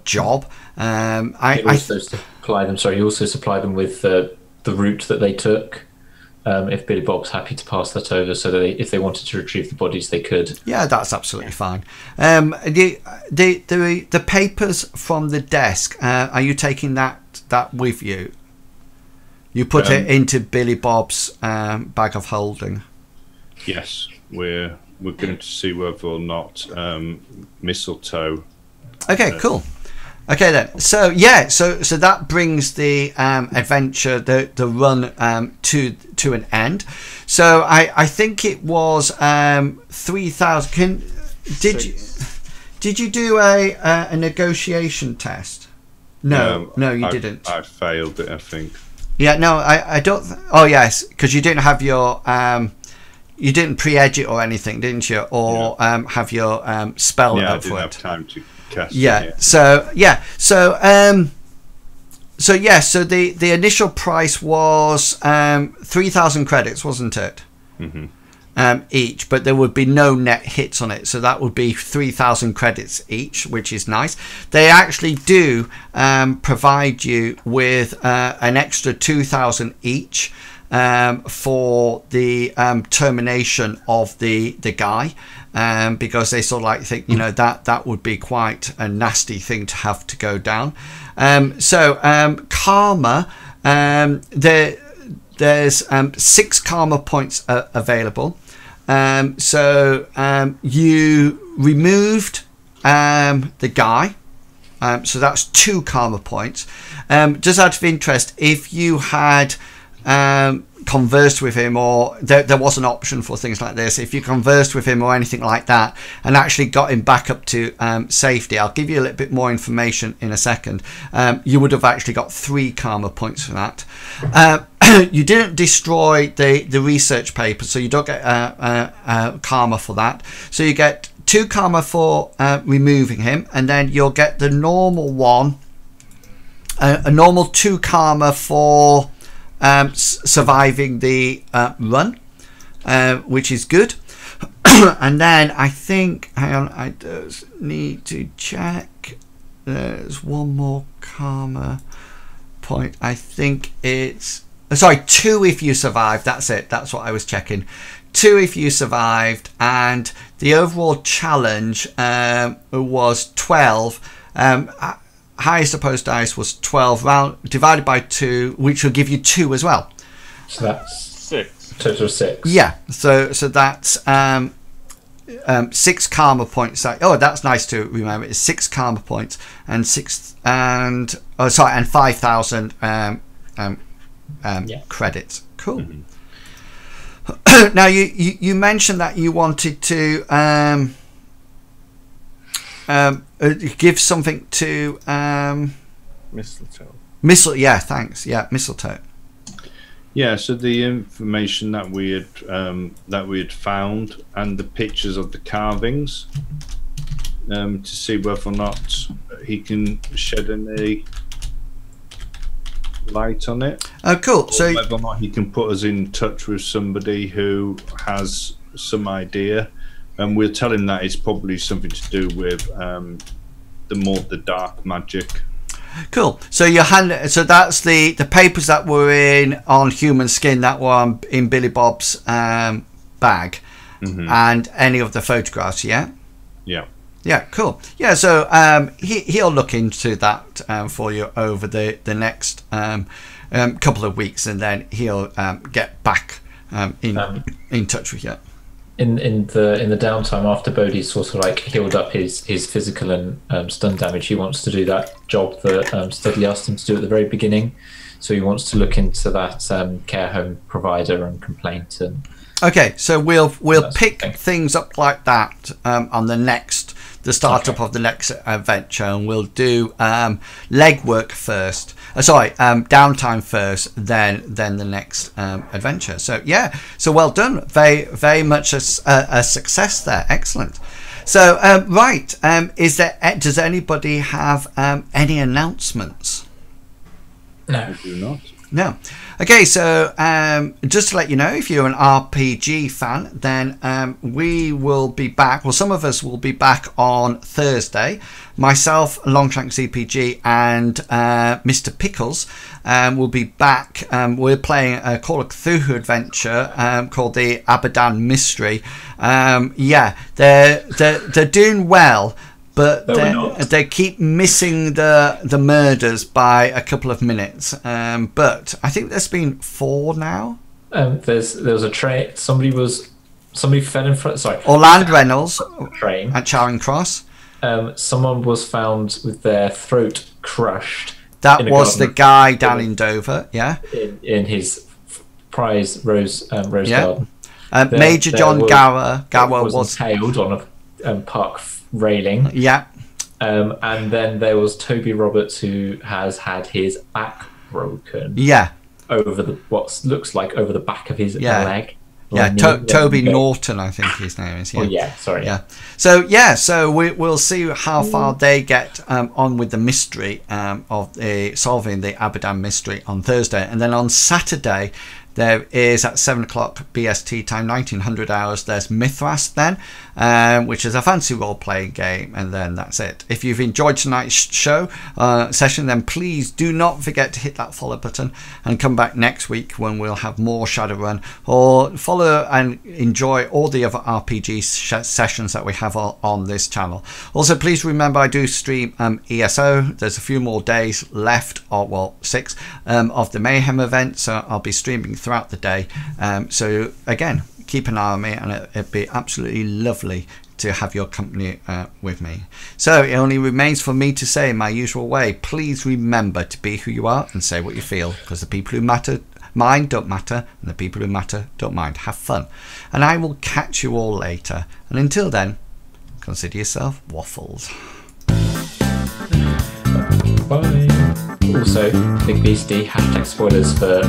job. He also supply them with the route that they took. If Billy Bob's happy to pass that over, so that if they wanted to retrieve the bodies, they could. Yeah, that's absolutely fine. The papers from the desk, are you taking that with you? You put it into Billy Bob's bag of holding. Yes, we're going to see whether or not mistletoe. Okay, cool. Okay then. So that brings the adventure, the run to an end. So I think it was 3,000. Did you do a negotiation test? No, you didn't. I failed it, I think. Yeah, no, I don't. Oh yes, because you didn't have your you didn't pre-edge it or anything, didn't you? Or have your spell up for it. I didn't have time to. So the initial price was 3,000 credits, wasn't it? Mm-hmm. Each, but there would be no net hits on it, so that would be 3,000 credits each, which is nice. They actually do provide you with an extra 2,000 each for the termination of the guy. Because they sort of like think that would be quite a nasty thing to have to go down. Karma, there's 6 karma points available. You removed the guy, so that's 2 karma points. Just out of interest, if you had conversed with him, or there was an option for things like this, if you conversed with him or anything like that and actually got him back up to safety, I'll give you a little bit more information in a second, you would have actually got 3 karma points for that. You didn't destroy the research paper, so you don't get karma for that. So you get 2 karma for removing him, and then you'll get the normal one, a normal 2 karma for surviving the run, which is good. And then I think, hang on, I just need to check, there's one more karma point. I think it's, sorry, 2 if you survived. That's it, that's what I was checking. 2 if you survived, and the overall challenge was 12. Highest opposed dice was 12, round divided by 2, which will give you 2 as well. So that's 6. Total of 6. Yeah, so that's 6 karma points. Oh, that's nice to remember. It's 6 karma points and 5,000 credits. Cool. Now you mentioned that you wanted to give something to Mistletoe. Yeah, thanks. Yeah, mistletoe. Yeah, so the information that we had found and the pictures of the carvings, to see whether or not he can shed any light on it. Oh, cool. Or so whether or not he can put us in touch with somebody who has some idea, and we'll tell him that it's probably something to do with the dark magic. Cool. So so that's the papers that were on human skin that were in Billy Bob's bag, and any of the photographs. Yeah. Yeah. Cool. Yeah. So he'll look into that for you over the next couple of weeks, and then he'll get back in touch with you. In the downtime after Bodhi's sort of like healed up his physical and stun damage, he wants to do that job that Studley asked him to do at the very beginning. So he wants to look into that care home provider and complaint. And okay, so we'll pick things up like that on the startup of the next adventure, and we'll do legwork first. Downtime first, then the next adventure. So yeah, so well done. Very very much a success there. Excellent. So right, does anybody have any announcements? No, I do not. No. Okay, so just to let you know, if you're an RPG fan, then we will be back. Well, some of us will be back on Thursday. Myself, Longshanks RPG, and Mr. Pickles will be back. We're playing a Call of Cthulhu adventure called the Abaddon Mystery. Yeah, they're doing well. But they keep missing the murders by a couple of minutes. But I think there's been 4 now. There was a train. Somebody fell in front. Sorry, Orlando Reynolds train at Charing Cross. Someone was found with their throat crushed. That was the guy down in Dover. Yeah, in his prize rose garden. Major John Gower was impaled on a park railing. Yeah. And then there was Toby Roberts, who has had his back broken. Yeah. Over what looks like over the back of his leg. Yeah, Toby Norton, I think his name is. Yeah. Oh yeah, sorry. Yeah. So we'll see how far they get on with the mystery of solving the Abaddon mystery on Thursday, and then on Saturday there is at 7 o'clock BST time, 1900 hours. There's Mithras then, which is a fancy role-playing game, and then that's it. If you've enjoyed tonight's show session, then please do not forget to hit that follow button and come back next week when we'll have more Shadowrun, or follow and enjoy all the other RPG sessions that we have on this channel. Also, please remember I do stream ESO. There's a few more days left, or well, 6 of the Mayhem event, so I'll be streaming throughout the day. So again, keep an eye on me, and it'd be absolutely lovely to have your company with me. So it only remains for me to say in my usual way, please remember to be who you are and say what you feel, because the people who matter Mine don't matter, and the people who matter don't mind. Have fun. And I will catch you all later. And until then, consider yourself waffles. Bye. Also, Big Beastie, hashtag spoilers for